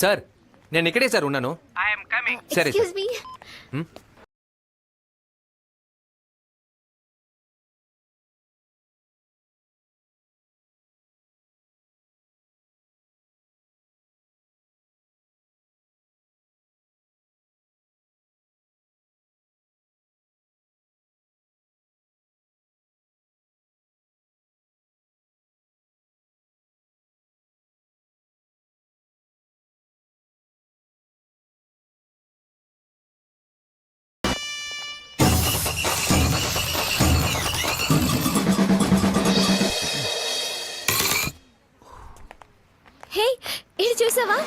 Sir నేను ఇక్కడే sir ఉన్నాను. సరే ఎక్స్క్యూజ్ మీ. హే, ఇది చూసావా?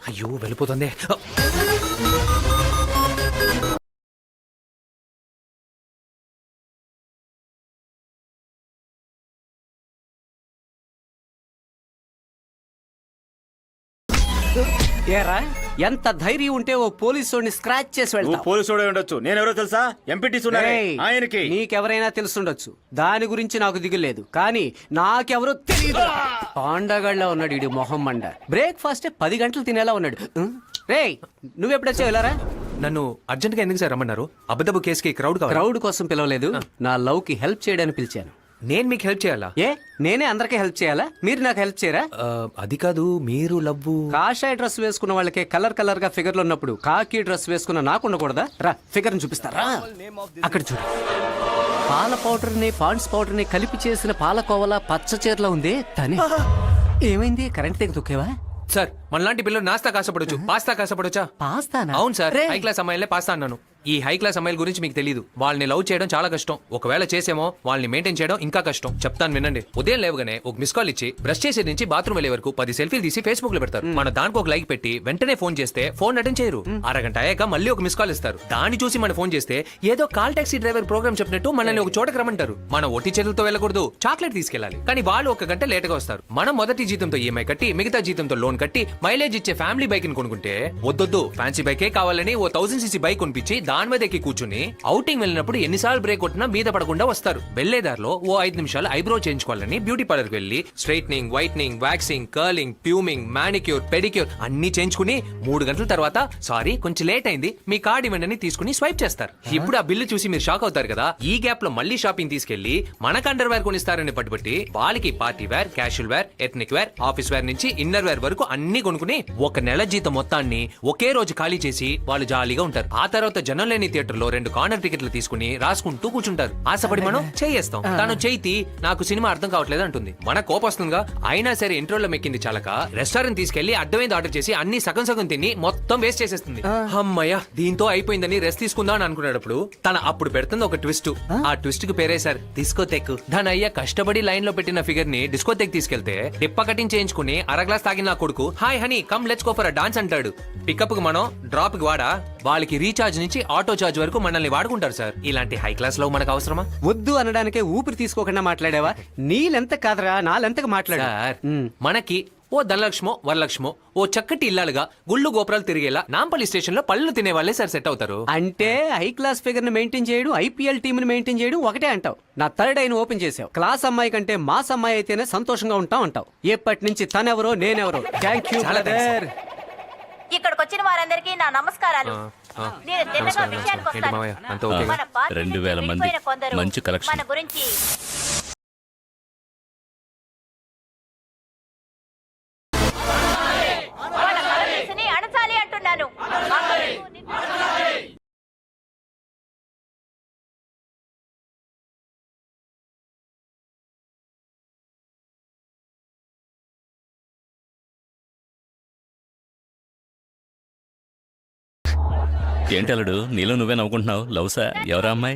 అయ్యో వెళ్ళిపోతుంది. ఏరా ఎంత ధైర్యం ఉంటే ఓ పోలీసు స్క్రాచ్ చేసి వెళ్తా. పోలీసు ఉండొచ్చు, నేనెవరో తెలుసా? ఎంపీటీసీ ఆయనకి నీకెవరైనా తెలుసుండొచ్చు, దాని గురించి నాకు దిగులేదు. కానీ నాకెవరో తెలియదు. పాండగళ్ళ ఉన్నాడు ఇడు మొహం మండ. బ్రేక్ఫాస్ట్ 10 గంటలు తినేలా ఉన్నాడు. రేయ్ నువ్వెప్పుడొచ్చావు? వెళ్ళారా? నన్ను అర్జెంట్ గా ఎందుకు సార్ రమ్మన్నారు? అబద్ధపు కేసుకి క్రౌడ్ కోసం పిలవలేదు, నా లవ్ కి హెల్ప్ చేయడానికి పిలిచాను. నేను మీకు హెల్ప్ చేయాలా? ఏ నేనే అందరికీ హెల్ప్ చేయాలా? మీరు నాకు హెల్ప్ చేయరా? అది కాదు, మీరు లవ్వు. కాషాయ డ్రెస్ వేసుకున్న వాళ్ళకే కలర్ గా ఫిగర్లు ఉన్నప్పుడు కాకి డ్రెస్ వేసుకున్న నాకు ఉండకూడదా? రా ఫిగర్ చూపిస్తారా? అక్కడ చూడు, పాల పౌడర్ ని పాండ్స్ పౌడర్ ని కలిపి చేసిన పాలకోవలా పచ్చ చీరలో ఉంది తనే. ఏమైంది? కరెంట్ తెగ తొక్కేవా? సార్ మనలాంటి పిల్లలు నాస్తా కాసపడొచ్చు, పాస్తా కాసపడొచ్చా? పాస్తానా? అవును సార్, హై క్లాస్ అమ్మాయిలే పాస్తా అన్నాను. ఈ హై క్లాస్ అమ్మాయిల గురించి మీకు తెలియదు. వాళ్ళని లవ్ చేయడం చాలా కష్టం. ఒకవేళ చేసేమో వాళ్ళని మెయింటైన్ చేయడం ఇంకా కష్టం. చెప్తాను వినండి. ఉదయం లేవగానే ఒక మిస్ కాల్ ఇచ్చి బ్రష్ చేసే నుంచి బాత్రూమ్ వెళ్లే వరకు 10 సెల్ఫీలు తీసి ఫేస్బుక్ లో పెడతారు. మన దానికి ఒక లైక్ పెట్టి వెంటనే ఫోన్ చేస్తే ఫోన్ అటెండ్ చేయరు. అరగంట అయ్యాక మళ్ళీ ఒక మిస్ కాల్ ఇస్తారు. దాన్ని చూసి మన ఫోన్ చేస్తే ఏదో కాల్ టాక్సీ డ్రైవర్ ప్రోగ్రామ్ చెప్పినట్టు మనల్ని ఒక చోటకి రమ్మంటారు. మనం ఒట్టి చేతులతో వెళ్ళకూడదు, చాక్లెట్ తీసుకెళ్ళాలి. కానీ వాళ్ళు 1 గంట లేట్ గా వస్తారు. మనం మొదటి జీతంతో ఈఎంఐ కట్టి, మిగతా జీతంతో లోన్ కట్టి, మైలేజ్ ఇచ్చే ఫ్యామిలీ బైక్ ని కొనుక్కుంటే వద్దొద్దు ఫ్యాన్సీ బైకే కావాలని ఓ 1000cc బైక్ కొనిపించి దాని మీద ఎక్కి కూర్చుని ఔటింగ్ వెళ్ళినప్పుడు ఎన్నిసార్లు బ్రేక్ కొట్టినా మీద పడకుండా వస్తారు. వెళ్లేదారిలో ఓ 5 నిమిషాలు ఐబ్రో చేయించుకోవాలని బ్యూటీ పార్లర్ కి వెళ్లి straightening, whitening, waxing, curling, fuming, manicure, pedicure అన్ని చేయించుకుని 3 గంటల తర్వాత సారీ కొంచెం లేట్ అయింది మీ కార్డ్ ఇవ్వండి తీసుకుని స్వైప్ చేస్తారు. ఇప్పుడు ఆ బిల్లు చూసి మీరు షాక్ అవుతారు కదా. ఈ గ్యాప్ లో మళ్ళీ షాపింగ్ తీసుకెళ్లి మనకు అండర్ వేర్ కొనిస్తారని పట్టుబట్టి వాళ్ళకి party wear, casual wear, ethnic wear, office wear నుంచి ఇన్నర్ వేర్ వరకు అన్ని కొనుక్కుని 1 నెల జీతం మొత్తాన్ని ఒకే రోజు ఖాళీ చేసి వాళ్ళు జాలీగా ఉంటారు. ఆ తర్వాత జనం లేని థియేటర్ లో 2 కార్నర్ టికెట్లు తీసుకుని రాసుకుంటూ కూర్చుంటారు. ఆశపడి మనం చేయేస్తాం. తను చేతి నాకు సినిమా అర్థం కావట్లేదు అంటుంది. మన కోపం వస్తుందిగా. అయినా సరే ఇంట్రోలో మెక్కింది చాలక రెస్టారెంట్ తీసుకెళ్లి అడ్డమైంది ఆర్డర్ చేసి అన్ని సగం సగం తిని మొత్తం వేస్ట్ చేసేస్తుంది. అమ్మయ్య దీంతో అయిపోయిందని రెస్ట్ తీసుకుందాం అని అనుకునేటప్పుడు తన అప్పుడు పెడుతుంది ఒక ట్విస్ట్. ఆ ట్విస్ట్ కి పేరే సార్ డిస్కోటెక్. దాని అయ్యా కష్టపడి లైన్ లో పెట్టిన ఫిగర్ ని డిస్కోటెక్ తీసుకెళ్తే టిప్ప కటింగ్ చేయించుకుని అరగ్లాస్ తాగిన నా కొడుకు hi honey come let's go for a dance అంటాడు. పికప్ కి మనం, డ్రాప్ కి వాడా, వాళ్ళకి రీఛార్జ్ నుంచి ఆటో చార్జ్ వరకు మనల్ని వాడుకుంటారు సార్. ఇలాంటి హై క్లాస్ లో మనకు అవసరమా? వద్దు అనడానికే ఊపిరి తీసుకోకుండా మాట్లాడావా? నీలెంత కాదరా నాలెంతగా మాట్లాడా. మనకి ఓ ధనలక్ష్మో వరలక్ష్మో ఓ చక్కటి ఇల్లాలుగా గుళ్ళు గోపురాలు తిరిగేలా నాంపల్లి స్టేషన్ లో పళ్ళు తినే వాళ్ళే సార్ సెట్ అవుతారు. అంటే హై క్లాస్ ఫిగర్ ని మెయింటైన్ చేయడం, ఐపీఎల్ టీమ్ ని మెయింటైన్ చేయడం ఒకటే అంటావు. నా థర్డ్ ఐని ఓపెన్ చేసావు. క్లాస్ అమ్మాయి కంటే మాస్ అమ్మాయి అయితేనే సంతోషంగా ఉంటాం అంటావు. ఎప్పటి నుంచి తనెవరో నేనెవరో. Thank you brother. ఇక్కడికి వచ్చిన వారందరికీ నా నమస్కారాలు. నేను తిన్నగా విషయానికి వస్తాను. మన పార్టీ 2000 మంది మంచి కలెక్షన్. మన గురించి వాళ్ళ కలెక్షన్ని అణచాలి అంటున్నాను. ఏంటలుడు నీలో నువ్వే నవ్వుకుంటున్నావు? లవ్సా? ఎవరా అమ్మాయి?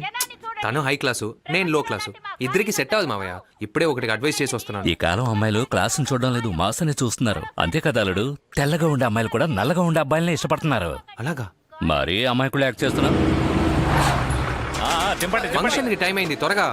తను హై క్లాసు, నేను లో క్లాసు. ఇద్దరికి సెట్ అవ్వదు మావయ్య. ఇప్పుడే ఒకటికి అడ్వైస్ చేసి వస్తున్నాను. ఈ కాలం అమ్మాయిలు క్లాసును చూడడం లేదు, మాసని చూస్తున్నారు. అంతే కదా అల్లుడు? తెల్లగా ఉండే అమ్మాయిలు కూడా నల్లగా ఉండే అబ్బాయిలనే ఇష్టపడుతున్నారు. అలాగా? మరి అమ్మాయి కూడా యాక్ట్ చేస్తున్నావు. ఫంక్షన్ కి టైం అయింది, త్వరగా.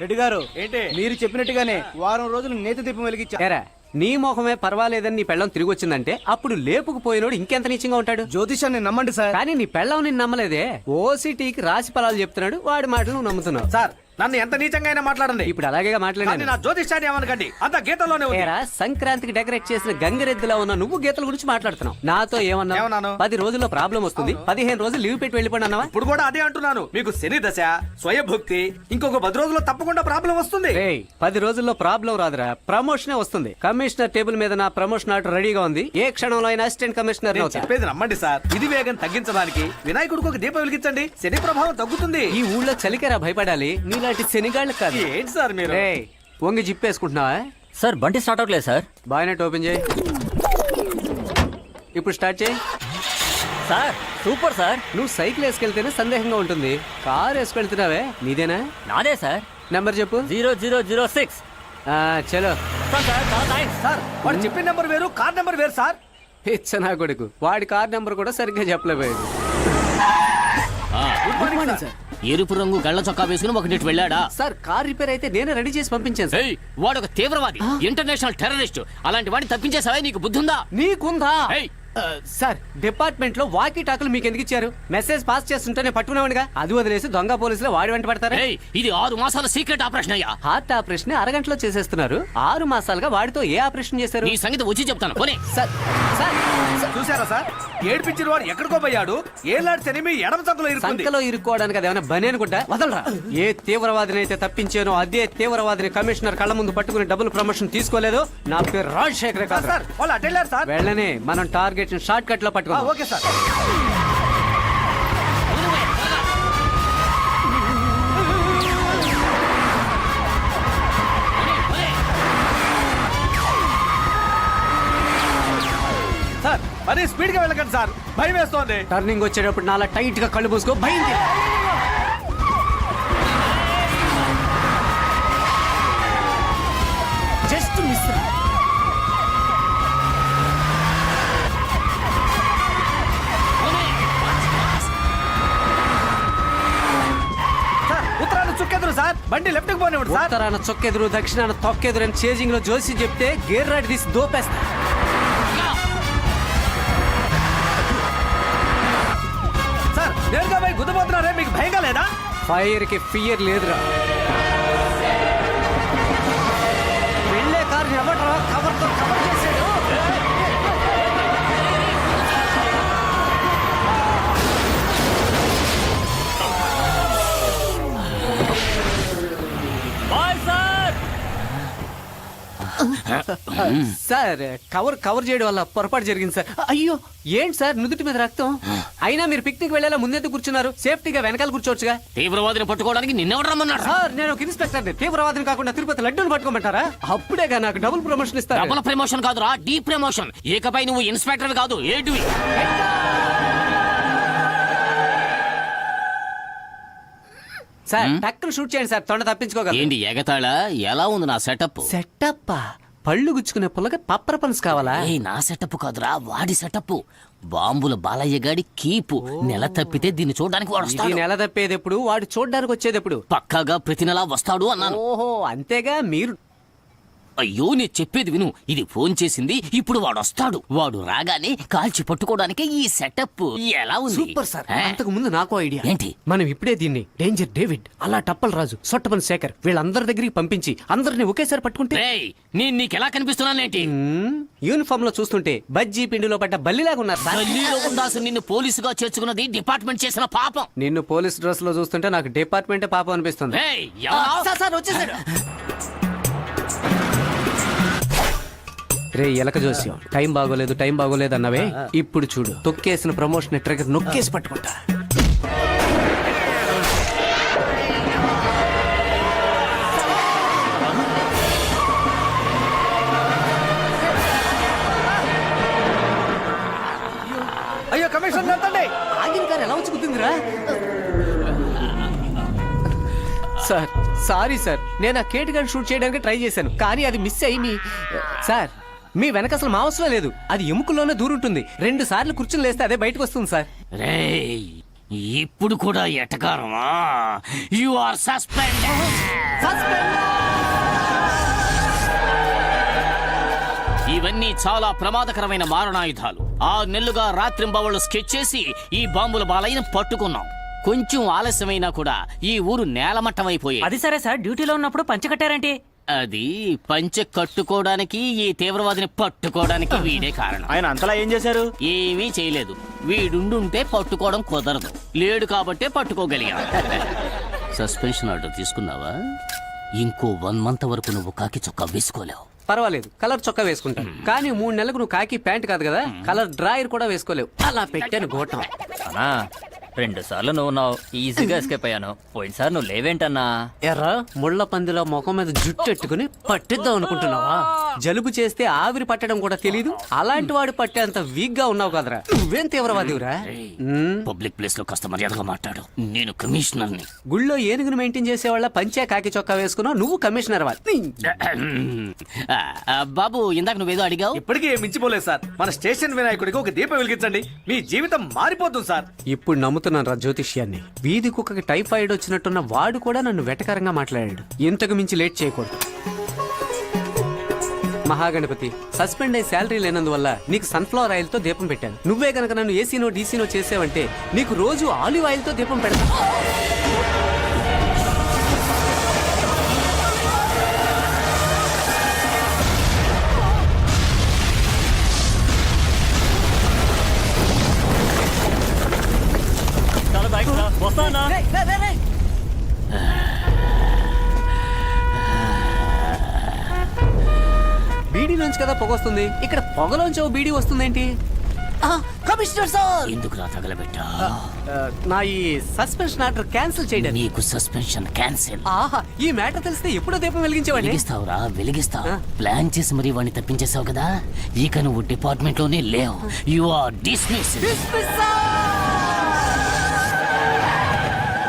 రెడ్డి గారు ఏంటి? మీరు చెప్పినట్టుగానే వారం రోజులు నేతి దీపం వెలిగించా. ఏరా నీ మొహమే పర్వాలేదని నీ పెళ్ళం తిరిగి వచ్చిందంటే అప్పుడు లేపుకుపోయినోడు ఇంకెంత నీచంగా ఉంటాడు. జ్యోతిషాన్ని నమ్మండి సార్. కానీ నీ పెళ్ళం నిన్ను నమ్మలేదే. ఓసిటీకి రాశి ఫలాలు చెప్తున్నాడు, వాడి మాటలు నువ్వు నమ్ముతున్నావు. సార్ నన్ను ఎంత నీచంగా అయినా మాట్లాడండి, ఇప్పుడు అలాగే కానీ మాట్లాడాను. నా జ్యోతిష్యాన్ని ఏమనకండి, అంత గీతలోనే ఉంది. ఏరా సంక్రాంతికి డెకరేట్ చేసిన గంగిరెద్దులా ఉన్న నువ్వు గీతల గురించి మాట్లాడుతున్నావు. నాతో ఏమన్నాను? ఏమన్నావు? 10 రోజుల్లో ప్రాబ్లం వస్తుంది, 15 రోజులు లీవ్ పెట్టి వెళ్ళిపోండి అన్నావా? ఇప్పుడు కూడా అదే అంటున్నాను. మీకు శని దశ, స్వయభుక్తి, ఇంకొక 10 రోజుల్లో తప్పకుండా ప్రాబ్లం వస్తుంది. 10 రోజుల్లో ప్రాబ్లం రాదురా, ప్రమోషనే వస్తుంది. కమిషనర్ టేబుల్ మీద నా ప్రమోషన్ ఆర్డర్ రెడీగా ఉంది. ఏ క్షణంలో అయినా అసిస్టెంట్ కమిషనర్ నేను చెప్పేది నమ్మండి సార్. ఇది వేగం తగ్గించడానికి వినాయకుడికి ఒక దీపం వెలిగించండి, శని ప్రభావం తగ్గుతుంది. ఈ ఊళ్ళో చలికేరా భయపడాలి, నీలాంటి శనిగాళ్ళు కాదు. ఏంటి సార్ మీరు? వంగి జిప్పేసుకుంటున్నావా? సార్ బండి స్టార్ట్ అవట్లేదు సార్. బాయ్నెట్ ఓపెన్ చేయి. ఇప్పుడు స్టార్ట్ చేయి. Sir super sir. నువ్వు సైకిల్ వేసుకెళ్తేనే సందేహంగా ఉంటుంది, కారు వేసుకెళ్తున్నావే, నీదేనా? నాదే సార్. నెంబర్ చెప్పు. 0006. చలో. సార్ చాలా థాంక్స్. సార్ వాడు చెప్పిన నెంబర్ వేరు, కార్ నెంబర్ వేరు సార్. ఇచ్చనా కొడుకు, వాడి కార్ నెంబర్ కూడా సరిగ్గా చెప్పలేకపోయాడు. Good morning sir. ఎరుపు రంగు గళ్ళ చొక్కా వేసుకుని ఒకటి వెళ్ళాడా? సార్ కార్ రిపేర్ అయితే నేనే రెడీ చేసి పంపించాను సార్. వాడు ఒక తీవ్రవాది, ఇంటర్నేషనల్ టెర్రరిస్ట్. అలాంటి వాడిని తప్పించేసావా? నీకు బుద్ధి ఉందా? నీకుందా? ఏయ్, సార్ డిపార్ట్మెంట్ లో వాకీ టాకులు మీకు ఎందుకు ఇచ్చారు? మెసేజ్ పాస్ చేస్తుంటేనే పట్టుకునేవాడిగా, అది వదిలేసి దొంగ పోలీసులు వాడి వెంట పడతారా? ఏయ్, ఇది 6 మాసాల సీక్రెట్ ఆపరేషన్ అయ్యా. హార్ట్ ఆపరేషన్ అరగంటలో చేసేస్తున్నారు. 6 మాసాలుగా వాడితో ఏ ఆపరేషన్ చేశారు? నీ సంగతి వచ్చి చెప్తాను. పోనీ. సార్ సార్ చూసారా సార్, ఏడ్పించిన వాడు ఎక్కడికో పోయాడు. ఏలాంటి శని మీ ఎడమ సంఖలో ఇరుకుంది. సంకలో ఇరుక్కోవడానికి అదేమైనా బని అనుకుంటా? వదలరా. ఏ తీవ్రవాదిని అయితే తప్పించానో అదే తీవ్రవాదిని కమిషనర్ కళ్ళ ముందు పట్టుకుని డబుల్ ప్రమోషన్ తీసుకోలేదు. నా పేరు రాజశేఖర్ కాదు. సార్ వాళ్ళు అటు వెళ్ళారు సార్. వెళ్ళనే మనం టార్గెట్ షార్ట్ కట్ లో పట్టుకున్నాం. Okay sir. సార్ మరి స్పీడ్ గా వెళ్ళకండి సార్, భయం వేస్తోంది. టర్నింగ్ వచ్చేటప్పుడు నాలా టైట్ గా కళ్ళు మూసుకో. భయం జస్ట్ మిస్. సార్ ఉత్తరాలు చుక్కెదురు సార్, బండి లెఫ్ట్ కి పోనివ్వండి సార్. ఉత్తరాన చొక్కెదురు, దక్షిణాన తొక్కెదురు అని చేజింగ్ లో జోసి చెప్తే గేర్ రాడ్ తీసి దోపేస్తా. సార్ నేరుగా పోయి గుద్దపోతున్నారే, మీకు భయంగా లేదా? ఫైర్ కి ఫియర్ లేదురా. వెళ్ళే కారు ఎవడరా కవర్ తో కవర్ చేసాడు? సార్ కవర్ చేయడం వల్ల పొరపాటు జరిగింది సార్. అయ్యో ఏంటి సార్ నుదుటి మీద రక్తం? అయినా మీరు పిక్నిక్ వెళ్ళేలా ముందెందుకు కూర్చున్నారు? సేఫ్టీగా వెనకాల కూర్చోవచ్చుగా. తీవ్రవాదిని పట్టుకోవడానికి నిన్నెవడు రమ్మన్నాడు? సార్ నేను ఒక ఇన్స్పెక్టర్, తీవ్రవాదిని కాకుండా తిరుపతి లడ్డూని పట్టుకోమంటారా? అప్పుడేగా నాకు డబుల్ ప్రమోషన్ ఇస్తారు. డబుల్ ప్రమోషన్ కాదురా, డీ ప్రమోషన్. ఏకపై నువ్వు ఇన్స్పెక్టర్ కాదు, ఏటువి. సార్ టక్కును షూట్ చేయండి సార్, తొండ తప్పించుకోగలరు. ఏంటి ఎగతాళా? ఎలా ఉంది నా సెటప్? సెటప్ పళ్ళు గుచ్చుకునే పుల్లగా పప్పర పన్స్ కావాలా? నా సెటప్ కాదురా, వాడి సెటప్. బాంబుల బాలయ్య గాడి కీపు. నెల తప్పితే దీన్ని చూడడానికి వాడు ఇది వస్తాడు. నెల తప్పేది ఎప్పుడు, వాడు చూడ్డానికి వచ్చేది ఎప్పుడు? పక్కాగా ప్రతి నెలా వస్తాడు అన్నాను. ఓహో అంతేగా. మీరు అయ్యో నేను చెప్పేది విను. ఇది ఫోన్ చేసింది, ఇప్పుడు వాడు వస్తాడు. వాడు రాగానే కాల్చి పట్టుకోవడానికి ఈ సెటప్. ఎలా ఉంది? Super sir. అంతకు ముందు నాకు ఐడియా. ఏంటి? మనం ఇప్పుడే దీన్ని డేంజర్ డేవిడ్, అలా టప్పల్ రాజు, సొట్టపన్ శేఖర్ వీళ్ళందరి దగ్గరికి పంపించి అందరిని ఒకేసారి పట్టుకుంటే. రేయ్, నేను నీకెలా కనిపిస్తున్నానేంటి? యూనిఫామ్ లో చూస్తుంటే బజ్జీ పిండిలో పడ్డ బల్లిలాగా ఉన్నారు సార్. ఢిల్లీలో ఉండాల్సి నిన్ను పోలీసుగా చేర్చుకున్నది డిపార్ట్మెంట్ చేసిన పాపం. నిన్ను పోలీస్ డ్రెస్ లో చూస్తుంటే నాకు డిపార్ట్మెంటే పాపం అనిపిస్తుంది. రేయ్, ఎవరు? సార్ వచ్చేసాడు. రే ఎలక జోస్యం, టైం బాగోలేదు అన్నవే. ఇప్పుడు చూడు, తొక్కేసిన ప్రమోషన్ ట్రిగర్ నొక్కేసి పట్టుకుంటా. అయ్యో కమిషన్ ఎంతండి? ఆగిన కారు ఎలా వచ్చి గుర్తుందిరా? సార్ సారీ సార్, నేను ఆ కేటుగాని షూట్ చేయడానికి ట్రై చేశాను, కానీ అది మిస్ అయ్యి సార్ మీ వెనక అసలు మా అవసరం లేదు. అది ఎముకల్లోనే దూరుంటుంది. 2 సార్లు కూర్చుని లేస్తే అదే బయటకు వస్తుంది సార్. రేయ్, ఇప్పుడు కూడా ఎటకారమా? You are suspended. ఇవన్నీ చాలా ప్రమాదకరమైన మారణాయుధాలు. 6 నెలలుగా రాత్రింబవళ్ళు స్కెచ్ చేసి ఈ బాంబుల బాలయ్యను పట్టుకున్నాం. కొంచెం ఆలస్యమైనా కూడా ఈ ఊరు నేలమట్టమైపోయేది. అది సరే సార్, డ్యూటీలో ఉన్నప్పుడు పంచకట్టారంటే అది పంచె కట్టుకోవడానికి, ఈ తీవ్రవాదిని పట్టుకోవడానికి వీడే కారణం. ఆయన అంతలా ఏం చేశారు? ఏమీ చేయలేదు. వీడుండుంటే పట్టుకోవడం కుదరదు. లేడు కాబట్టే పట్టుకోగలిగాం. సస్పెన్షన్ ఆర్డర్ తీసుకున్నావా? ఇంకో 1 మంత్ వరకు నువ్వు కాకి చొక్కా వేసుకోలేవు. పర్వాలేదు, కలర్ చొక్కా వేసుకుంటాను. కానీ 3 నెలలకు నువ్వు కాకి ప్యాంట్ కాదు కదా, కలర్ డ్రాయర్ కూడా వేసుకోలేవు. అలా పెట్టాను గోటం. అన్నా 2 సార్లు నువ్వు ఉన్నావు, ఈజీగా ఎస్కేప్ అయ్యాను. పోయినసారి నువ్వు లేవేంటన్నా? ఎర్ర ముళ్ళ పందిలో ముఖం మీద జుట్టెట్టుకుని పట్టిద్దాం అనుకుంటున్నావా? జలుబు చేస్తే ఆవిరి పట్టడం కూడా తెలీదు. అలాంటి వాడు పట్టేంత వీక్ గా ఉన్నావు కదరా. నువ్వేం తీవ్రవాదివురా? పబ్లిక్ ప్లేస్ లో కాస్త మర్యాదగా మాట్లాడు. నేను కమిషనర్ ని. గుళ్ళో ఏనుగును మెయింటైన్ చేసేవాళ్ళ పంచే కాకి చొక్కా వేసుకున్నావు. నువ్వు కమిషనర్ వా. బాబు, ఇందాక నువ్వేదో అడిగావు. ఇప్పటికీ ఏం మించిపోలేదు సార్. మన స్టేషన్ వినాయకుడికి ఒక దీపం వెలిగించండి, మీ జీవితం మారిపోతుంది సార్. ఇప్పుడు నమ్ముతున్నాను రా జ్యోతిష్యాన్ని. వీధి కుక్కకి టైఫాయిడ్ వచ్చినట్టున్న వాడు కూడా నన్ను వెటకరంగా మాట్లాడాడు. ఇంతకు మించి లేట్ చేయకూడదు. మహాగణపతి, సస్పెండ్ అయ్యి శాలరీ లేనందువల్ల నీకు సన్ఫ్లవర్ ఆయిల్ తో దీపం పెట్టాను. నువ్వే గనక నన్ను ఏసీనో డీసీనో చేసావంటే నీకు రోజు ఆలివ్ ఆయిల్ తో దీపం పెడతా. బీడీలోంచి కదా పొగ వస్తుంది, ఇక్కడ పొగలోంచి ఓ బీడీ వస్తుందేంటి? కమిషనర్ సార్, ఎందుకు రా తగలబెట్టా? నా ఈ సస్పెన్షన్ ఆర్డర్ క్యాన్సిల్ చేయడానికి. నీకు సస్పెన్షన్ క్యాన్సిల్. ఆహా, ఈ మ్యాటర్ తెలిస్తే ఎప్పుడో దీపం వెలిగించేవాడిని. వెలిగిస్తావురా, వెలిగిస్తావు. ప్లాన్ చేసి మరీ వాడిని తప్పించేసావు కదా. ఇక నువ్వు డిపార్ట్మెంట్ లోనే లేవు. You are dismissed.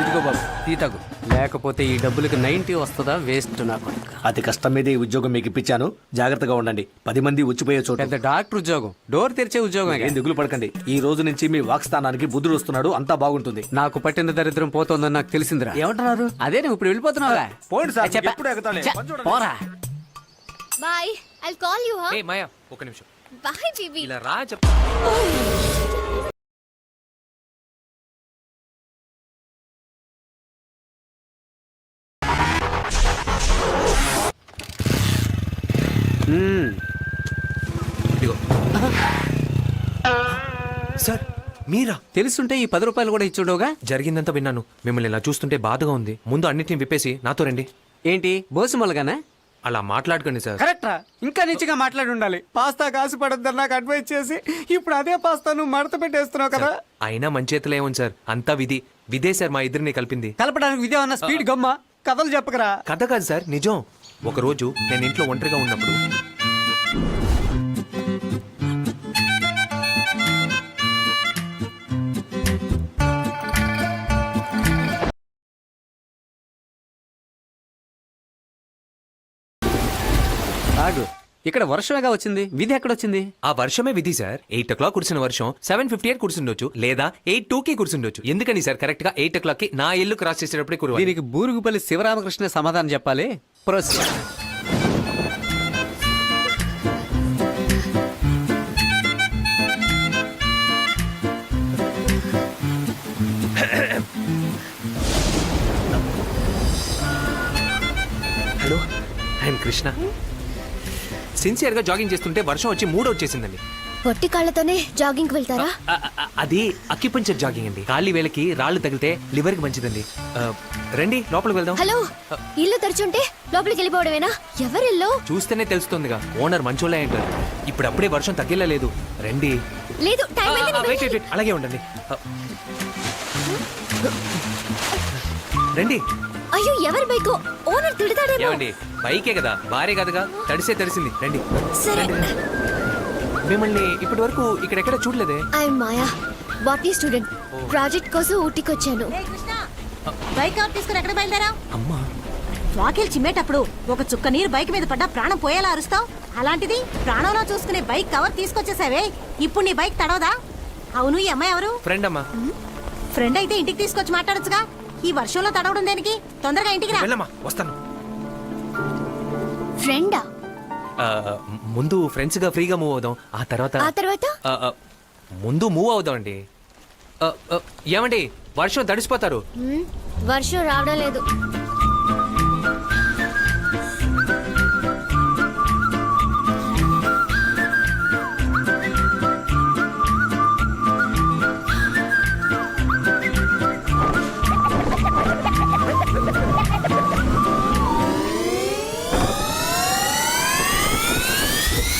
ఇదిగో బాబు, తీతగు. లేకపోతే ఈ డబ్బులకి 90 వస్తుందా? వేస్ట్ నాకు. అతి కష్టం మీద ఈ ఉద్యోగం మీకు ఇప్పించాను, జాగ్రత్తగా ఉండండి. 10 మంది వచ్చిపోయే చోట. పెద్ద డాక్టర్ ఉద్యోగం, డోర్ తెరిచే ఉద్యోగం. ఏం దిగులు పడకండి. ఈ రోజు నుంచి మీ వాక్స్థానానికి బుద్ధుడు వస్తున్నాడు, అంతా బాగుంటుంది. నాకు పట్టిన దరిద్రం పోతోందని నాకు తెలిసిందిరా. ఏమంటున్నారు? అదే నువ్వు ఇప్పుడు వెళ్ళిపోతున్నావా? పోండి సార్, చెప్పా. ఎప్పుడు ఎగతాళి. ఛ, పని చూడండి. పోరా. Bye, I'll call you. ఏ మాయా, ఒక నిమిషం బాయ్ బేబీ. ఇలా రా చెప్తా. ఇదిగో. సార్ మీరా? తెలుసుంటే ఈ 10 రూపాయలు కూడా ఇచ్చుండవుగా. జరిగిందంతా విన్నాను. మిమ్మల్ని ఇలా చూస్తుంటే బాధగా ఉంది. ముందు అన్నిటిని విప్పేసి నాతో రండి. ఏంటి బోసు మొలగానా? అలా మాట్లాడుకోండి సార్. కరెక్టా? ఇంకా నిచ్చిగా మాట్లాడి ఉండాలి. పాస్తా కాసు పడద్దని నాకు అడ్వైస్ చేసి ఇప్పుడు అదే పాస్తా నువ్వు మడత పెట్టేస్తున్నావు కదా. అయినా మంచి చేతులు ఏముంది సార్, అంతా విధి. విదే సార్ మా ఇద్దరిని కలిపింది. కలపడానికి ఇదే అన్న స్పీడ్ గమ్మ. కథలు చెప్పకరా. కథ కాదు సార్, నిజం. ఒకరోజు నేను ఇంట్లో ఒంటరిగా ఉన్నప్పుడు ఆగు, ఇక్కడ వర్షమేగా వచ్చింది, విధి ఎక్కడొచ్చింది? ఆ వర్షమే విధి సార్. 8 o'clock కురిసిన వర్షం 7:58 కురిసిండొచ్చు, లేదా 8:02కి కురిసిండొచ్చు. ఎందుకని సార్ కరెక్ట్ గా 8 o'clockకి నా ఇల్లు క్రాస్ చేసేటప్పుడే కురవాలి. దీనికి బూరుగుపల్లి శివరామకృష్ణ సమాధానం చెప్పాలి. Proceed. Hello, I'm Krishna. Sincere గా జాగింగ్ చేస్తుంటే వర్షం వచ్చి మూడ్ వచ్చేసిందండి. పొట్టి కాళ్ళతోనే జాగింగ్ వెళ్తారా? అది అక్యుపంచర్ జాగింగ్ అండి. కాలి వేలకి రాళ్ళు తగిలితే లివర్ కి మంచిదండి. రండి లోపలికి వెళ్దాం. హలో, ఇల్లు తెరిచుంటే లోపలికి వెళ్ళిపోవడమేనా? ఎవరిల్లు? చూస్తేనే తెలుస్తుందిగా, ఓనర్ మంచోళ్ళే అంటారు. ఇప్పుడు అప్పుడే వర్షం తగ్గేలా లేదు. రండి. లేదు, టైం అయింది. నేను వెయిట్, వెయిట్, అలాగే ఉండండి. రండి. అయ్యో, ఎవరి బైకు? ఓనర్ తిడతాడేమో. ఏమండి, బైకే కదా, భార్య కదగా, తడిసే తడిసింది. రండి. సరే. మిమ్మల్ని ఇప్పటి వరకు ఇక్కడెక్కడ చూడలేదే. I'm Maya, botany student. Project కోసం ఊటీకి వచ్చాను. బైక్ కవర్ తీసుకుని ఎక్కడ బయలుదేరావు? అమ్మా, వాకిల్ చిమ్మేటప్పుడు ఒక చుక్క నీరు బైక్ మీద పడ్డా ప్రాణం పోయేలా అరుస్తావు. అలాంటిది ప్రాణంలో చూసుకునే బైక్ కవర్ తీసుకొచ్చేసావే. ఇప్పుడు నీ బైక్ తడవదా? అవును, ఈ అమ్మాయి ఎవరు? ఫ్రెండ్ అమ్మా. ఫ్రెండ్ అయితే ఇంటికి తీసుకొచ్చి మాట్లాడొచ్చుగా. ఈ వర్షంలో తడవడం దేనికి? తొందరగా ఇంటికి రా. వెళ్ళమ్మా వస్తాను. ఫ్రెండా? ముందు ఫ్రెండ్స్ గా ఫ్రీగా మూవ్ అవుదాం, ఆ తర్వాత ఆ తర్వాత ముందు మూవ్ అవుదాం అండి. ఏమండి వర్షం తడిసిపోతారు. వర్షం రావడం లేదు.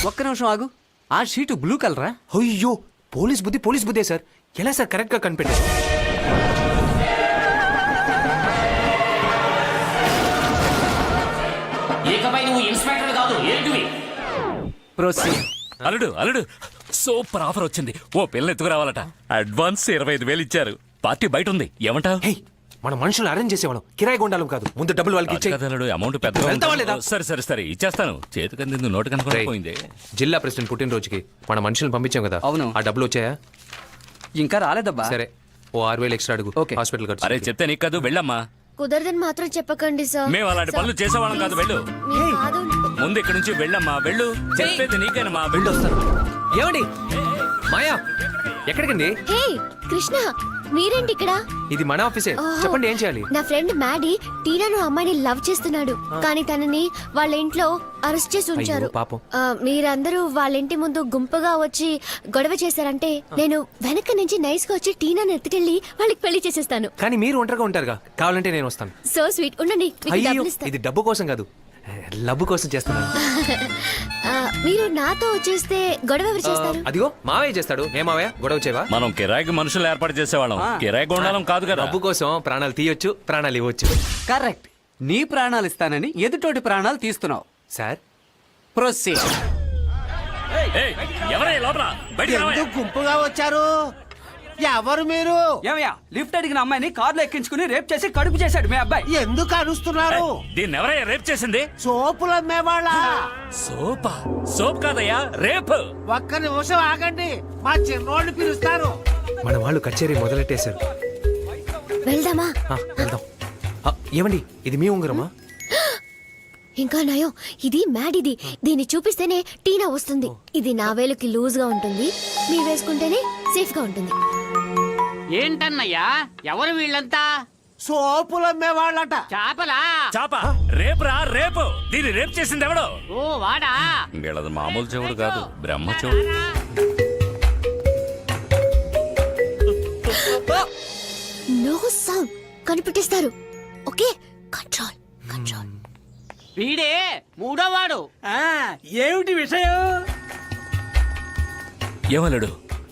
ఒక్క నిమిషం ఆగు. ఆ షీటు బ్లూ కలరా? అయ్యో పోలీస్ బుద్ధే సార్. ఎలా సార్ కరెక్ట్ గా కనిపెట్టారు? ఇకపై నువ్వు ఇన్స్పెక్టర్ కాదు, ఏంటివి? ప్రొసీడ్. అల్లుడు సూపర్ ఆఫర్ వచ్చింది. ఓ పిల్ల ఎత్తుకురావాలట. అడ్వాన్స్ 25,000 ఇచ్చారు. పార్టీ బయట ఉంది, ఏమంటావు? హే మన మనుషులు అరేంజ్ చేసేవాళ్ళం, కిరాయి గుండాలం కాదు. ముందు డబ్బులు వాళ్ళకి ఇచ్చే. అల్లుడు అమౌంట్ వెళ్తావా లేదా? పెద్ద. సరే ఇచ్చేస్తాను. చేతికి అందింది నోటు కనుక పోయింది. జిల్లా ప్రెసిడెంట్ పుట్టినరోజుకి మన మనుషులను పంపించాం కదా. అవును. ఆ డబ్బులు వచ్చాయా? ఇంకా రాలేదబ్బా. సరే ఓ 6,000 ఎక్స్ట్రా అడుగు. ఓకే. హాస్పిటల్ ఖర్చు. అరే చెప్తే నీకు కాదు, వెళ్ళమ్మా. కుదరదని మాత్రం చెప్పకండి సార్. మేము అలాంటి పనులు చేసేవాళ్ళం కాదు, వెళ్ళు. మీ కాదు. ముందు ఇక్కడి నుంచి వెళ్ళమ్మా, వెళ్ళు. చెప్పేది నీకేనమ్మా, వెళ్ళు. వస్తాను. ఏమండి మాయా ఎక్కడికండి? హే కృష్ణ, మీరేంటి ఇక్కడ? ఇది మన ఆఫీసే. ఓహో. చెప్పండి ఏం చేయాలి? నా ఫ్రెండ్ మ్యాడీ టీనాను అమ్మాయిని లవ్ చేస్తున్నాడు, కానీ తనని వాళ్ళ ఇంట్లో అరెస్ట్ చేసి ఉంచారు. అయ్యో, పాపం. మీరందరూ వాళ్ళ ఇంటి ముందు గుంపుగా వచ్చి గొడవ చేశారంటే నేను వెనక నుంచి నైస్ గా వచ్చి టీనాను ఎత్తుకెళ్ళి వాళ్ళకి పెళ్లి చేసేస్తాను. కానీ మీరు ఒంటరిగా ఉంటారుగా, కావాలంటే నేను వస్తాను. So sweet. ఉండండి, మీకు అయ్యో డబ్బులు ఇస్తాను. ఇది డబ్బు కోసం కాదు, లబ్బు కోసం చేస్తున్నాను. మీరు నాతో వచ్చేస్తే గొడవ ఎవరు చేస్తారు? అదిగో మావయ్య చేస్తాడు. ఏ మావయ్య గొడవ చేయవా? మనం కిరాయికి మనుషులు ఏర్పాటు చేసేవాళ్ళం, కిరాయి కొండాలం కాదు కదా. డబ్బు కోసం ప్రాణాలు తీయొచ్చు, ప్రాణాలు ఇవ్వచ్చు. కరెక్ట్. నీ ప్రాణాలు ఇస్తానని ఎదుటోటి ప్రాణాలు తీస్తున్నావు. Sir proceed. ఏయ్, ఎవరే లోపల? బయటికి రావయ్యా. గుంపుగా వచ్చారు. ఎవరు మీరు? ఏమయ్యా, లిఫ్ట్ అడిగిన అమ్మాయిని కార్లో ఎక్కించుకుని రేప్ చేసి కడుపు చేశాడు మీ అబ్బాయి. ఎందుకు అరుస్తున్నారు? దీన్ని ఎవరయ్యా రేప్ చేసింది? సోపులు అమ్మేవాళ్ళ. సోప్ కాదయ్యా, రేప్. ఒక్క నిమిషం ఆగండి, మా చిన్నోళ్ళు పిలుస్తారు. మన వాళ్ళు కచేరీ మొదలెట్టేశారు. వెళ్దామా? వెళ్దాం. ఏమండి ఇది మీ ఉంగరమా? ఇంకా నయం, ఇది మ్యాడీది. దీన్ని చూపిస్తేనే టీనా వస్తుంది. ఇది నా వేలుకి లూజ్ గా ఉంటుంది, మీరు వేసుకుంటేనే సేఫ్ గా ఉంటుంది. ఏంటన్నయ్యా, ఎవరు వీళ్ళంతా? సోపులు అమ్మేవాళ్ళట. చాపలా? చాప రేపు రా, రేపు. దీన్ని రేప్ చేసింది ఎవడు? ఓ వాడా? వీళ్ళది మామూలు చెవుడు కాదు, బ్రహ్మ చెవుడు. నో సౌండ్, కనిపెట్టేస్తారు. Okay, control control. వీడే మూడోవాడు. ఏమిటి విషయం? ఏమల్లుడు,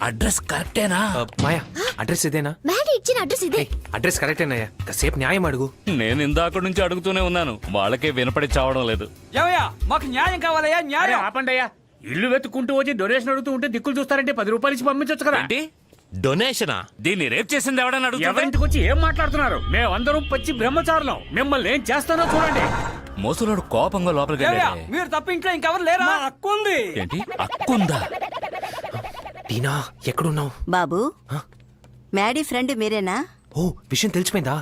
అడ్రస్ కరెక్టేనా? మాయా అడ్రస్ ఇదేనా? మ్యాడీ ఇచ్చిన అడ్రస్ ఇదే. అడ్రస్ కరెక్టేనయ్యా, కాసేపు న్యాయం అడుగు. నేను ఇందాక నుంచి అడుగుతూనే ఉన్నాను, వాళ్ళకే వినపడి చావడం లేదు. ఏమయ్యా, మాకు న్యాయం కావాలయ్యా, న్యాయం. ఆపండయ్యా, ఇల్లు వెతుక్కుంటూ వచ్చి డొనేషన్ అడుగుతూ ఉంటే దిక్కులు చూస్తారంటే 10 రూపాయలు ఇచ్చి పంపించొచ్చు కదా. ఏంటి డొనేషనా? దీన్ని రేప్ చేసింది ఎవడని అడుగుతా. ఎవరింటికి వచ్చి ఏం మాట్లాడుతున్నారు? మేమందరం పచ్చి బ్రహ్మచారులం. మిమ్మల్ని ఏం చేస్తానో చూడండి. మోసలోడు కోపంగా లోపలికి ఏమయ్యా, వెళ్ళాడే. మీరు తప్ప ఇంట్లో ఇంకెవరు లేరా? అక్కుంది. ఏంటి అక్కుందా? టీనా ఎక్కడున్నావు? బాబు, మ్యాడీ ఫ్రెండ్ మీరేనా? ఓ విషయం తెలిసిపోయిందా?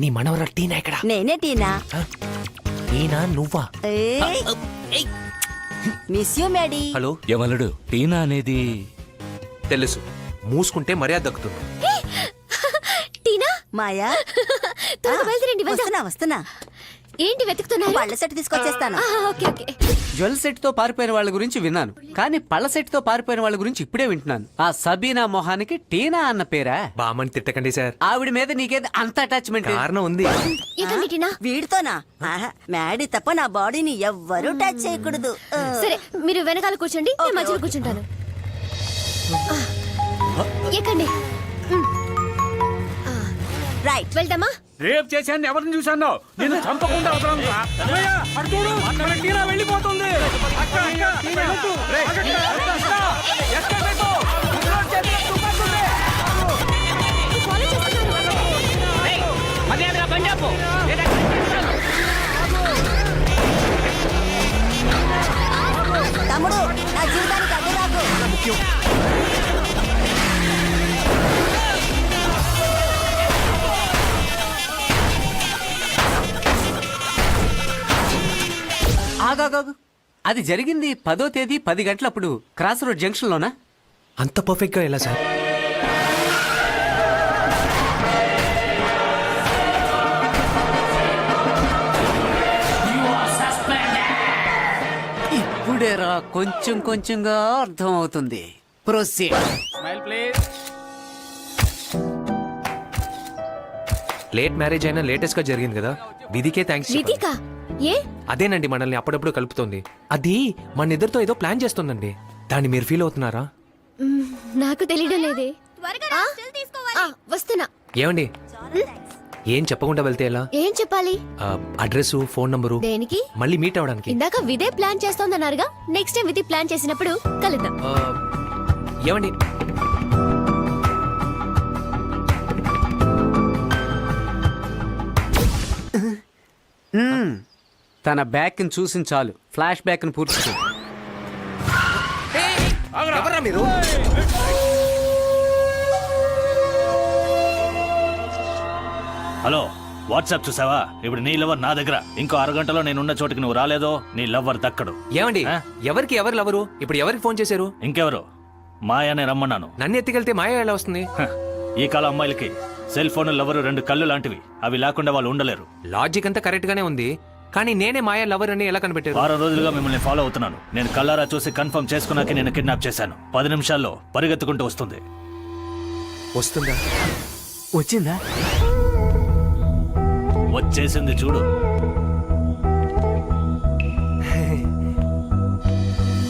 నీ మనవరా టీనా ఎక్కడా? నేనే టీనా. టీనా నువ్వా? Miss you Maddy. హలో ఏమల్లుడు, టీనా అనేది తెలుసు, మూసుకుంటే మర్యాద దక్కుతుంది. టీనా, మాయా, త్వరగా బయలుదేరండి, వెళ్దాం. వస్తున్నా వస్తున్నా. ఏంటి వెతుకుతున్నారు? పళ్ళ సెట్ తీసుకొచ్చేస్తాను. Okay okay. జ్యువెల్ సెట్ తో పారిపోయిన వాళ్ళ గురించి విన్నాను, కానీ పళ్ళ సెట్ తో పారిపోయిన వాళ్ళ గురించి ఇప్పుడే వింటున్నాను. ఆ సబీనా మొహానికి టీనా అన్న పేరా? బామని తిట్టకండి సార్, ఆవిడ మీద నీకేది అంత అటాచ్మెంట్? కారణం ఉంది. ఎక్కడి టీనా? వీడితోనా? మ్యాడీ తప్ప నా బాడీని ఎవ్వరూ టచ్ చేయకూడదు. సరే, మీరు వెనకాల కూర్చోండి, నేను మధ్యలో కూర్చుంటాను. ఎక్కండి. రైట్. వెళ్దామా? రేపు చేశాను ఎవరిని చూశాను? నేను చంపకుండా అవసరం రా. ఏమయ్యా, అటు చూడు, మన టీనా వెళ్ళిపోతుంది. అక్క, అక్క, వెళ్ళొద్దు. ఆగండి, అక్క, ఎస్కేప్ అయిపో. కుర్రోడు చేతిలో తుపాకుంది. ఫాలో చేస్తున్నారు. మర్యాదగా బండి ఆపు. తమ్ముడు, నా జీవితానికి అడ్డు రాకు. ఆగాగాగాగు. అది జరిగింది 10వ తేదీ 10 గంటలప్పుడు క్రాస్ రోడ్ జంక్షన్లోనా? అంత పర్ఫెక్ట్ గా ఎలా సార్? ఇప్పుడేరా కొంచెం కొంచెంగా అర్థం అవుతుంది. ప్రొసీడ్. లేట్ మ్యారేజ్ అయినా లేటెస్ట్ గా జరిగింది కదా, విధికే థ్యాంక్స్. విధికా? ఏ? అదేనండి మనల్ని అప్పుడప్పుడు కలుపుతోంది. అది మన ఇద్దరితో ఏదో ప్లాన్ చేస్తుందండి. దాన్ని మీరు ఫీల్ అవుతున్నారా? మ్, నాకు తెలియడం లేదే. ఆ? ఆ, వస్తున్నా. ఏమండి ఏం చెప్పకుండా వెళ్తే ఎలా? ఏం చెప్పాలి? Address, phone number. దేనికి? మళ్ళీ మీట్ అవడానికి. ఇందాక విదే ప్లాన్ చేస్తోందన్నారుగా. నెక్స్ట్ టైం విధి ప్లాన్ చేసినప్పుడు కలుద్దాం. ఏమండి తన బ్యాక్ ని చూసి చాలు, ఫ్లాష్ బ్యాక్ ని పూర్తి చేయి. ఎవరా మీరు? హలో, వాట్సాప్ చూసావా? ఇప్పుడు నీ లవర్ నా దగ్గర. ఇంకో అరగంటలో నేనున్న చోటుకి నువ్వు రాలేదో నీ లవర్ దక్కడు. ఏమండి ఎవరికి ఎవరు లవరు? ఇప్పుడు ఎవరికి ఫోన్ చేశారు? ఇంకెవరు? మాయానే రమ్మన్నాను. నన్ను ఎత్తుకెళ్తే మాయ ఎలా వస్తుంది? హ, ఈ కాలం అమ్మాయిలకి సెల్ ఫోన్ లవరు 2 కళ్ళు లాంటివి. అవి లేకుండా వాళ్ళు ఉండలేరు. లాజిక్ అంతా కరెక్ట్ గానే ఉంది, కానీ నేనే మాయ లవర్ అని ఎలా కనిపెట్టారు? 6 రోజులుగా మిమ్మల్ని ఫాలో అవుతున్నాను. నేను కల్లారా చూసి కన్ఫర్మ్ చేసుకున్నాక నేను కిడ్నాప్ చేశాను. 10 నిమిషాల్లో పరిగెత్తుకుంటూ వస్తుంది. వస్తుందా? వచ్చిందా? వచ్చేసింది చూడు.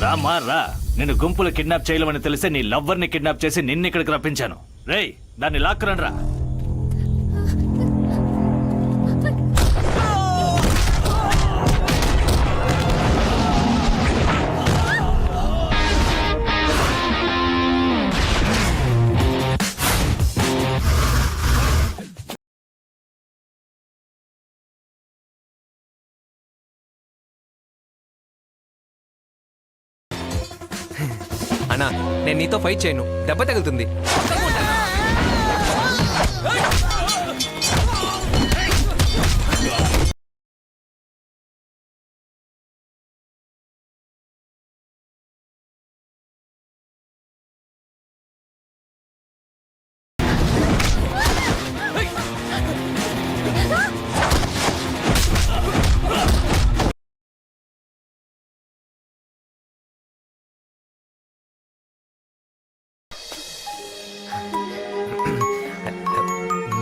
రామా రా. నేను గుంపులు కిడ్నాప్ చేయలేమని తెలిసే నీ లవ్వర్ ని కిడ్నాప్ చేసి నిన్ను ఇక్కడికి రప్పించాను. రేయ్, దాన్ని లాక్కురండి రా. అన్నా నేను నీతో ఫైట్ చేయను, దెబ్బ తగులుతుంది.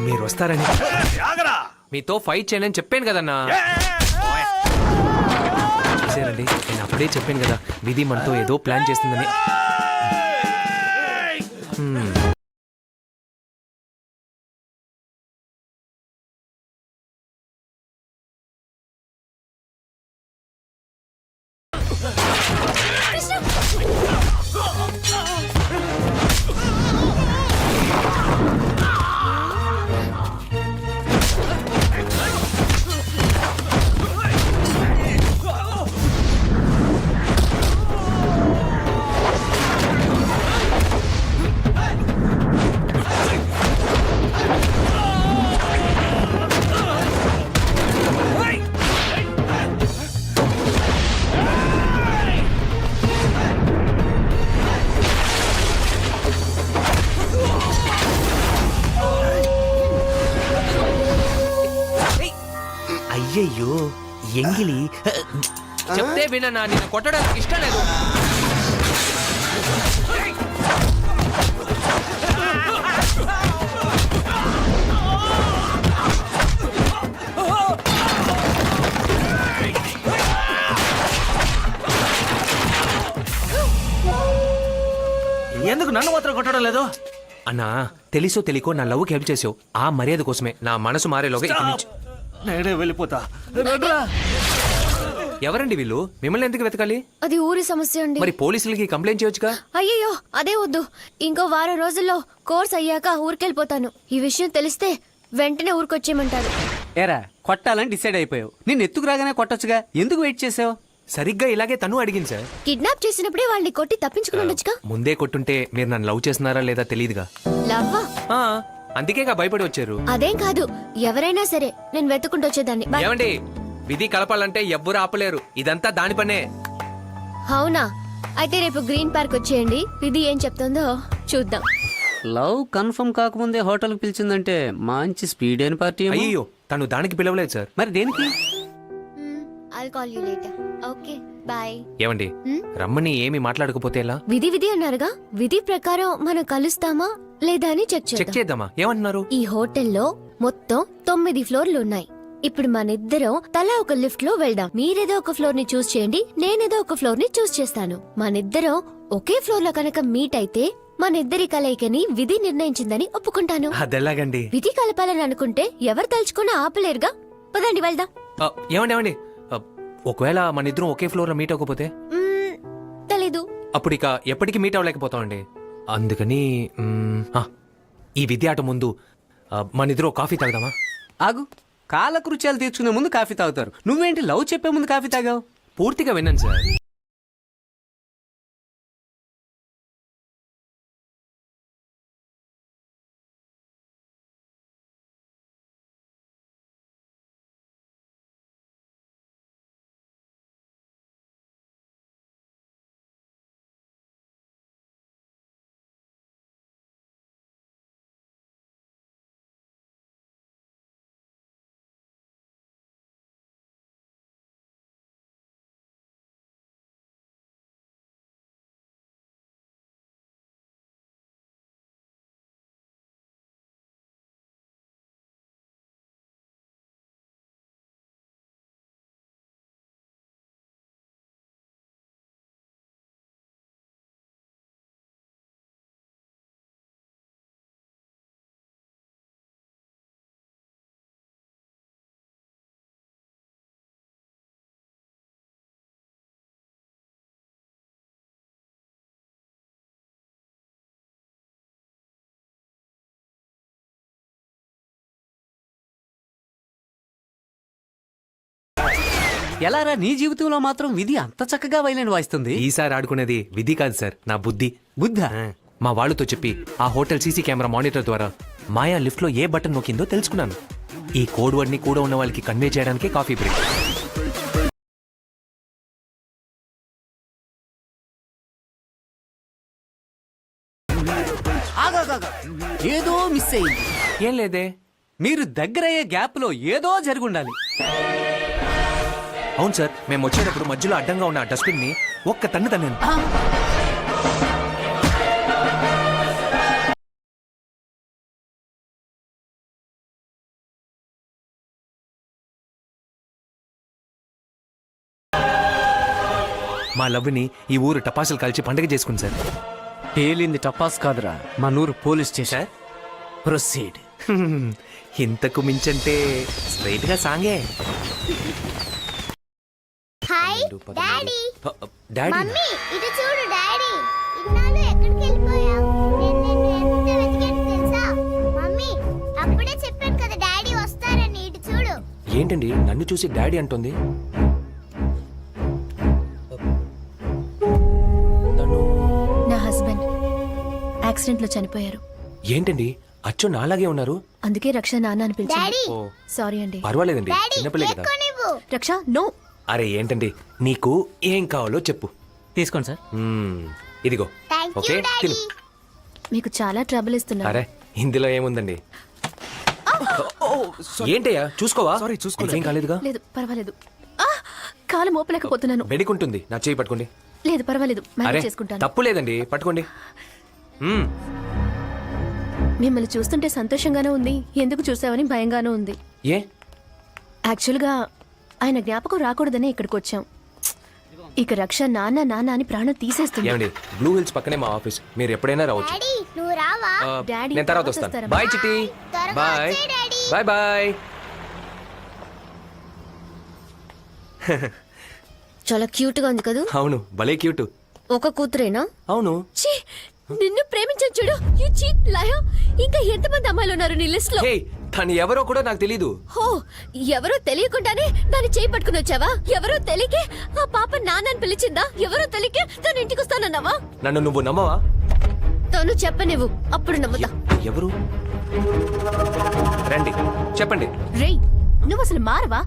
మీరు వస్తారని మీతో ఫైట్ చేయనని చెప్పాను కదన్నా. చూసారండి, నేను అప్పుడే చెప్పాను కదా విధి మనతో ఏదో ప్లాన్ చేస్తుందని. అయ్యయ్యో ఎంగిలి, చెప్తే వినన్నా, నేను కొట్టడానికి ఇష్టం లేదు. ఎందుకు నన్ను మాత్రం కొట్టడం లేదు? అన్నా తెలుసో తెలియకో నా లవ్కి హెల్ప్ చేసావు. ఆ మర్యాద కోసమే నా మనసు మారేలోగా ఇక్కడి నుంచి నేనే వెళ్ళిపోతా. ఎవరండి వీళ్ళు? మిమ్మల్ని ఎందుకు వెతకాలి? అది ఊరి సమస్య అండి. మరి పోలీసులకి కంప్లైంట్ చేయొచ్చుగా. అయ్యయ్యో, అదే వద్దు. ఇంకో వారం రోజుల్లో కోర్స్ అయ్యాక ఊరికెళ్ళిపోతాను. ఈ విషయం తెలిస్తే వెంటనే ఊరికొచ్చేయమంటారు. ఏరా, కొట్టాలని డిసైడ్ అయిపోయావు. నేను ఎత్తుకు రాగానే కొట్టొచ్చుగా, ఎందుకు వెయిట్ చేసావు? సరిగ్గా ఇలాగే తను అడిగింది సార్. కిడ్నాప్ చేసినప్పుడే వాళ్ళని కొట్టి తప్పించుకుని ఉండొచ్చుగా. ముందే కొట్టుంటే మీరు నన్ను లవ్ చేస్తున్నారా లేదా తెలియదుగా. లవ్వా? అందుకేగా భయపడి వచ్చారు. అదేం కాదు, ఎవరైనా సరే నేను వెతుకుంటూ వచ్చేదాన్ని. బాయ్. ఏమండి విధి కలపాలంటే ఎవ్వరు ఆపలేరు. ఇదంతా దాని పనే. అవునా? అయితే రేపు గ్రీన్ పార్క్ వచ్చేయండి, విధి ఏం చెప్తుందో చూద్దాం. లవ్ కన్ఫర్మ్ కాకముందే హోటల్కి పిలిచిందంటే మంచి స్పీడ్ అయిన పార్టీ ఏమో. అయ్యో తను దానికి పిలవలేదు సార్. మరి దేనికి? I call you later. Okay bye. ఏమండి రమ్మని ఏమి మాట్లాడకపోతే ఎలా? విధి అన్నారుగా, విధి ప్రకారం మనం కలుస్తామా లేదా అని చెక్ చెక్ చేద్దాం. చేద్దామా? ఏమంటున్నారు? ఈ హోటల్లో మొత్తం 9 ఫ్లోర్లు ఉన్నాయి. ఇప్పుడు మనిద్దరం తలా ఒక లిఫ్ట్ లో వెళ్దాం. మీరేదో ఒక ఫ్లోర్ ని చూస్ చేయండి, నేనేదో ఒక ఫ్లోర్ ని చూస్ చేస్తాను. మనిద్దరం ఒకే ఫ్లోర్ లో కనుక మీట్ అయితే మనిద్దరి కలయికని విధి నిర్ణయించిందని ఒప్పుకుంటాను. అదెలాగండి? విధి కలపాలని అనుకుంటే ఎవరు తలుచుకున్నా ఆపలేరుగా. పదండి వెళ్దాం. ఏమండి ఒకవేళ మన ఇద్దరం ఒకే ఫ్లోర్ లో మీట్ అవ్వకపోతే? తెలీదు. అప్పుడు ఇక ఎప్పటికీ మీట్ అవ్వలేకపోతామండి. అందుకని ఈ విద్య ఆట ముందు మన ఇద్దరు కాఫీ తాగుదామా? ఆగు, కాలకృత్యాలు తీర్చుకునే ముందు కాఫీ తాగుతారు. నువ్వేంటి లవ్ చెప్పే ముందు కాఫీ తాగావు? పూర్తిగా విన్నాను సార్. ఎలారా నీ జీవితంలో మాత్రం విధి అంత చక్కగా వైలెన్ వాయిస్తుంది? ఈసారి ఆడుకునేది విధి కాదు సార్, నా బుద్ధి. బుద్ధ? మా వాళ్ళతో చెప్పి ఆ హోటల్ సీసీ కెమెరా మానిటర్ ద్వారా మాయా లిఫ్ట్ లో ఏ బటన్ నొక్కిందో తెలుసుకున్నాను. ఈ కోడ్ వర్డ్ ని కూడా ఉన్న వాళ్ళకి కన్వే చేయడానికి కాఫీ బ్రేక్. ఏదో మిస్ అయింది. ఏం లేదే. మీరు దగ్గరయ్యే గ్యాప్ లో ఏదో జరుగుండాలి. అవును సార్, మేము వచ్చేటప్పుడు మధ్యలో అడ్డంగా ఉన్న డస్ట్బిన్ ని ఒక్క తన్ను తన్నాను. మా లవ్ని ఈ ఊరు టపాసులు కలిసి పండుగ చేసుకుంది సార్. పేలింది టపాస్ కాదురా, మనూరు పోలీస్ స్టేషన్. ప్రొసీడ్. ఇంతకు మించంటే స్ట్రైట్ గా సాంగే. Hi daddy. డాడీ మమ్మీ ఇది చూడు డాడీ. ఇన్నాళ్ళు ఎక్కడికి వెళ్ళిపోయావు? నేను ఎంత వెతికాను తెలుసా? మమ్మీ అప్పుడే చెప్పాను కదా డాడీ వస్తారని. ఇటు చూడు. ఏంటండి నన్ను చూసి డాడీ అంటుంది? నా హస్బెండ్ యాక్సిడెంట్ లో చనిపోయారు. ఏంటండి అచ్చో నాలాగే ఉన్నారు? అందుకే రక్ష నాన్న అని పిలిచాను. ఓ, సారీ అండి. పర్వాలేదండి, చిన్నపిల్లే కదా. రక్ష నో. అరే ఏంటండి నీకు ఏం కావాలో చెప్పు. తీసుకోండి సార్. ఇదిగో. ఓకే తిను. మీకు చాలా ట్రబుల్ ఇస్తున్నా. అరే ఇందులో ఏముందండి? ఏంటయ్యా చూసుకోవా? ఏం కాలేదుగా? లేదు పర్వాలేదు. కాలు మోపలేకపోతున్నాను. వెడికుంటుంది, నా చేయి పట్టుకోండి. లేదు పర్వాలేదు, అరే మేనేజ్ చేసుకుంటాను. తప్పు లేదండి, పట్టుకోండి. మిమ్మల్ని చూస్తుంటే సంతోషంగానే ఉంది, ఎందుకు చూసావని భయంగానూ ఉంది. ఏ? యాక్చువల్గా ఆయన జ్ఞాపకం రాకూడదని ఇక్కడికి వచ్చాం. ఇక రక్ష నాన్న నాన్న అని ప్రాణం తీసేస్తుంది. ఏమండి బ్లూ హిల్స్ పక్కనే మా ఆఫీస్, మీరు ఎప్పుడైనా రావచ్చు. డాడీ నేను తర్వాత వస్తాను. వస్తారా? Bye Chitti. Bye bye bye. చాలా క్యూట్ గా ఉంది కదా? అవును భలే క్యూట్. ఒక కూతురేనా? అవును. ఛీ, నిన్ను ప్రేమించాను చూడు. You cheat liar. ఇంకా ఎంతమంది అమ్మాయిలు ఉన్నారు నీ లిస్ట్ లో? హే తను ఎవరో కూడా నాకు తెలీదు. హో, ఎవరో తెలియకుండానే దాన్ని చేయి పట్టుకుని వచ్చావా? ఎవరో తెలియకే ఆ పాప నాన్నని పిలిచిందా? ఎవరో తెలియకే తను ఇంటికి వస్తానన్నావా? నన్ను నువ్వు నమ్మవా? తను చెప్పనివ్వు, అప్పుడు నమ్ముతా. ఎవరు? రండి చెప్పండి. రేయ్, నువ్వు అసలు మారవా?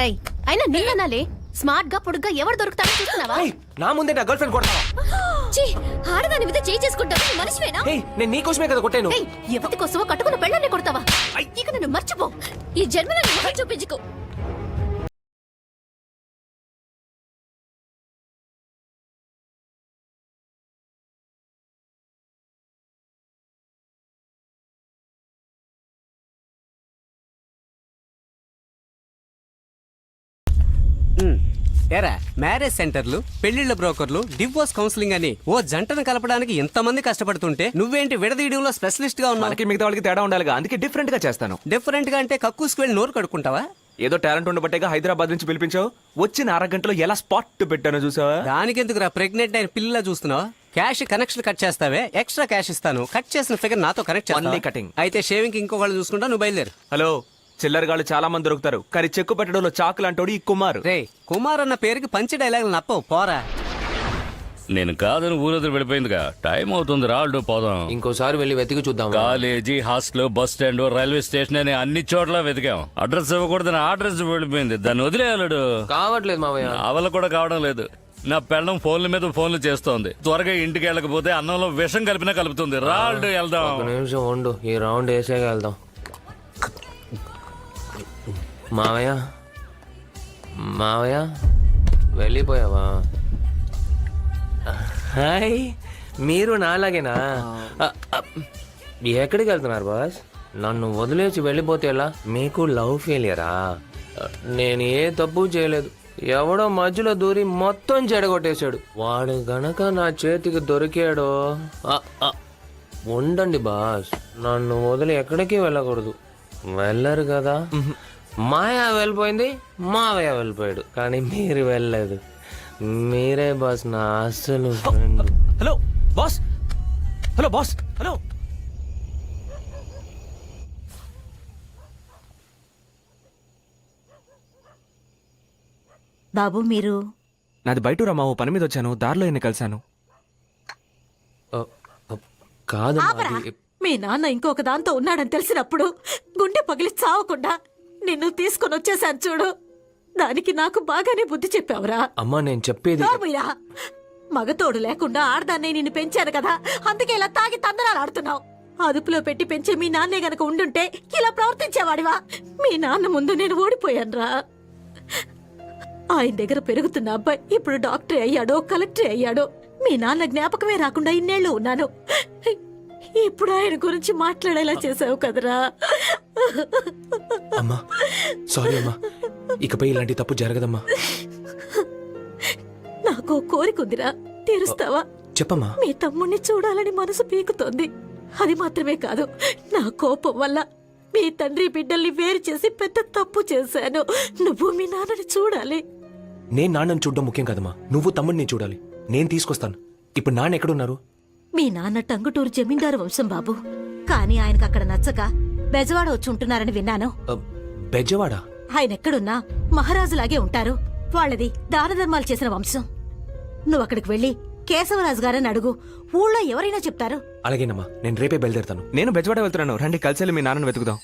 ఏయ్, అయినా నిన్ననాలే స్మార్ట్ గా పొడుగ్గా ఎవరు దొరుకుతారో చూస్తున్నావా? నా ముందే నా గర్ల్ ఫ్రెండ్ కొడతావా? ఛీ, ఆడదాని మీద చేయి చేసుకుంటావా? నువ్వు మనిషివేనా? నేను నీకోసమే కదా కొట్టాను. ఏయ్, ఎవరి కోసమో కట్టుకున్న పెళ్ళాన్ని కొడతావా? ఇక నన్ను మర్చిపో. ఈ జన్మలో నీ మొహం చూపించుకో. ఏరా, మ్యారేజ్ సెంటర్లు, పెళ్లిళ్ల బ్రోకర్లు, డివోర్స్ కౌన్సిలింగ్ అని ఓ జంటను కలపడానికి ఎంతమంది కష్టపడుతుంటే నువ్వేంటి విడదీయడంలో స్పెషలిస్ట్ గా ఉన్నావు? మనకి మిగతా వాళ్ళకి తేడా ఉండాలిగా, అందుకే డిఫరెంట్ గా చేస్తాను. డిఫరెంట్ గా అంటే కక్కుస్కి వెళ్ళి నోరు కడుక్కుంటావా? ఏదో టాలెంట్ ఉండబట్టేగా హైదరాబాద్ నుంచి పిలిపించావు. వచ్చిన అరగంటలో ఎలా స్పాట్ పెట్టానో చూసావా? దానికెందుకురా ప్రెగ్నెంట్ అయిన పిల్లలా చూస్తున్నావు? క్యాష్ కనెక్షన్ కట్ చేస్తావే, ఎక్స్ట్రా క్యాష్ ఇస్తాను. కట్ చేసిన ఫిగర్ నాతో కనెక్ట్ Only చేస్తాను. cutting. అయితే షేవింగ్ ఇంకొకళ్ళు చూసుకుంటా, నువ్వు బయలుదేరు. హలో, చిల్లరగాళ్ళు చాలా మంది దొరుకుతారు, కానీ చెక్కు పెట్టడంలో చాకులు అంటోడు ఈ కుమార్. రే, కుమార్ అన్న పేరుకి పంచి డైలాగులు నప్పవు, పోరా. నేను కాదని ఊరొదిలి వెళ్ళిపోయిందిగా. టైం అవుతుంది, రాళ్ళు పోదాం. ఇంకోసారి వెళ్ళి వెతికి చూద్దాం. College, hostel, bus stand, railway station అని అన్ని చోట్ల వెతికాం. అడ్రస్ ఇవ్వకూడదని అడ్రస్ వెళ్ళిపోయింది. దాన్ని వదిలేయాలడు. కావట్లేదు మావయ్య. అవల కూడా కావడం లేదు. నా పెళ్ళం ఫోన్ల మీద ఫోన్లు చేస్తోంది. త్వరగా ఇంటికి వెళ్ళకపోతే అన్నంలో విషం కలిపినా కలుపుతుంది. రాళ్ళు వెళ్దాం. ఒక నిమిషం ఉండు, ఈ రౌండ్ వేసాక వెళ్దాం. మావయ్య, మావయ్య వెళ్ళిపోయావా? హాయ్, మీరు నాలాగేనా? ఎక్కడికి వెళ్తున్నారు బాస్? నన్ను వదిలేసి వెళ్ళిపోతే ఎలా? మీకు లవ్ ఫెయిలియరా? నేను ఏ తప్పు చేయలేదు. ఎవడో మధ్యలో దూరి మొత్తం చెడగొట్టేశాడు. వాడు గనక నా చేతికి దొరికాడో. ఉండండి బాస్, నన్ను వదిలి ఎక్కడికి వెళ్ళకూడదు. వెళ్ళరు కదా? మాయా వెళ్ళిపోయింది, మావయ్య వెళ్ళిపోయాడు, కానీ మీరు వెళ్ళలేదు. మీరే బాస్ నా అసలు friend. Hello boss, hello boss, hello. బాబు మీరు నాది బయట రమ్మా, ఓ పని మీద వచ్చాను, దారిలో ఎన్ని కలిశాను. కాదు ఆపరా. మీ నాన్న ఇంకొక దాంతో ఉన్నాడని తెలిసినప్పుడు గుండె పగిలి చావకుండా నిన్ను తీసుకొని వచ్చేసాను చూడు. దానికి నాకు బాగానే బుద్ధి చెప్పావురా. అమ్మా, నేను చెప్పేది మీరా మగతోడు లేకుండా ఆడదాన్ని నిన్ను పెంచాను కదా, అందుకే ఇలా తాగి తందనాలు ఆడుతున్నావు. అదుపులో పెట్టి పెంచే మీ నాన్నే గనక ఉండుంటే ఇలా ప్రవర్తించేవాడివా? మీ నాన్న ముందు నేను ఓడిపోయానురా. ఆయన దగ్గర పెరుగుతున్న అబ్బాయి ఇప్పుడు డాక్టర్ అయ్యాడో, కలెక్టర్ అయ్యాడో. మీ నాన్న జ్ఞాపకమే రాకుండా ఇన్నేళ్లు ఉన్నాను. ఇప్పుడు ఆయన గురించి మాట్లాడేలా చేసావు కదరా. అమ్మా, సారీ అమ్మా, ఇకపై ఇలాంటి తప్పు జరగదమ్మా. నాకు కోరిక ఉందిరా, తీరుస్తావా? చెప్పమ్మా. మీ తమ్ముణ్ణి చూడాలని మనసు పీకుతోంది. అది మాత్రమే కాదు, నా కోపం వల్ల మీ తండ్రి బిడ్డల్ని వేరు చేసి పెద్ద తప్పు చేశాను. నువ్వు మీ నాన్నని చూడాలి. నేను నాన్నని చూడడం ముఖ్యం కదమ్మా, నువ్వు తమ్ముడిని చూడాలి. నేను తీసుకొస్తాను. ఇప్పుడు నాన్న ఎక్కడున్నారు? మీ నాన్న టంగుటూరు జమీందారు వంశం బాబు, కానీ ఆయనకు అక్కడ నచ్చక బెజవాడ వచ్చి ఉంటున్నారని విన్నాను. బెజవాడ? ఆయన ఎక్కడున్నా మహారాజులాగే ఉంటారు. వాళ్ళది దానధర్మాలు చేసిన వంశం. నువ్వు అక్కడికి వెళ్ళి కేశవరాజు గారని అడుగు, ఊళ్ళో ఎవరైనా చెప్తారు. అలాగేనమ్మా, నేను రేపే బయలుదేరుతాను. నేను బెజవాడ వెళ్తున్నాను, రండి కలిసి వెళ్ళి మీ నాన్నని వెతుకుదాం.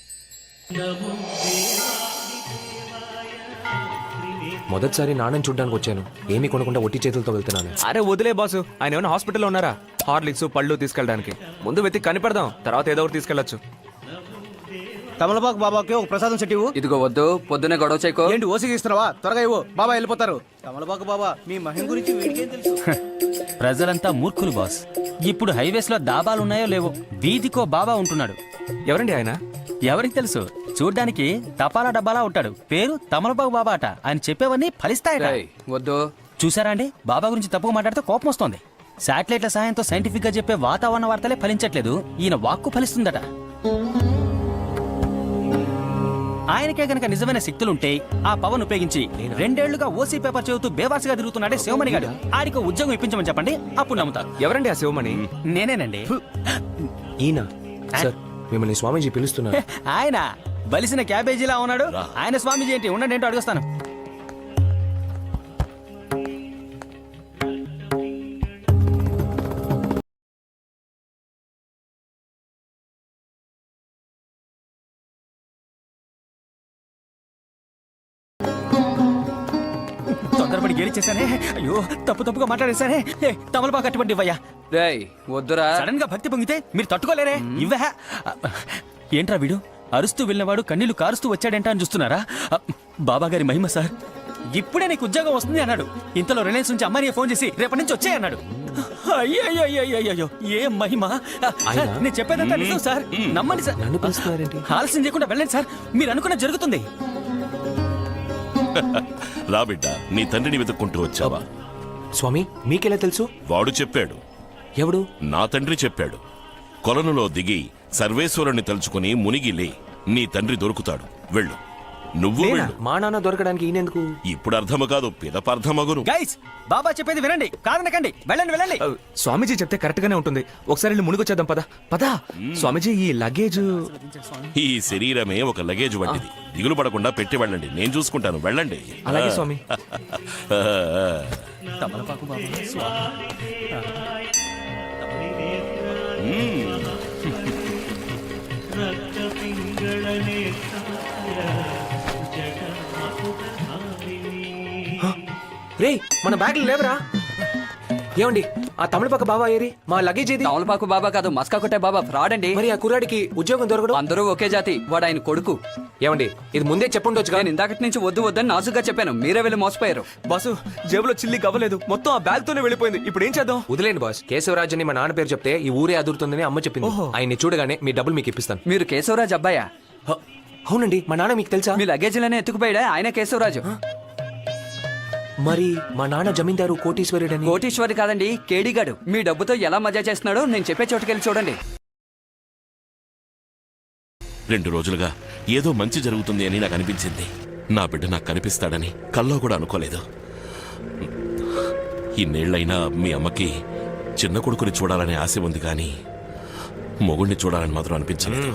మొదటిసారి నాన్నని చూడ్డానికి వచ్చాను, ఏమీ కొనకుండా ఒట్టి చేతులతో వెళ్తున్నాను. అరే వదిలే బాసు, ఆయన ఏమైనా హాస్పిటల్లో ఉన్నారా? హార్లిక్స్, పళ్ళు తీసుకెళ్ళడానికి. ముందు వెతికి కనిపెడదాం, తర్వాత ఏదో ఒకటి తీసుకెళ్లొచ్చు. తమలపాకు బాబాకి ఒక ప్రసాదం సెట్ ఇవ్వు. ఇదిగో వద్దు, పొద్దునే గొడవ చేయకో. ఏంటి ఓసికి ఇస్తున్నావా? త్వరగా ఇవ్వు, బాబా వెళ్ళిపోతారు. తమలపాకు బాబా, మీ మహిం గురించి వీడికేం తెలుసు? ప్రజలంతా మూర్ఖులు బాస్. ఇప్పుడు హైవేస్ లో దాబాలున్నాయో లేవో, వీధికో బాబా ఉంటున్నాడు. ఎవరండి ఆయన? ఎవరికి తెలుసు? చూడ్డానికి తపాలా డబ్బాలా ఉంటాడు. పేరు తమలపాకు బాబా అట. ఆయన చెప్పేవన్నీ ఫలిస్తాయట. వద్దు. చూసారా అండి, బాబా గురించి తప్పుగా మాట్లాడితే కోపం వస్తోంది. శాటిలైట్ల సాయంతో సైంటిఫిక్ గా చెప్పే వాతావరణ వార్తలే ఫలించట్లేదు, ఈయన వాక్కు ఫలిస్తుందట. ఆయనకే గనక నిజమైన శక్తులుంటే ఆ పవన్ ఉపయోగించి 2 ఏళ్లుగా ఓసీ పేపర్ చదువుతూ బేవాసిగా తిరుగుతున్నాడే శివమణి గారు, ఆయనకు ఉద్యోగం ఇప్పించమని చెప్పండి, అప్పుడు నమ్ముతారు. ఎవరండి ఆ శివమణి? నేనేనండి. ఈయన సార్, మిమ్మల్ని స్వామీజీ పిలుస్తున్నారు. ఆయన బలిసిన క్యాబేజీలా ఉన్నాడు. ఆయన స్వామీజీ ఏంటి? ఉండండి, ఏంటో అడుగుస్తాను. తొందరపడి గేలిచ్చేసానే. అయ్యో తప్పుగా మాట్లాడేశానే. తమలపాకు అటువంటి ఇవ్వయ్యా. రేయ్ వద్దురా. సడన్ గా భక్తి పొంగితే మీరు తట్టుకోలేరే. ఇవ్వహ. ఏంట్రా వీడు అరుస్తూ వెళ్ళినవాడు కన్నీళ్లు కారుస్తూ వచ్చాడంట అని చూస్తున్నారా? బాబా గారి మహిమ సార్. ఇప్పుడే నీకు ఉద్యోగం వస్తుంది అన్నాడు. ఇంతలో రిలయన్స్ నుంచి అమ్మాయి ఫోన్ చేసి రేపటి నుంచి వచ్చాయన్నాడు. అయ్యో ఏ మహిమ. నేను చెప్పేదంతా నిజం సార్, నమ్మండి సార్. నన్ను పిలుస్తున్నారేంటి? ఆలస్యం చేయకుండా వెళ్ళండి సార్, మీరు అనుకున్న జరుగుతుంది. రా బిడ్డ, నీ తండ్రిని వెతుక్కుంటూ వచ్చావా? స్వామి మీకెలా తెలుసు? వాడు చెప్పాడు. ఎవడు? నా తండ్రి చెప్పాడు. కొలనులో దిగి సర్వేశ్వరుణ్ణి తలుచుకుని మునిగిలే, నీ తండ్రి దొరుకుతాడు. వెళ్ళు, నువ్వు నేనా? వెళ్ళు. మా నాన్న దొరకడానికి ఈయనెందుకు? ఇప్పుడు అర్థము కాదు, పిదపార్థమగును. గైస్ బాబా చెప్పేది వినండి, కాదనకండి. వెళ్ళండి. స్వామీజీ చెప్తే కరెక్ట్ గానే ఉంటుంది. ఒకసారి వెళ్ళి మునిగొచ్చేద్దాం పద. స్వామీజీ ఈ లగేజ్. ఈ శరీరమే ఒక లగేజ్ వంటిది. దిగులు పడకుండా పెట్టి వెళ్ళండి, నేను చూసుకుంటాను. వెళ్ళండి. అలాగే స్వామి. తమలపాకు బాబా స్వామి. రే మన బ్యాగ్లు లేవరా? ఏమండి ఆ తమిళపక్క బాబా ఏరి? మా లగేజ్ ఏది? తమలపాకు బాబా కాదు, మస్కా కొట్టే బాబా ఫ్రాడ్ అండి. మరి ఆ కుర్రాడికి ఉద్యోగం దొరకడు? అందరూ ఒకే జాతి, వాడు ఆయన కొడుకు. ఏమండి ఇది ముందే చెప్పుండొచ్చు. నేను ఇందాకటి నుంచి వద్దని నాజుగా చెప్పాను, మీరే వెళ్ళి మోసపోయారు. బాసు జేబులో చిల్లి గవ్వలేదు, మొత్తం ఆ బ్యాగ్ తోనే వెళ్ళిపోయింది. ఇప్పుడు ఏం చేద్దాం? వదిలేండి బాస్. కేశవరాజ్ అని మా నాన్న పేరు చెప్తే ఈ ఊరే అదురుతుందని అమ్మ చెప్పింది. ఆయన్ని చూడగానే మీ డబ్బులు మీకు ఇప్పిస్తాను. మీరు కేశవరాజు అబ్బాయా? అవునండి, మా నాన్న మీకు తెలుసా? మీ లగేజీలనే ఎత్తుకుపోయాడా ఆయన కేశవరాజు? మరి మా నాన్న జమీందారు కోటీశ్వరుడని. కోటీశ్వరి కాదండి, కేడిగాడు. మీ డబ్బుతో ఎలా మజా చేస్తున్నాడో నేను చెప్పే చోటుకెళ్ళి చూడండి. 2 రోజులుగా ఏదో మంచి జరుగుతుంది అని నాకు అనిపించింది. నా బిడ్డ నాకు కనిపిస్తాడని కల్లో కూడా అనుకోలేదు. ఇన్నేళ్లైనా మీ అమ్మకి చిన్న కొడుకుని చూడాలనే ఆశ ఉంది, కానీ మొగుడిని చూడాలని మాత్రం అనిపించలేదు.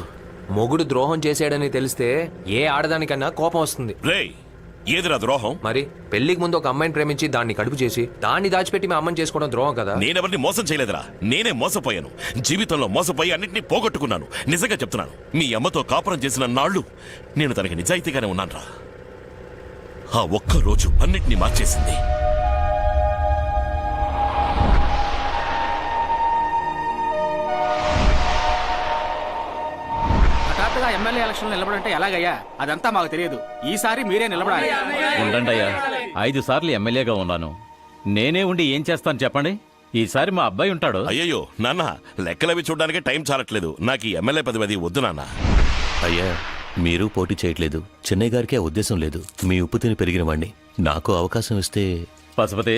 మొగుడు ద్రోహం చేశాడని తెలిస్తే ఏ ఆడదానికన్నా కోపం వస్తుంది. రేయ్, ఏదిరా ద్రోహం? మరి పెళ్లికి ముందు ఒక అమ్మాయిని ప్రేమించి దాన్ని కడుపు చేసి దాన్ని దాచిపెట్టి మీ అమ్మని చేసుకోవడం ద్రోహం కదా? నేనెవరిని మోసం చేయలేదురా, నేనే మోసపోయాను. జీవితంలో మోసపోయి అన్నింటినీ పోగొట్టుకున్నాను. నిజంగా చెప్తున్నాను, మీ అమ్మతో కాపురం చేసిన నాళ్ళు నేను తనకి నిజాయితీగానే ఉన్నానురా. ఆ ఒక్క రోజు అన్నిటినీ మార్చేసింది. హఠాత్తుగా ఎమ్మెల్యే ఎలక్షన్ నిలబడంటే ఎలాగయ్యా? అదంతా మాకు తెలియదు. ఈసారి మీరే నిలబడాలి. ఉండండి అయ్యా, 5 సార్లు ఎమ్మెల్యేగా ఉన్నాను. నేనే ఉండి ఏం చేస్తాను చెప్పండి? ఈసారి మా అబ్బాయి ఉంటాడు. అయ్యయ్యో నాన్న, లెక్కలవి చూడడానికి టైం చాలట్లేదు. నాకు ఈ ఎమ్మెల్యే పదవి వద్దు నాన్న. అయ్యా, మీరు పోటీ చేయట్లేదు, చెన్నై గారికి ఆ ఉద్దేశం లేదు. మీ ఉప్పు తిని పెరిగిన వాణ్ణి, నాకు అవకాశం ఇస్తే. పశుపతి,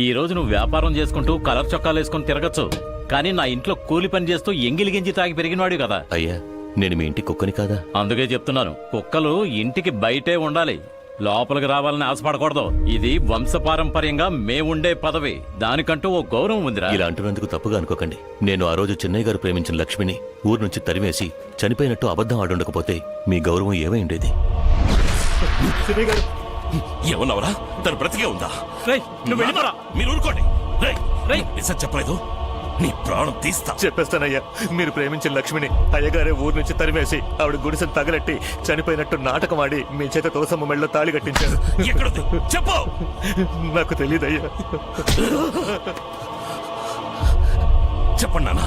ఈ రోజు నువ్వు వ్యాపారం చేసుకుంటూ కలర్ చొక్కాలు వేసుకుని తిరగచ్చు, కానీ నా ఇంట్లో కూలి పని చేస్తూ ఎంగిలి గింజి తాగి పెరిగినవాడు కదా. అయ్యా, నేను మీ ఇంటి కుక్కని కాదా? అందుకే చెప్తున్నాను, కుక్కలు ఇంటికి బయటే ఉండాలి, లోపలికి రావాలని ఆశపడకూడదు. ఇది వంశపారంపర్యంగా మేముండే పదవి, దానికంటూ ఓ గౌరవం ఉందిరా. ఇలా అంటున్నందుకు తప్పుగా అనుకోకండి. నేను ఆ రోజు చెన్నై గారు ప్రేమించిన లక్ష్మిని ఊరు నుంచి తరిమేసి చనిపోయినట్టు అబద్ధం ఆడుండకపోతే మీ గౌరవం ఏమై ఉండేది? ఏమన్నావరా? తను బ్రతికే ఉందా? నువ్వు వెళ్ళిపోరా. మీరు ఊరుకోండి. రేయ్, నిజం చెప్పలేదు, నీ ప్రాణం తీస్తా. చెప్పేస్తానయ్యా, మీరు ప్రేమించిన లక్ష్మిని అయ్యగారే ఊరు నుంచి తరిమేసి ఆవిడ గుడిసెను తగలెట్టి చనిపోయినట్టు నాటకం ఆడి మీ చేత తులసమ్మ మెళ్ళలో తాళి కట్టించారు. ఎక్కడుంది చెప్పు. నాకు తెలియదయ్యా. చెప్పండి నాన్న,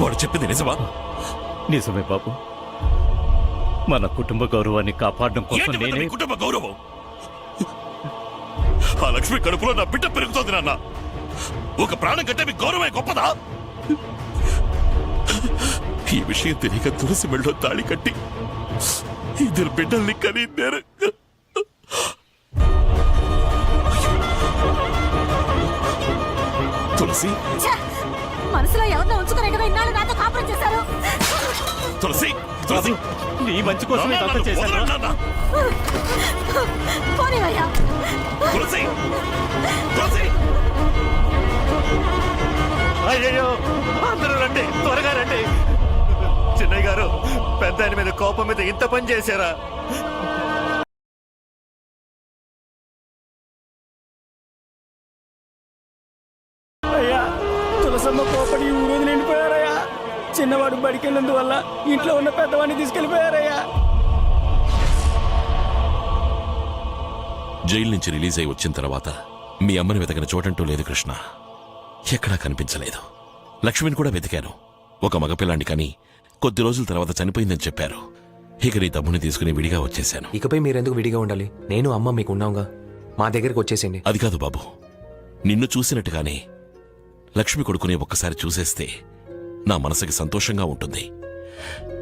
వాడు చెప్పింది నిజమా? నిజమే బాబు, మన కుటుంబ గౌరవాన్ని కాపాడడం కోసం ఏంటి నేనే. మీ కుటుంబ గౌరవం? ఆ లక్ష్మి కడుపులో నా బిడ్డ పెరుగుతోంది నాన్న. ఒక ప్రాణం కంటే మీ గౌరవమే గొప్పదా? ఈ విషయం తెలియక తులసి మెళ్ళో తాళి కట్టి 2 బిడ్డల్ని కని నేను. తులసి, మనసులో ఎవరినో ఉంచుకునే కదా ఇన్నాళ్ళు నాతో కాపురం చేశారు. తులసి, తులసి, నీ మంచి కోసం వదలండి నాన్న. పోనీవయ్యా. తులసి, తులసి. అయ్యయ్యో, అందరూ రండి, త్వరగా రండి. చిన్నయ్య గారు, పెద్ద ఆయన మీద కోపం మీద ఇంత పని చేశారా? అయ్యా, తులసమ్మ కోపడి ఊరోజు నిండిపోయారయ్యా. చిన్నవాడు బడికెళ్ళినందువల్ల ఇంట్లో ఉన్న పెద్దవాడిని తీసుకెళ్లిపోయారయ్యా. జైలు నుంచి రిలీజ్ అయి వచ్చిన తర్వాత మీ అమ్మని వెతకని చోటంటూ లేదు కృష్ణ. ఎక్కడా కనిపించలేదు. లక్ష్మిని కూడా వెతికాను. ఒక మగపిల్లాండి కానీ కొద్ది రోజుల తర్వాత చనిపోయిందని చెప్పారు. ఇక నీ తమ్ముని తీసుకుని విడిగా వచ్చేశాను. ఇకపై మీరెందుకు విడిగా ఉండాలి? నేను అమ్మ మీకు ఉన్నావుగా. మా దగ్గరికి వచ్చేసింది. అది కాదు బాబు, నిన్ను చూసినట్టుగానే లక్ష్మి కొడుకుని ఒక్కసారి చూసేస్తే నా మనసుకి సంతోషంగా ఉంటుంది.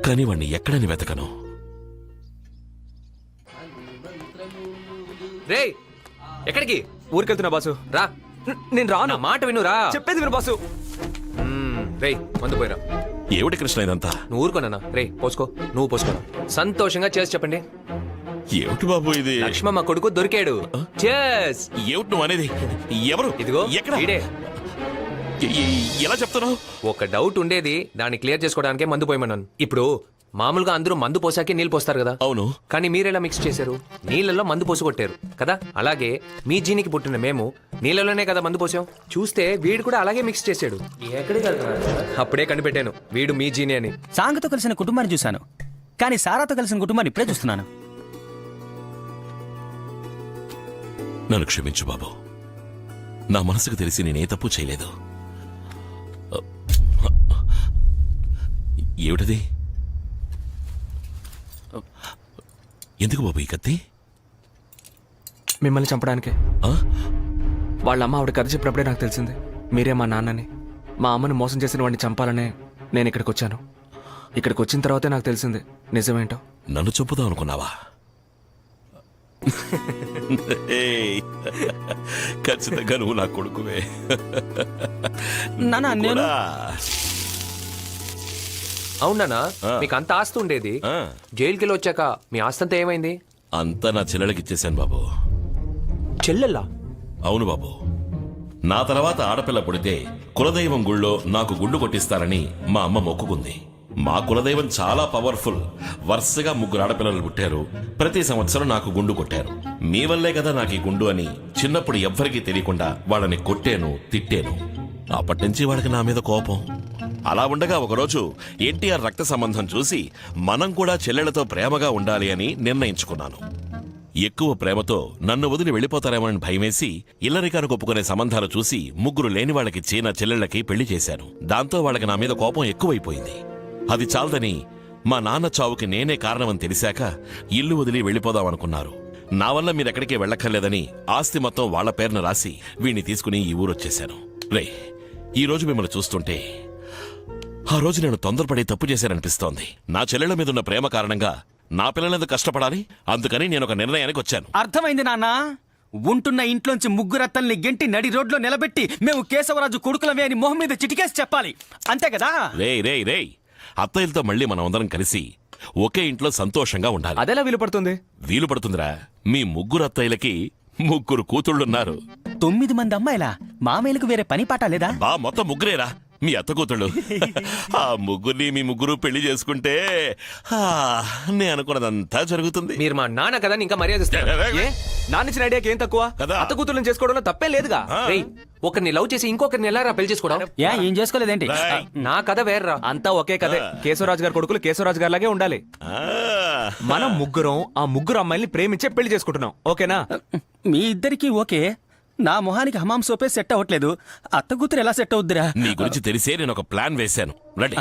కానీ వాణ్ణి ఎక్కడని వెతకను. రే ఎక్కడికి? ఊరికెళ్తున్నా బాసు. రా, నేను రాను. నా మాట వినురా. చెప్పేది విను బాసు. రే మందు పోయిరా. ఏమిటి కృష్ణ ఇదంతా? నువ్వు ఊరుకోనా? రే పోసుకో, నువ్వు పోసుకోనా. సంతోషంగా చేసి చెప్పండి. ఏమిటి బాబు ఇది? లక్ష్మమ్మ కొడుకు దొరికాడు. చేస్. ఏమిటి నువ్వు అనేది? ఎవరు? ఇదిగో ఎక్కడ? ఈడే. ఎలా చెప్తున్నావు? ఒక డౌట్ ఉండేది, దాన్ని క్లియర్ చేసుకోవడానికే మందు పోయమన్నాను. ఇప్పుడు మామూలుగా అందరూ మందు పోసాకే నీళ్ళు పోస్తారు కదా. అవును. కానీ మీరెలా మిక్స్ చేశారు? నీళ్ళలో మందు పోసి కొట్టారు కదా. అలాగే మీ జీనికి పుట్టిన మేము నీళ్ళలోనే కదా మందు పోసాం. చూస్తే వీడు కూడా అలాగే మిక్స్ చేశాడు. ఎక్కడికి వెళ్తున్నాడు? అప్పుడే కనిపెట్టాను వీడు మీ జీని అని. సాంగతో కలిసిన కుటుంబాన్ని చూశాను, కానీ సారాతో కలిసిన కుటుంబాన్ని ఇప్పుడే చూస్తున్నాను. నన్ను క్షమించు బాబు. నా మనసుకు తెలిసి నేనే తప్పు చేయలేదు. ఏమిటది? ఎందుకు బాబు ఈ కత్తి? మిమ్మల్ని చంపడానికే. ఆ? వాళ్ళ అమ్మ ఆవిడ కథ చెప్పినప్పుడే నాకు తెలిసింది మీరే మా నాన్నని. మా అమ్మని మోసం చేసిన వాడిని చంపాలనే నేను ఇక్కడికి వచ్చాను. ఇక్కడికి వచ్చిన తర్వాతే నాకు తెలిసింది నిజమేంటో. నన్ను చంపుదాం అనుకున్నావా? ఖచ్చితంగా నువ్వు నా కొడుకువే. నాన్న నేను అవునా? మీకు అంత ఆస్తి ఉండేది, జైలుకి వెళ్ళి వచ్చాక మీ ఆస్తి అంతా ఏమైంది? అంతా నా చెల్లెలకి ఇచ్చేశాను బాబు. చెల్లెల్లా? అవును బాబు. నా తర్వాత ఆడపిల్ల పుడితే కులదైవం గుళ్ళో నాకు గుండు కొట్టిస్తారని మా అమ్మ మొక్కుకుంది. మా కులదైవం చాలా పవర్ఫుల్. వరుసగా 3 ఆడపిల్లలు పుట్టారు. ప్రతి సంవత్సరం నాకు గుండు కొట్టారు. మీ వల్లే కదా నాకు ఈ గుండు అని చిన్నప్పుడు ఎవ్వరికీ తెలియకుండా వాళ్ళని కొట్టాను, తిట్టాను. అప్పటి నుంచి వాళ్ళకి నా మీద కోపం. అలా ఉండగా ఒకరోజు ఎన్టీఆర్ రక్త సంబంధం చూసి మనం కూడా చెల్లెళ్లతో ప్రేమగా ఉండాలి అని నిర్ణయించుకున్నాను. ఎక్కువ ప్రేమతో నన్ను వదిలి వెళ్ళిపోతారేమోనని భయమేసి ఇల్లరికానికి ఒప్పుకునే సంబంధాలు చూసి 3 లేని వాళ్ళకిచ్చి నా చెల్లెళ్లకి పెళ్లి చేశాను. దాంతో వాళ్ళకి నా మీద కోపం ఎక్కువైపోయింది. అది చాలదని మా నాన్న చావుకి నేనే కారణమని తెలిసాక ఇల్లు వదిలి వెళ్ళిపోదామనుకున్నారు. నా వల్ల మీరెక్కడికే వెళ్ళక్కర్లేదని ఆస్తి మొత్తం వాళ్ల పేరున రాసి వీణ్ణి తీసుకుని ఈ ఊరొచ్చేశాను. రే, ఈ రోజు మిమ్మల్ని చూస్తుంటే ఆ రోజు నేను తొందరపడి తప్పు చేశాననిపిస్తోంది. నా చెల్లెళ్ల మీద ఉన్న ప్రేమ కారణంగా నా పిల్లలెందుకు కష్టపడాలి? అందుకని నేను ఒక నిర్ణయానికి వచ్చాను. అర్థమైంది నాన్న. ఉంటున్న ఇంట్లోంచి 3 అత్తల్ని గెంటి నడి రోడ్లో నిలబెట్టి మేము కేశవరాజు కొడుకులమే అని మొహం మీద చిటికేసి చెప్పాలి, అంతే కదా? రే అత్తయ్యలతో మళ్ళీ మనం అందరం కలిసి ఒకే ఇంట్లో సంతోషంగా ఉండాలి. అదెలా వీలు పడుతుంది? వీలు పడుతుందిరా. మీ 3 అత్తయ్యలకి 3 కూతుళ్ళున్నారు. 9 మంది అమ్మాయిలా? మామయ్యలకు వేరే పని పాట లేదా? బా మొత్తం 3రేరా మీ అత్త కూతుళ్ళు. ఆ 3 మీ 3 పెళ్లి చేసుకుంటే నేను అనుకున్నదంతా జరుగుతుంది. మీరు మా నాన్న కదా ఇంకా మర్యాద ఇస్తారు. ఏ నాన్నిచ్చిన ఐడియాకి ఏం తక్కువ? కదా. అత్త కూతుర్లను చేసుకోవడంలో తప్పే లేదుగా. రేయ్, ఒకరిని లవ్ చేసి ఇంకొకరిని ఎలా రా పెళ్లి చేసుకోవడం? ఏం చేసుకోలేదేంటి? రేయ్. నా కథ వేర్రా. అంతా ఒకే కదే. కేశవరాజు గారి కొడుకులు కేశవరాజు గారి లాగే ఉండాలి. ఆ, మనం 3 ఆ 3 అమ్మాయిల్ని ప్రేమించే పెళ్లి చేసుకుంటున్నాం, ఓకేనా? మీ ఇద్దరికి ఓకే. నా మొహానికి హమాం సోపే సెట్ అవ్వట్లేదు. అత్త కూతురు ఎలా సెట్ అవుద్దిరా? నీ గురించి తెలిసే నేను ఒక ప్లాన్ వేశాను. రెడీ?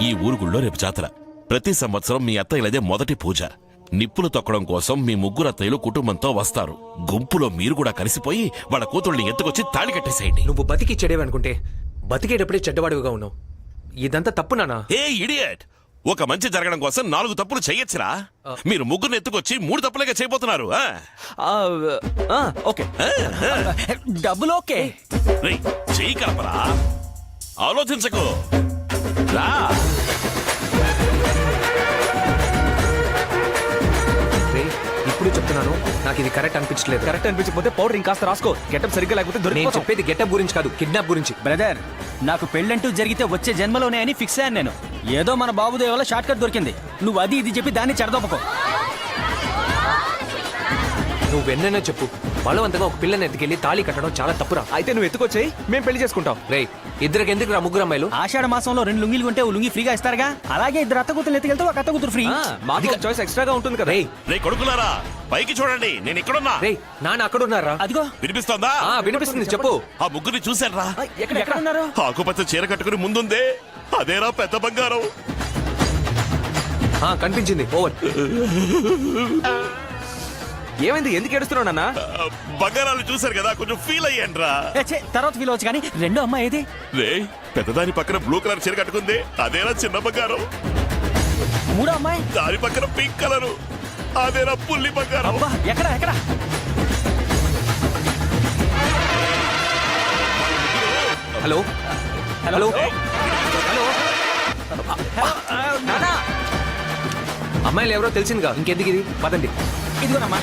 ఈ ఊరు గుళ్ళో రేపు జాతర. ప్రతి సంవత్సరం మీ అత్తయ్యలదే మొదటి పూజ. నిప్పులు తొక్కడం కోసం మీ 3 అత్తయ్యలు కుటుంబంతో వస్తారు. గుంపులో మీరు కూడా కలిసిపోయి వాళ్ళ కూతుళ్ళని ఎత్తుకొచ్చి తాళి కట్టేసేయండి. నువ్వు బతికి చెడేవనుకుంటే బతికేటప్పుడే చెడ్డవాడిగా ఉన్నావు. ఇదంతా తప్పు నానా. ఏ ఇడియట్! ఒక మంచి జరగడం కోసం 4 తప్పులు చెయ్యొచ్చురా. మీరు 3 ఎత్తుకొచ్చి 3 తప్పులుగా చేయబోతున్నారు. ఓకే, డబ్బులు ఓకే. రేయ్, చెయ్యి కలపరా, ఆలోచించకు. రా. రేయ్, ఇప్పుడు చెప్తున్నాను, నాకు ఇది కరెక్ట్ అనిపించలేదు. కరెక్ట్ అనిపించకపోతే పౌడర్ ఇంకాస్త రాసుకో. గెటప్ సరిగ్గా లేకపోతే నేను దొరికిపోతాం. చెప్పేది గెటప్ గురించి కాదు, కిడ్నాప్ గురించి. బ్రదర్, నాకు పెళ్ళంటూ జరిగితే వచ్చే జన్మలోనే అని ఫిక్స్ అయ్యాను నేను. ఏదో మన బాబుదేవ వల్ల షార్ట్ కట్ దొరికింది. నువ్వు అది ఇది చెప్పి దాన్ని చెడదొప్పకో. నువ్వెన్నైనా చెప్పు, బలవంతంగా ఒక పిల్లని ఎత్తుకెళ్లి తాళి కట్టడం చాలా తప్పురా. అయితే నువ్వు ఎత్తుకొచ్చేయి, మేము పెళ్లి చేసుకుంటాం. రేయ్, ఇద్దరికి ఎందుకు రా ముగ్గురు అమ్మాయిలు? ఆషాఢ మాసంలో 2 లుంగీలు కొంటే ఓ లుంగి ఫ్రీగా ఇస్తారుగా, అలాగే 2 అత్త కూతురు ఎత్తుకెళ్తే ఒక అత్త కూతురు ఫ్రీ. మాకు చాయిస్ ఎక్స్ట్రాగా ఉంటుంది కదా. రేయ్ రే కొడుకులారా, పైకి చూడండి, నేను ఇక్కడున్నా. రేయ్ నాన్న అక్కడ ఉన్నారా? అదిగో వినిపిస్తోందా? వినిపిస్తుంది, చెప్పు. ఆ ముగ్గురిని చూశాను రా. ఎక్కడ ఉన్నారు? ఆకుపచ్చ చీర కట్టుకుని ముందుందే అదేరా పెద్ద బంగారం. కనిపించింది. ఓవర్. ఏమైంది, ఎందుకు ఏడుస్తున్నావు నాన్న? బంగారాలు చూశారు కదా, కొంచెం ఫీల్ అయ్యాను రా. తర్వాత ఫీల్ అవచ్చు కానీ రెండో అమ్మాయి ఏది? రే పెద్దదాని పక్కన బ్లూ కలర్ చీర కట్టుకుంది అదేరా చిన్న బంగారం. మూడో అమ్మాయి? దాని పక్కన పింక్ కలరు అదేరా పుల్లి బంగారం. అబ్బా, ఎక్కడ ఎక్కడ? హలో హలో హలో నానా, అమ్మాయిలు ఎవరో తెలిసిందిగా, ఇంకెందుకు ఇది? పదండి. ఇదిగోనమ్మా.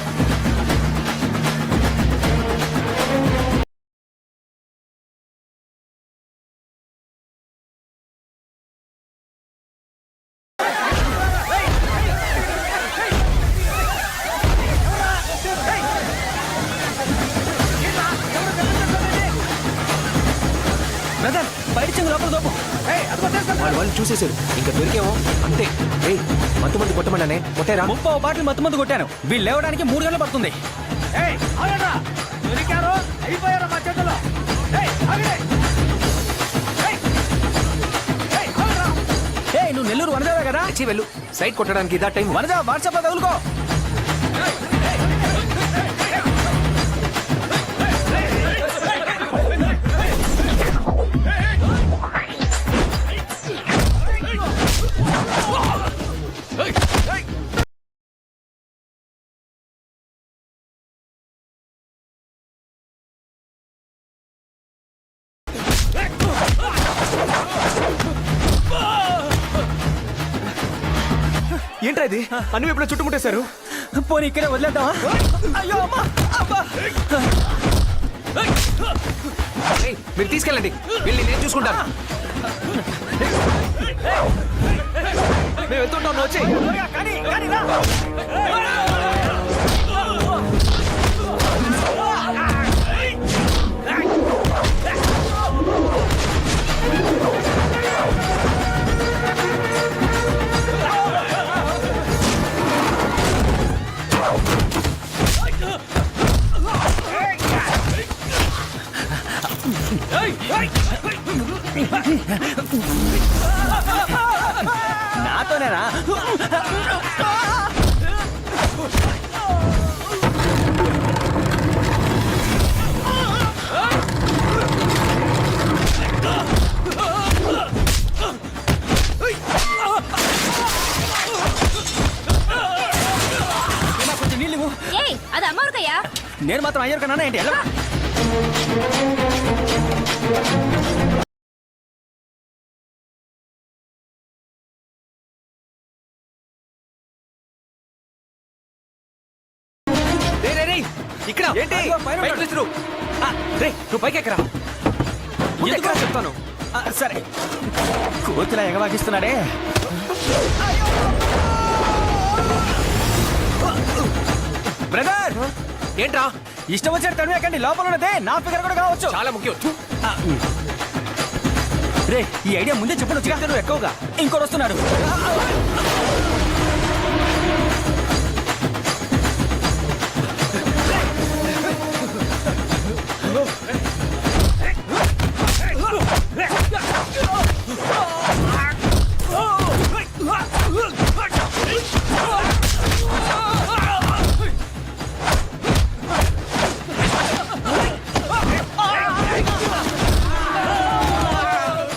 బ్రదర్, బయట చెంగు లోపల దోపు. వాళ్ళు చూసేశారు, ఇంకా దొరికేమో అంతే. రేయ్ మందు మంది కొట్టమన్నానే, కొట్టారా? 30 బాటిల్ మత్తు కొట్టాను. వీళ్ళు లేవడానికి 3 గంటలు పడుతుంది. నువ్వు నెల్లూరు వనదేవే కదా? వెళ్ళు, సైట్ కొట్టడానికి ఇదా టైం? వనదేవ వాట్సాప్ లో తగులుకో. ఏంట్రా ఇది, అన్ని వైపులా చుట్టుముట్టేశారు. పోనీ ఇక్కడే వదిలేద్దామా? అయ్యో అమ్మా, అబ్బా. రేయ్, మీరు తీసుకెళ్ళండి, వీళ్ళని నేను చూసుకుంటాను. మేము వెళ్తుంటాం, వచ్చి. నాతోనేనా? కొంచెం నీళ్ళు ఇవ్వు. అది అమ్మకయ్యా. నేను మాత్రం అయ్యారు కన్నా ఏంటి? ఎలా? ఇక్కడ ఏంటి? బయట విసురు. రేయ్ నువ్వు పైకి ఎక్కరా, ఎందుకు చెప్తాను. సరే, కోతిలా ఎగవాగిస్తున్నాడే. బ్రదర్, ఏంట్రా ఇష్టం వచ్చాడు తడివి ఎక్కండి. లోపల ఉన్నదే నా ఫిగర్ కూడా కావచ్చు. చాలా ముఖ్యం. రే, ఈ ఐడియా ముందే చెప్పండి వచ్చి. నువ్వు ఎక్కువగా ఇంకోటి వస్తున్నాడు.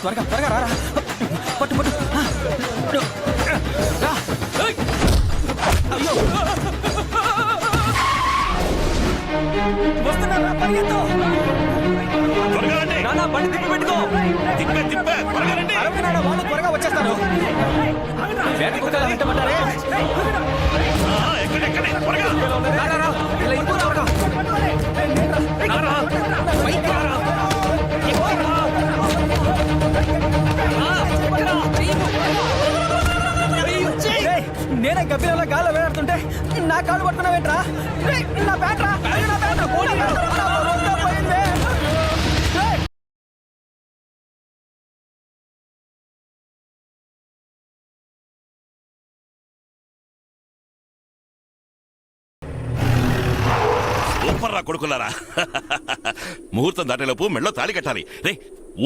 త్వరగా త్వరగా రారా. పట్టు పట్టు. రా. అయ్యో, వస్తున్నారా? పరిగెత్తు. నాన్న బండి తిప్పి పెట్టుకో. అరవై నాన్న, వాళ్ళు త్వరగా వచ్చేస్తారు. వేట కుక్కలా వెంటబడ్డారే. నేనే గబ్బిలో గాల్లో వేలాడుతుంటే నా కాళ్ళు పట్టుకున్నావేంట్రా? నా బ్యాట్ రా. సూపర్ రా కొడుకులారా. ముహూర్తం దాటేలోపు మెళ్ళో తాళి కట్టాలి. రే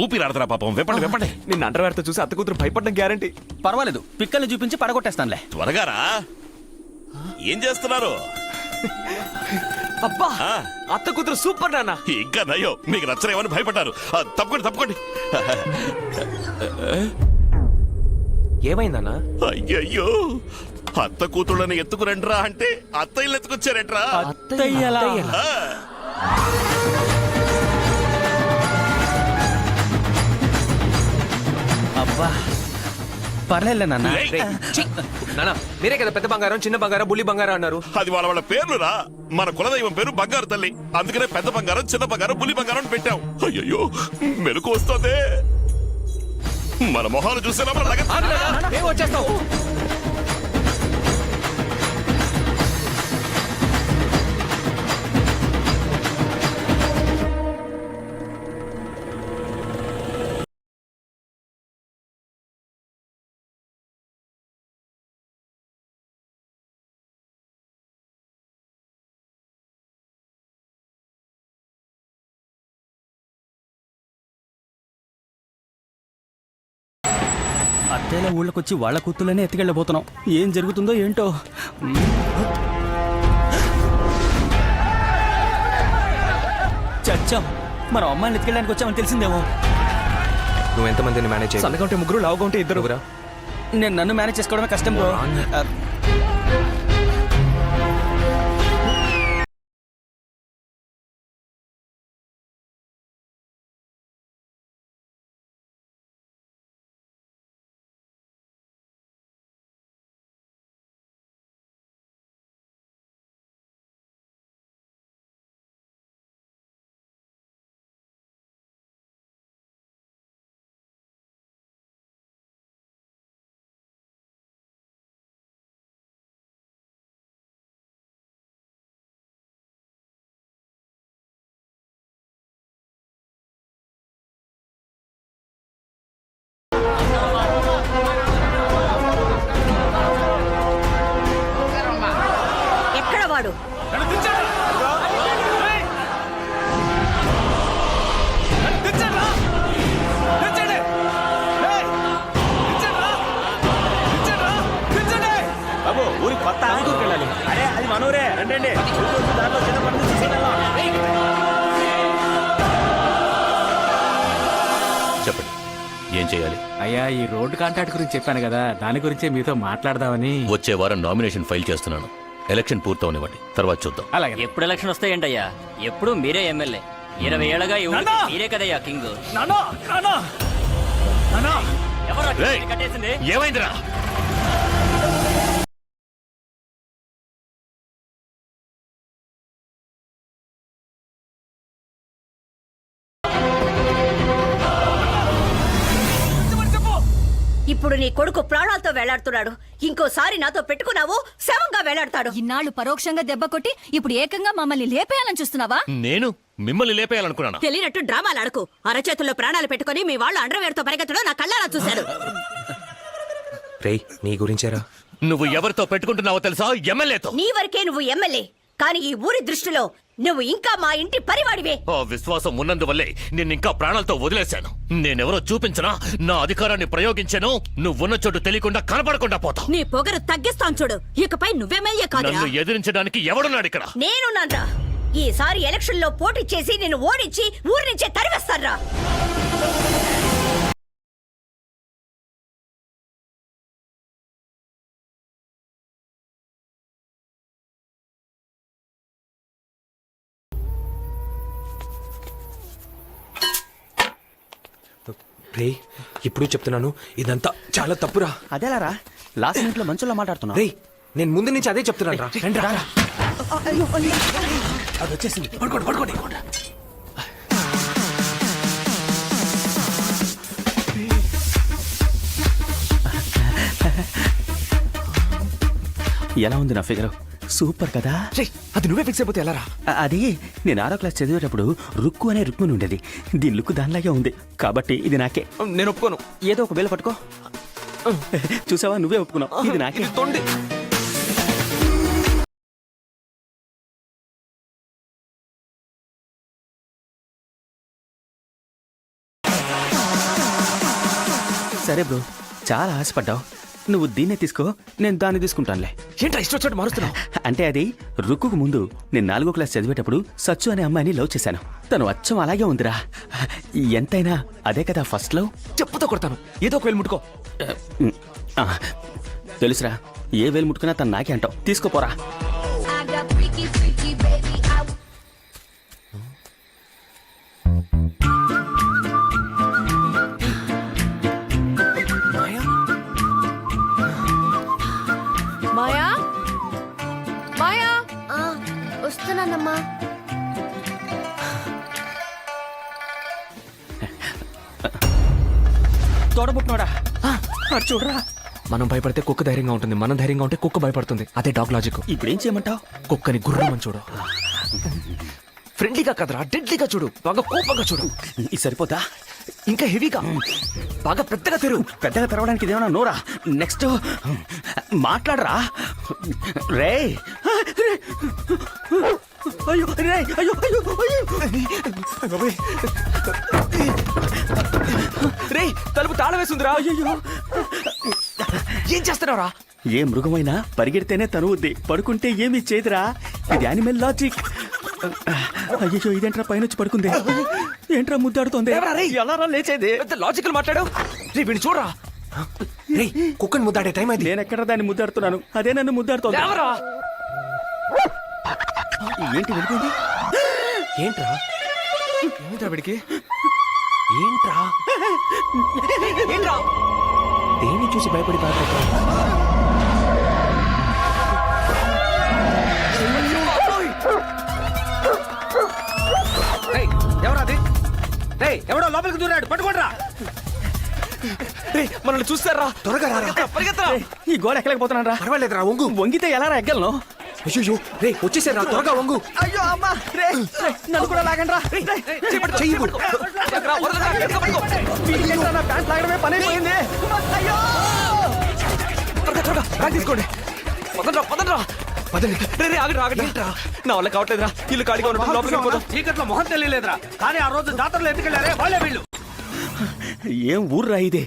ఊపిరాడతారా పాపం. వెప్పండి వెప్పండి. నిన్న అండర్వేర్తో చూసి అత్త కూతురు భయపడడం గ్యారంటీ. పర్వాలేదు, పిక్కల్ని చూపించి పడగొట్టేస్తానులే. త్వరగా రా. ఏం చేస్తున్నారు? అబ్బా అత్త కూతురు సూపర్ నాన్న. ఇంకా నయ్యో, మీకు నచ్చరేమని భయపడ్డారు. తప్పకుండా తప్పకండి. ఏమైందన్నా? అయ్యయ్యో, అత్త కూతుళ్ళని ఎత్తుకురండ్రా అంటే అత్తయ్యలు ఎత్తుకొచ్చారేట్రా? అత్తయ్యలా? ఆ. అబ్బా పర్లేదులే నాన్న. రేయ్, నానా మీరే కదా పెద్ద బంగారం, చిన్న బంగారం, బుల్లి బంగారం అన్నారు. అది వాళ్ళ వాళ్ళ పేర్లురా. మన కులదైవం పేరు బంగారు తల్లి. అందుకనే పెద్ద బంగారం, చిన్న బంగారం, బుల్లి బంగారం అని పెట్టాం. అయ్యయ్యో, మెలకు వస్తుంది. మన మొహాలు చూసేలా వచ్చేస్తావు. అత్తయ్యల ఊళ్ళకొచ్చి వాళ్ళ కూతుళ్ళనే ఎత్తుకెళ్ళబోతున్నాం. ఏం జరుగుతుందో ఏంటో. చచ్చాం. మనం అమ్మాయిని ఎత్తుకెళ్ళడానికి వచ్చామని తెలిసిందేమో. నువ్వు ఎంతమందిని మేనేజ్ చేయాలి? సన్నగా ఉంటే ముగ్గురు, లావుగా ఉంటే ఇద్దరు. నేను నన్ను మేనేజ్ చేసుకోవడమే కష్టం బ్రో. ఎక్కడ వాడు? బాబు ఊరికి కొత్త వెళ్ళాలి. అరే అది మనూరే. రండి. చెప్పండి, ఏం చేయాలి? అయ్యా ఈ రోడ్డు కాంట్రాక్ట్ గురించి చెప్పాను కదా, దాని గురించే మీతో మాట్లాడదామని. వచ్చే వారం నామినేషన్ ఫైల్ చేస్తున్నాను. ఎలక్షన్ పూర్తవనివ్వండి, తర్వాత చూద్దాం. అలాగే. ఎప్పుడు ఎలక్షన్ వస్తాయంటయ్యా? ఎప్పుడు మీరే ఎమ్మెల్యే. 20 ఏళ్ళగా ఈ ఊరికి మీరే కదయ్యా కింగ్. ఎవరు కట్టేసింది? ఏమైందిరా? ఇప్పుడు నీ కొడుకు ప్రాణాలతో వేలాడుతున్నాడు. ఇంకోసారి నాతో పెట్టుకున్నావు, శవంగా వేలాడతాడు. ఇన్నాళ్ళు పరోక్షంగా దెబ్బ కొట్టి ఇప్పుడు ఏకంగా మమ్మల్ని లేపేయాలని చూస్తున్నావా? నేను మిమ్మల్ని లేపేయాలనుకున్నాను. తెలియనట్టు డ్రామాలు ఆడకు. అరచేతుల్లో ప్రాణాలు పెట్టుకుని మీ వాళ్ళు అండర్వేర్తో పరిగెత్తడం నా కళ్ళారా చూశాను. రేయ్ నీ గురించేరా? నువ్వు ఎవరితో పెట్టుకుంటున్నావో తెలుసా? ఎమ్మెల్యేతో. నీ వరకే నువ్వు ఎమ్మెల్యే, కానీ ఈ ఊరి దృష్టిలో నువ్వు ఇంకా మా ఇంటి పరివాడివే. ఆ విశ్వాసం ఉన్నందువల్లే నిన్ను ఇంకా ప్రాణాలతో వదిలేశాను. నేనెవరో చూపించనా? నా అధికారాన్ని ప్రయోగించాను. నువ్వున్న చోటు తెలియకుండా కనపడకుండా పోతావు. నీ పొగరు తగ్గిస్తాను చూడు. ఇకపై నువ్వెమ్మెల్యే కాదు. నన్ను ఎదిరించడానికి ఎవడున్నాడు ఇక్కడ? నేనున్నాన్రా. ఈసారి ఎలక్షన్ లో పోటీ చేసి నిన్ను ఓడించి ఊరి నుంచే తరివేస్తాన్రా. రే ఇప్పుడు చెప్తున్నాను, ఇదంతా చాలా తప్పురా. అదేలారా లాస్ట్ మినిట్ లో మంచులో మాట్లాడుతున్నా. రే నేను ముందు నుంచి అదే చెప్తున్నాను రా. రండి రా. అది వచ్చేసింది. పడుకోండి. ఎలా ఉంది నా ఫిగర్? సూపర్ కదా. అది నువ్వే ఫిక్స్ అయిపోతే ఎలా రా? అది నేను 6వ క్లాస్ చదివేటప్పుడు రుక్కు అనే రుక్మని ఉండేది. దీని లుక్ దానిలాగే ఉంది కాబట్టి ఇది నాకే. నేను ఒప్పుకోను. ఏదో ఒక వేలు పట్టుకో. చూసావా, నువ్వే ఒప్పుకున్నావు. ఇది నాకే. తొండి సరే బ్రో, చాలా ఆశపడ్డావు. నువ్వు దీన్నే తీసుకో, నేను దాన్ని తీసుకుంటానులే. ఏంట్రా ఇష్టం వచ్చినట్టు మారుస్తున్నావు? అంటే అది రుక్కుకు ముందు నేను 4వ క్లాస్ చదివేటప్పుడు సచ్చు అనే అమ్మాయిని లవ్ చేశాను. తను అచ్చం అలాగే ఉందిరా. ఎంతైనా అదే కదా ఫస్ట్ లవ్. చెప్పుతో కొడతాను, ఏదో ఒక వేలు ముట్టుకో. తెలుసురా, ఏ వేలు ముట్టుకున్నా తను నాకే అంటావు. తీసుకోపోరా. మాయా మాయా వస్తున్నానమ్మా. తోడబుట్టినోడా, చూడరా. మనం భయపడితే కుక్క ధైర్యంగా ఉంటుంది, మనం ధైర్యంగా ఉంటే కుక్క భయపడుతుంది. అదే డాగ్ లాజిక్. ఇప్పుడేం చేయమంటావు? కుక్కని గుర్రమని చూడు. ఫ్రెండ్లీగా కదరా, డెడ్లీగా చూడు. బాగా కోపంగా చూడు. ఇది సరిపోతా? ఇంకా హెవీగా, బాగా పెద్దగా తెరు. పెద్దగా తెరవడానికి ఇదేమన్నా నోరా? నెక్స్ట్ మాట్లాడరా. రే అయ్యో రే అయ్యో అయ్యో రే, తలుపు తాళం వేసిందిరా. అయ్యో, ఏం చేస్తున్నావురా? ఏ మృగమైనా పరిగెడితేనే తనువుద్ది, పడుకుంటే ఏమీ చేదురా. ఇది యానిమల్ లాజిక్. అయ్యో, ఇదేంట్రా పైన వచ్చి పడుకుంది? ఏంట్రా ముద్దాడుతోంది? ఎలా లేచేది? పెద్ద లాజికల్ మాట్లాడు. రే వీడిని చూడరా. రే, కుక్కని ముద్దాడే టైం అది. నేను ఎక్కడ దాన్ని ముద్దాడుతున్నాను, అదే నన్ను ముద్దాడుతోంది. ఏంటి వెళ్ళిపోయింది? ఏంట్రా ఏంట్రా వీడికి? ఏంట్రా ఏంట్రా? దేన్ని చూసి భయపడి పారిపోతావు? ఎవరది? ఎవడో లోపలికి దూరాడు, పట్టుకోండిరా. మనల్ని చూస్తారా? త్వరగా పరిగెత్తరా. ఈ గోడ ఎక్కలేకపోతున్నాను రా. పర్వాలేదురా, వంగు. వంగితే ఎలా రా ఎగ్గలను? అయ్యో రే, వచ్చేసారా, త్వరగా వంగు. అయ్యో అమ్మా, రే నన్ను కూడా లాగండి రా. నా ప్యాంట్ లాగడమే పని అయిపోయింది. అయ్యో త్వరగా బ్యాగ్ తీసుకోండి. పదండ్రా. పదండి. రే ఆగండి ఆగండి. నా వల్ల కావట్లేదురా, ఇల్లు ఖాళీగా ఉన్నప్పుడు లోపలికి వెళ్ళిపోదాం. చీకట్లో మొహం తెలియలేదురా, కానీ ఆ రోజు జాతరలో ఎందుకెళ్ళారే వాళ్ళే వీళ్ళు. ఏం ఊర్రా ఇదే?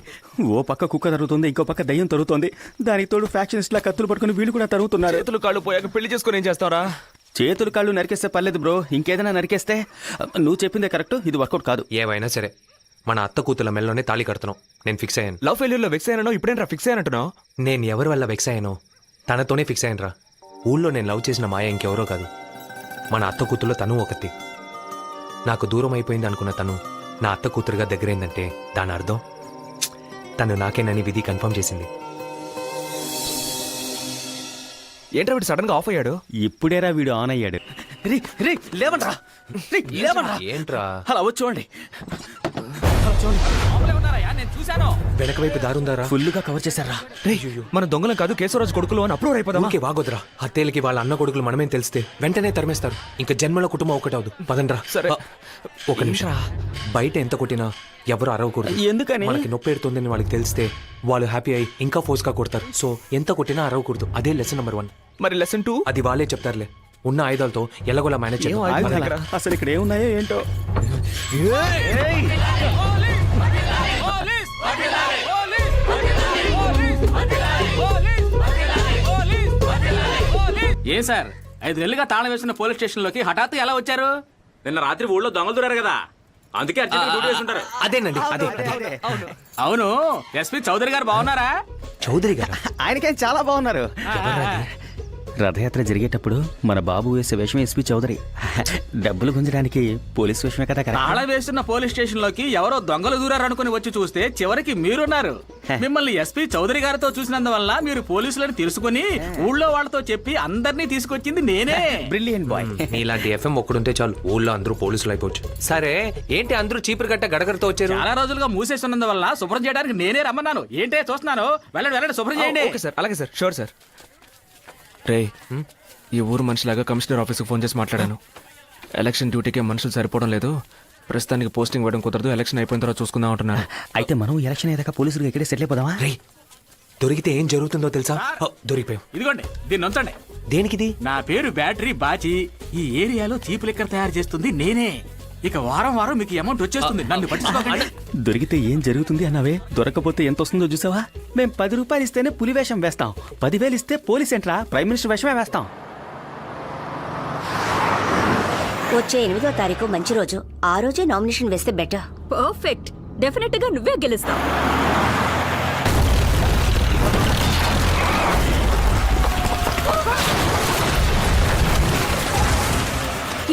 ఓ పక్క కుక్క తరుగుతుంది, ఇంకో పక్క దయ్యం తరుగుతోంది. దానికి తోడు ఫ్యాక్షనిస్ట్ లా కత్తులు పట్టుకుని వీళ్ళు కూడా తరుగుతున్నారు. చేతులు కాళ్ళు పోయాక పెళ్లి చేసుకుని ఏం చేస్తావురా? చేతులు కాళ్ళు నరికేస్తే పర్లేదు బ్రో, ఇంకేదైనా నరికేస్తే. నువ్వు చెప్పిందే కరెక్ట్, ఇది వర్కౌట్ కాదు. ఏవైనా సరే మన అత్త కూతుల మెల్లోనే తాళి కడుతున్నాం. నేను ఫిక్స్ అయ్యాను. లవ్ ఫెయిల్యూర్ లో వెక్స్ అయ్యానో ఇప్పుడేంట్రా ఫిక్స్ అయ్యానంటున్నావు? నేను ఎవరి వల్ల వెక్స్ అయ్యానో తనతోనే ఫిక్స్ అయ్యానురా. ఊళ్ళో నేను లవ్ చేసిన మాయ ఇంకెవరో కాదు, మన అత్త కూతుల్లో తను ఒకటి. నాకు దూరం అయిపోయింది అనుకున్న తను నా అత్త కూతురుగా దగ్గరైందంటే దాని అర్థం తను నాకేనని విధి కన్ఫర్మ్ చేసింది. ఏంట్రా వీడు సడన్ గా ఆఫ్ అయ్యాడు? ఇప్పుడేరా వీడు ఆన్ అయ్యాడు. లేవండ్రా. ఏంట్రా అలా వచ్చి చూడండి. నేను చూశాను. వెనక వైపు దారుందారా? ఫుల్గా కవర్ చేశారా? మన దొంగలం కాదు, కేశవరాజు కొడుకులు అని అప్రూవ్ అయిపోదామా? ఊరికే వాగొద్దురా. అత్తేలకి వాళ్ళ అన్న కొడుకులు మనమేం తెలిస్తే వెంటనే తరిమేస్తారు. ఇంకా జన్మలో కుటుంబం ఒకటవదు. పదండ్రా. సరే. ఒక నిమిషం. బయట ఎంత కొట్టినా ఎవరు అరవకూడదు. ఎందుకని? మనకి నొప్పి ఎడుతుందని వాళ్ళకి తెలిస్తే వాళ్ళు హ్యాపీ అయ్యి ఇంకా ఫోర్స్ గా కొడతారు. సో ఎంత కొట్టినా అరవకూడదు. అదే లెసన్ నెంబర్ 1. మరి లెసన్ 2? అది వాళ్ళే చెప్తారులే. ఉన్న ఆయుధాలతో ఎలాగోలా మేనేజ్ చేయాలి. అసలు ఇక్కడ ఏమున్నాయో ఏంటో. ఏ సార్, 5 నెలలుగా తాళం వేసిన పోలీస్ స్టేషన్ లోకి హఠాత్తు ఎలా వచ్చారు? నిన్న రాత్రి ఊళ్ళో దొంగలు దూరారు కదా, అందుకే అర్జెంట్ డ్యూటీ వేసుంటారు. అదేనండి, అదే. అవును, ఎస్పీ చౌదరి గారు బాగున్నారా? చౌదరి గారు ఆయనకేం చాలా బాగున్నారు. రథయాత్ర జరిగేటప్పుడు మన బాబు వేసే వేషం ఎస్పీ చౌదరి. డబ్బులు గుంజడానికి పోలీస్ వేషమే కదా. తాళం వేస్తున్న పోలీస్ స్టేషన్ లోకి ఎవరో దొంగలు దూరారనుకుని వచ్చి చూస్తే చివరికి మీరున్నారు. మిమ్మల్ని ఎస్పీ చౌదరి గారితో చూసినందువల్ల మీరు పోలీసులను తెలుసుకుని ఊళ్ళో వాళ్ళతో చెప్పి అందరినీ తీసుకొచ్చింది నేనే. Brilliant boy. నీలాంటి ఎఫ్ఎం ఒక్కడుంటే చాలు, ఊళ్ళో అందరూ పోలీసులు అయిపోవచ్చు. సరే ఏంటి అందరూ చీపురు గట్ట గడగడతో వచ్చారు? చాలా రోజులుగా మూసేస్తున్నందువల్ల శుభ్రం చేయడానికి నేనే రమ్మన్నాను. ఏంటే చూస్తున్నాను? వెళ్ళండి శుభ్రం చేయండి. ఓకే సార్, అలాగే సార్, షూర్ సార్. రే, ఈ ఊరు మనిషిలాగా కమిషనర్ ఆఫీస్కి ఫోన్ చేసి మాట్లాడాను. ఎలక్షన్ డ్యూటీకి మనుషులు సరిపోవడం లేదు, ప్రస్తుతానికి పోస్టింగ్ ఇవ్వడం కుదరదు, ఎలక్షన్ అయిపోయిన తర్వాత చూసుకుందాం అంటున్నారు. అయితే మనం ఎలక్షన్ అయ్యాక పోలీసులు ఇక్కడే సెటిల్ అయిపోదామా? రే, దొరికితే ఏం జరుగుతుందో తెలుసా? దొరికిపోయాం. ఇదిగోండి, దీన్ని ఉంచండి. దేనికిది? నా పేరు బ్యాటరీ బాచి. ఈ ఏరియాలో చీప్ లిక్కర్ తయారు చేస్తుంది నేనే. ఇక వారం వారం మీకు అమౌంట్ వచ్చేస్తుంది, నన్ను పట్టించుకోకండి. దొరికితే ఏం జరుగుతుంది అన్నావే, దొరకపోతే ఎంత వస్తుందో చూసావా? మేం 10 రూపాయలు ఇస్తేనే పులి వేషం వేస్తాం, 10,000 ఇస్తే పోలీస్ ఎంట్రా ప్రైమ్ మినిస్టర్ వేషమే వేస్తాం. వచ్చే 8వ తారీఖు మంచి రోజు, ఆ రోజే నామినేషన్ వేస్తే బెటర్. పర్ఫెక్ట్. డెఫినెట్ గా నువ్వే గెలుస్తావు.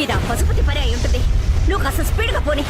ఇది పశుపతి పని అయి ఉంటుంది. నువ్వు కాస్త స్పీడ్గా పోనీ.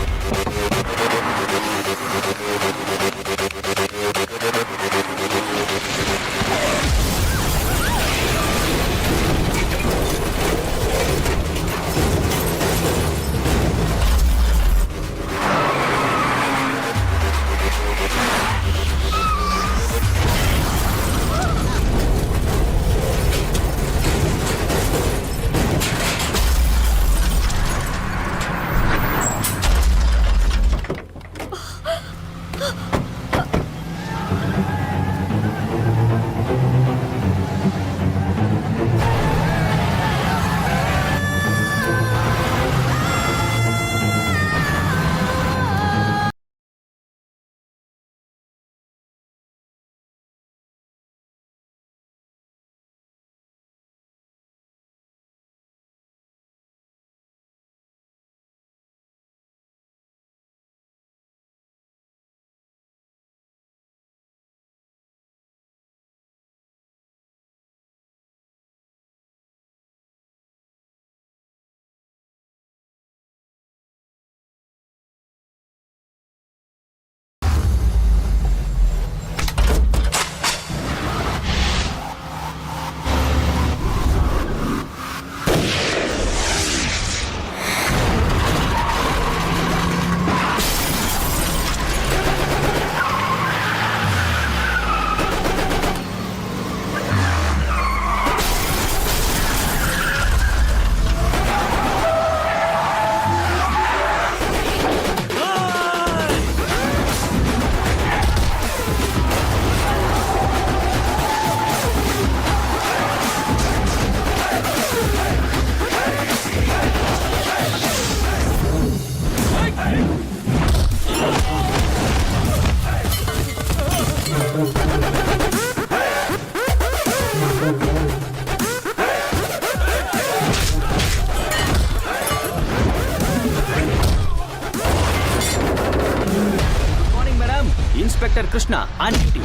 Inspector Krishna on duty.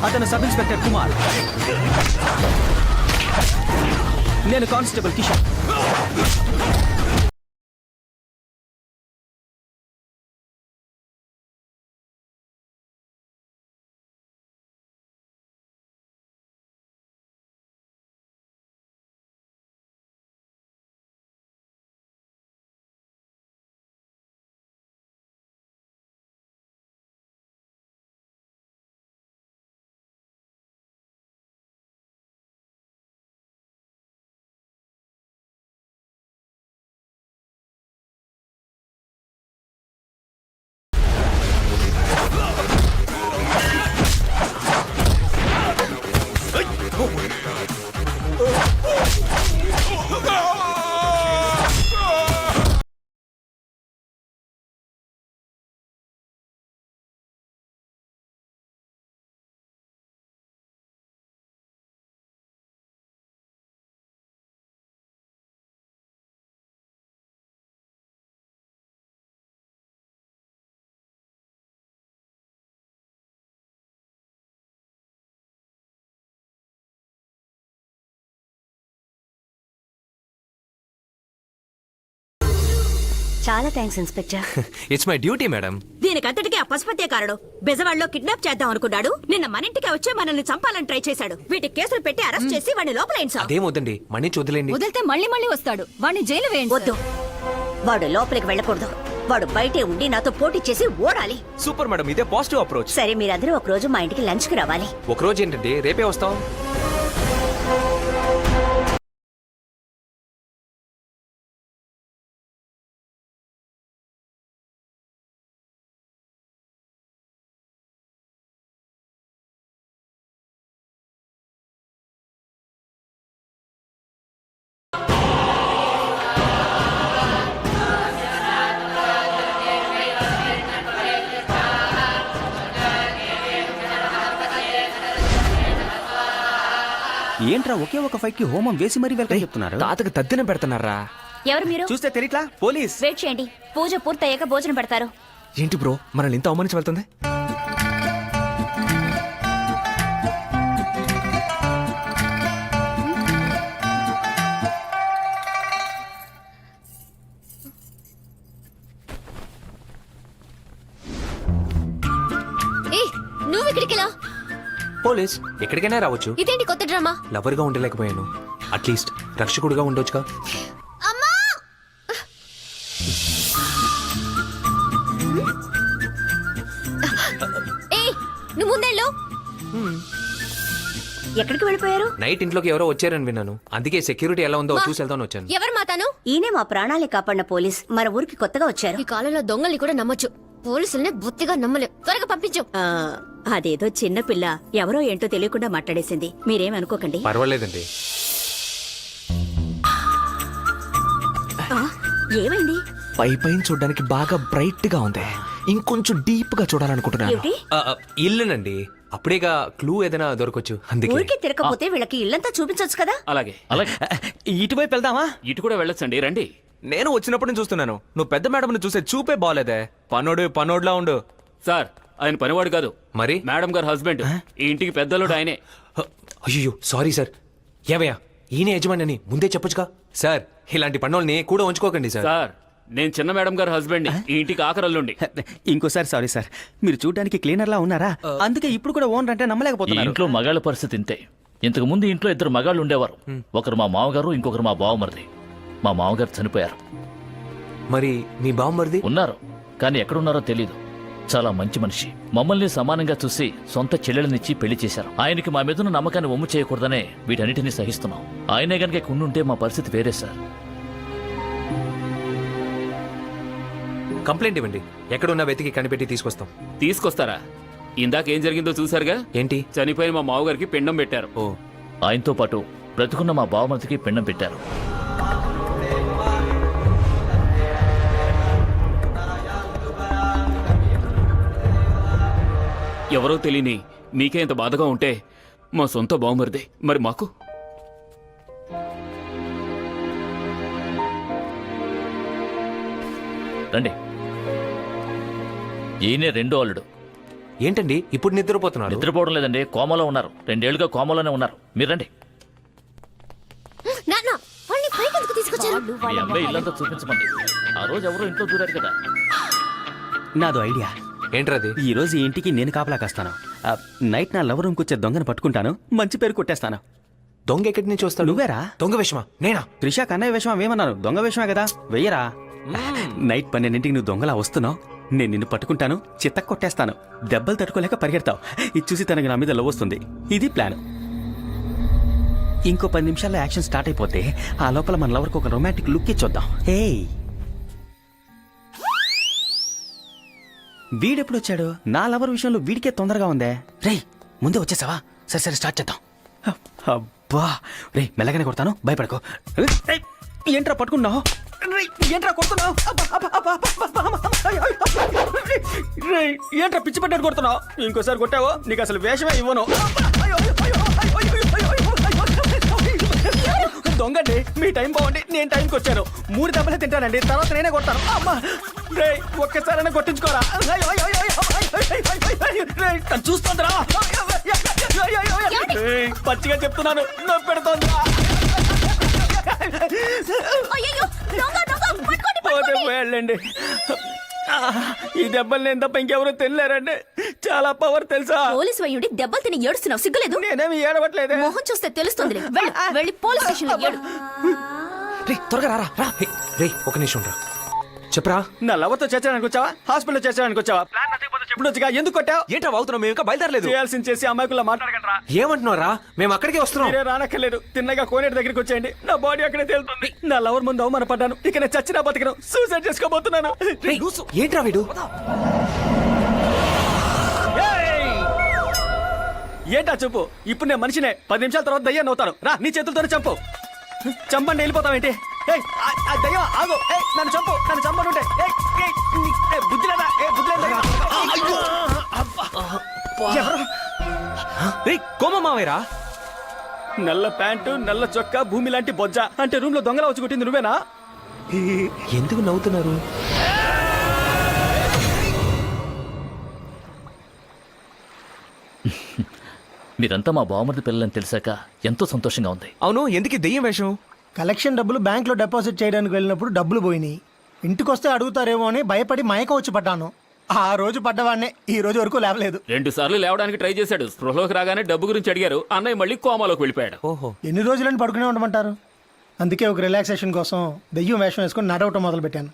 అతను సబ్ ఇన్స్పెక్టర్ కుమార్, నేను కానిస్టేబుల్ కిషోర్. చాలా thanks inspector. It's my duty madam. దీనికంతటికి ఆ పశుపతే కారడు. బెజవాడలో కిడ్నాప్ చేద్దాం అనుకున్నాడు. నిన్న మన ఇంటికి వచ్చి మనల్ని చంపాలని ట్రై చేశాడు. వీటి కేసులు పెట్టి అరెస్ట్ చేసి వాడిని లోపలేండి. అదేమొద్దండి, మణి వదిలేండి. వదిలితే మళ్ళీ మళ్ళీ వస్తాడు. వాడిని జైలు వేయండి. వద్దు, వాడు లోపలికి వెళ్ళకూడదు. వాడు బయటే ఉండి నాతో పోటీ చేసి ఓడాలి. సూపర్ మేడం, ఇదే పాజిటివ్ అప్రోచ్. సరే, మీరందరూ ఒక రోజు మా ఇంటికి లంచ్ కి రావాలి. ఒక రోజు ఏంటంటే రేపే వస్తాం. ఏంట్రా ఒకే ఒక ఫైట్ కి హోమం వేసి మరీ వెళ్తా చెప్తున్నారు. తాతకి తద్దినం పెడుతున్నారా? ఎవరు మీరు? చూస్తే తెలియట్లా? పోలీస్. వెయిట్ చేయండి, పూజ పూర్తయ్యాక భోజనం పెడతారు. ఏంటి బ్రో మనల్ని ఇంత అవమానించి వెళ్తుంది? ఏ నువ్వు ఇక్కడికి పోలీస్ ఎక్కడికైనా రావచ్చు. ఇదేంటి కొత్త డ్రామా? లవర్ గా ఉండలేకపోయాను, అట్లీస్ట్ రక్షకుడుగా ఉండొచ్చుగా. అమ్మా ఏ నువ్వు ముందెళ్ళు. ఎక్కడికి వెళ్ళిపోయారు? నైట్ ఇంట్లోకి ఎవరో వచ్చారని విన్నాను, అందుకే సెక్యూరిటీ ఎలా ఉందో చూసి వెళ్తాను వచ్చాను. ఎవరు మాతాను? ఈయనే మా ప్రాణాలే కాపాడిన పోలీస్, మన ఊరికి కొత్తగా వచ్చారు. ఈ కాలంలో దొంగల్ని కూడా నమ్మొచ్చు, పోలీసుల్ని బొత్తిగా నమ్మలేం. త్వరగా పంపించు. అదేదో చిన్న పిల్ల ఎవరో ఏంటో తెలియకుండా మాట్లాడేసింది, మీరేమనుకోకండి. పర్వాలేదండి. ఏమైంది? పైన చూడడానికి బాగా బ్రైట్ గా ఉంది, ఇంకొంచెం డీప్ గా చూడాలనుకుంటున్నాను. ఏమిటి? ఇల్లునండి, అప్పుడేగా క్లూ ఏదైనా దొరకొచ్చు, అందుకే. ఊరికి తిరగకపోతే వీళ్ళకి ఇల్లంతా చూపించొచ్చు కదా. అలాగే అలాగే ఇటువైపు వెళ్దామా? ఇటు కూడా వెళ్ళొచ్చండి, రండి. నేను వచ్చినప్పుడు నుంచి చూస్తున్నాను, నువ్వు పెద్ద మేడం చూసే చూపే బాలేదే. పనోడ్లా ఉండు. సార్ ఆయన పనివాడు కాదు, మరి మేడం గారు హస్బెండ్. ఈ ఇంటికి పెద్దలుడు ఆయనే. అయ్యో సారీ సార్. ఏవయ్యా ఈయన యజమాని ముందే చెప్పొచ్చుగా. సార్ ఇలాంటి పనుల్ని కూడా ఉంచుకోకండి సార్. సార్ నేను చిన్న మేడం గారు హస్బెండ్, ఈ ఇంటికి ఆఖరల్లుండి. ఇంకోసారి సారీ సార్, మీరు చూడడానికి క్లీనర్ లా ఉన్నారా, అందుకే ఇప్పుడు కూడా ఓనర్ అంటే ఈ నమ్మలేకపోతున్నారు. ఇంట్లో మగాళ్ళ పరిస్థితి ఇంతే. ఇంతకు ముందు ఇంట్లో ఇద్దరు మగాళ్ళు ఉండేవారు, ఒకరు మా మామగారు, ఇంకొకరు మా బావమరిది. మా మామగారు చనిపోయారు. మరి మీ బామ్మర్ది? ఉన్నారు, కానీ ఎక్కడున్నారో తెలీదు. చాలా మంచి మనిషి, మమ్మల్ని సమానంగా చూసి సొంత చెల్లెలనిచ్చి పెళ్లి చేశారు. ఆయనకి మా మీదున్న నమ్మకాన్ని ఒమ్ము చేయకూడదనే వీటన్నిటినీ సహిస్తున్నాం. ఆయనే గనక ఉండుంటే మా పరిస్థితి వేరే సార్. కంప్లైంట్ ఇవ్వండి, ఎక్కడున్నా వెతికి కనిపెట్టి తీసుకొస్తాం. తీసుకొస్తారా? ఇందాకేం జరిగిందో చూసారుగా. ఏంటి? చనిపోయిన మా మామగారికి పిండం పెట్టారు. ఓ, ఆయనతో పాటు బ్రతుకున్న మా బావమతికి పిండం పెట్టారు. ఎవరో తెలియని మీకే ఇంత బాధగా ఉంటే మా సొంత బావమరిదే, మరి మాకు? రండి, ఈయనే రెండో అల్లుడు. ఏంటండి ఇప్పుడు నిద్రపోతున్నారు? నిద్రపోవడం లేదండి, కోమలో ఉన్నారు. 2 ఏళ్లుగా కోమలోనే ఉన్నారు. మీరు రండి. నాన్న వాళ్ళని పైకి ఎందుకు తీసుకొచ్చారు? మీ అబ్బాయి ఇల్లంతా చూపించమండి. ఆ రోజు ఎవరో ఇంట్లో దూరారు కదా. నాదో ఐడియా. ఏంట్రది? ఈ రోజు ఈ ఇంటికి నేను కాపలా కాస్తాను. నైట్ నా లవర్ రూమ్కి వచ్చే దొంగను పట్టుకుంటాను, మంచి పేరు కొట్టేస్తాను. దొంగ ఎక్కడి నుంచి వస్తాడు? నువ్వేరా? దొంగ విషమా? నేనా? త్రిషా కన్నయ్య విషయం ఏమన్నాను? దొంగ విషయమే కదా, వెయ్యరా. నైట్ 12ంటికి నువ్వు దొంగలా వస్తున్నావు, నేను నిన్ను పట్టుకుంటాను, చిత్త కొట్టేస్తాను. దెబ్బలు తట్టుకోలేక పరిగెడతావు. ఇది చూసి తనకి నా మీద లవ్ వస్తుంది. ఇది ప్లాన్. ఇంకో 10 నిమిషాల్లో యాక్షన్ స్టార్ట్ అయిపోతే ఆ లోపల మన లవర్కి ఒక రొమాంటిక్ లుక్ ఇచ్చొద్దాం. ఏయ్, వీడెప్పుడు వచ్చాడు? నా లవర్ విషయంలో వీడికే తొందరగా ఉందే. రేయ్ ముందే వచ్చేసావా? సరే సరే స్టార్ట్ చేద్దాం. అబ్బా రే, మెల్లగానే కొడతాను, భయపడకో. రేయ్, ఏంట్రా పట్టుకున్నావు? ఏంట్రా కొడుతున్నావు? రేయ్, ఏంట్రా పిచ్చి పట్టాడు కొడుతున్నావు? ఇంకోసారి కొట్టావో నీకు అసలు వేషమే ఇవ్వను. దొంగండి, మీ టైం బాగుండి నేను టైంకి వచ్చాను. 3 దెబ్బలే తింటానండి, తర్వాత నేనే కొడతాను. అమ్మా రేయ్, ఒక్కసారైనా కొట్టించుకోరా. చూస్తుందిరా, పచ్చిగా చెప్తున్నాను, నొప్పి పెడుతోందిరా. పోతే పోయాళ్ళండి. ఈ దెబ్బలు నేను తప్ప ఇంకెవరూ తినలేరండి. చాలా పవర్ తెలుసా? పోలీసు అయ్యుండి దెబ్బలు తిని ఏడుస్తున్నావు, సిగ్గులేదు? నేనేమి ఏడవట్లేదే. మొహం చూస్తే తెలుస్తుంది. వెళ్ళి పోలీస్ స్టేషన్ లో ఏడు. రే త్వరగా రారా రా. రే ఒక నిమిషం రా, చెప్పరా. నా లవర్తో చేర్చడానికి వచ్చావా, హాస్పిటల్లో చేర్చడానికి వచ్చావా? ప్లాన్ నచ్చకపోతే చెప్పొచ్చుగా, ఎందుకు కొట్టావు? ఏంటా వాగుతున్నావు? మేము ఇంకా బయలుదేరలేదు. చేయాల్సింది చేసి అమ్మాయికుల్లా మాట్లాడకండి. ఏమంటున్నారా? మేము అక్కడికే వస్తున్నాం. మీరే రానక్కర్లేదు, తిన్నగా కోనేటి దగ్గరికి వచ్చేయండి. నా బాడీ అక్కడే తేలుతుంది. నా లవర్ ముందు అవమానపడ్డాను, ఇక నేను చచ్చినా బతికను, సూసైడ్ చేసుకోబోతున్నాను. ఏంట్రా వీడు? ఏంటా చెప్పు? ఇప్పుడు నేను మనిషినే, 10 నిమిషాల తర్వాత దయ్యాన్ని అవుతాను. రా, నీ చేతులతోనే చంపు. చంపండి, వెళ్ళిపోతావేంటి? దయ్యం ఆగు, నన్ను చంపు, నన్ను చంపనుంటే. బుద్ధి లేదా? బుద్ధి లేదా? రే కోమ మావేరా? నల్ల ప్యాంటు నల్ల చొక్కా భూమి లాంటి బొజ్జ అంటే రూమ్ లో దొంగలా వచ్చి కొట్టింది నువ్వేనా? ఎందుకు నవ్వుతున్నారు? మీరంతా మా బావమరిది పిల్లలని తెలిసాక ఎంతో సంతోషంగా ఉంది. అవును, ఎందుకు ఈ దెయ్యం వేషం? కలెక్షన్ డబ్బులు బ్యాంక్ లో డిపాజిట్ చేయడానికి వెళ్ళినప్పుడు డబ్బులు పోయినాయి. ఇంటికొస్తే అడుగుతారేమో అని భయపడి మయక వచ్చి పడ్డాను. ఆ రోజు పడ్డవాడినే ఈ రోజు వరకు లేవలేదు. 2 సార్లు లేవడానికి ట్రై చేశాడు. స్పృహలోకి రాగానే డబ్బు గురించి అడిగారు. అన్నయ్య మళ్ళీ కోమాలోకి వెళ్ళిపోయాడు. ఓహో, ఎన్ని రోజులని పడుకునే ఉండమంటారు? అందుకే ఒక రిలాక్సేషన్ కోసం దెయ్యం వేషం వేసుకుని నడవటం మొదలు పెట్టాను.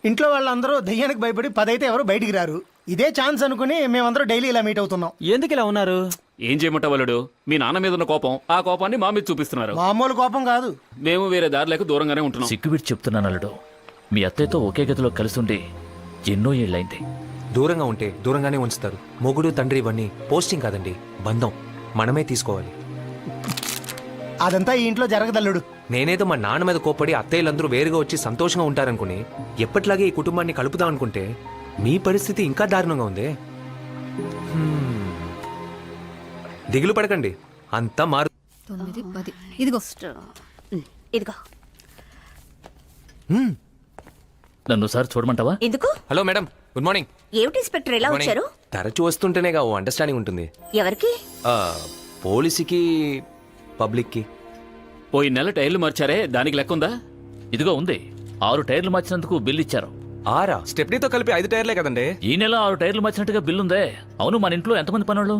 ఇంట్లో వాళ్ళందరూ దెయ్యానికి భయపడి 10 అయితే ఎవరు బయటికి రారు. ఇదే ఛాన్స్ అనుకుని మేమందరూ డైలీ ఇలా మీట్ అవుతున్నాం. ఎందుకు ఇలా ఉన్నారు? ఏం చేయమంటావు అల్లుడు? మీ నాన్న మీద ఉన్న కోపం, ఆ కోపాన్ని మా మీద చూపిస్తున్నారు. మామూలు కోపం కాదు. మేము వేరే దారి లేక దూరంగానే ఉంటున్నాం. సిగ్గుబిట్టి చెప్తున్నాను అల్లుడు, మీ అత్తయ్యతో ఒకే గదిలో కలిసి ఉండి ఎన్నో ఏళ్ళైంది. దూరంగా ఉంటే దూరంగానే ఉంచుతారు. మొగుడు తండ్రి ఇవన్నీ పోస్టింగ్ కాదండి, బంధం. మనమే తీసుకోవాలి. అదంతా ఈ ఇంట్లో జరగదల్లుడు. నేనేదో మా నాన్న మీద కోప్పడి అత్తయ్యలందరూ వేరుగా వచ్చి సంతోషంగా ఉంటారనుకుని ఎప్పట్లాగే ఈ కుటుంబాన్ని కలుపుదాం అనుకుంటే మీ పరిస్థితి ఇంకా దారుణంగా ఉంది. దిగులు పడకండి, అంతా మారు. 9, 10 ఇదిగో. ఇదిగో. నన్ను సార్ చూడమంటావా? ఎందుకు? Hello madam, good morning. ఏమిటి ఇన్స్పెక్టర్ ఇలా వచ్చారు? తరచూ వస్తుంటేనేగా ఓ అండర్స్టాండింగ్ ఉంటుంది. ఎవరికి? పోలీసుకి, పబ్లిక్కి. పోయి నెల టైర్లు మార్చారే, దానికి లెక్క ఉందా? ఇదిగో ఉంది. 6 టైర్లు మార్చినందుకు బిల్లు ఇచ్చారు. 6? స్టెప్నీతో కలిపి 5 టైర్లే కదండి. ఈ నెల 6 టైర్లు మార్చినట్టుగా బిల్లుందే. అవును, మన ఇంట్లో ఎంతమంది పనులు?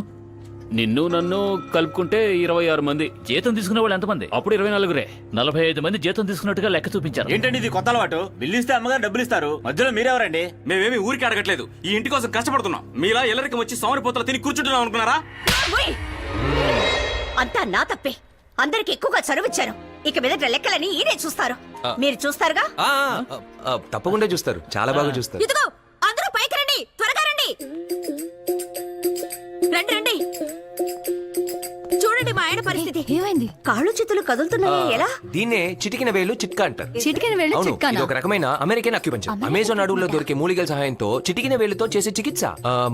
నిన్ను నన్ను కలుపుకుంటే 26 మంది. జీతం తీసుకునే వాళ్ళు ఎంతమంది? అప్పుడు 24రే. 45 మంది జీతం తీసుకున్నట్టుగా లెక్క చూపించారు. ఏంటండి ఇది కొత్త అలవాటు? బిల్లు ఇస్తే అమ్మగారు డబ్బులు ఇస్తారు, మధ్యలో మీరెవరండి? మేమేమి ఊరికి అడగట్లేదు, ఈ ఇంటి కోసం కష్టపడుతున్నాం. మీలా ఎల్లరికి వచ్చి సోమరిపోతలు తిని కూర్చుంటున్నాం అనుకున్నారా? ఓయ్! అంతా నా తప్పే. అందరికి ఎక్కువగా చనువిచ్చాను. ఇక మీదట లెక్కలని ఈయనే చూస్తారు. మీరు చూస్తారుగా? తప్పకుండా చూస్తారు, చాలా బాగా చూస్తారు. ఇదిగో, అందరూ పైకి రండి, త్వరగా రండి. రండి రండి. చూడండి మా ఆయన పరిస్థితి. ఏమైంది? కాళ్ళు చేతులు కదులుతున్నాయి. ఎలా? దీన్నే చిటికిన వేలు చిట్కా అంటారు. చిటికెన వేళ్ళు అవును, చిట్కానా? ఇది ఒక రకమైన అమెరికన్ అక్యుపంచర్. అమెజాన్ అడవుల్లో దొరికే మూలికల సహాయంతో చిటికిన వేలుతో చేసే చికిత్స.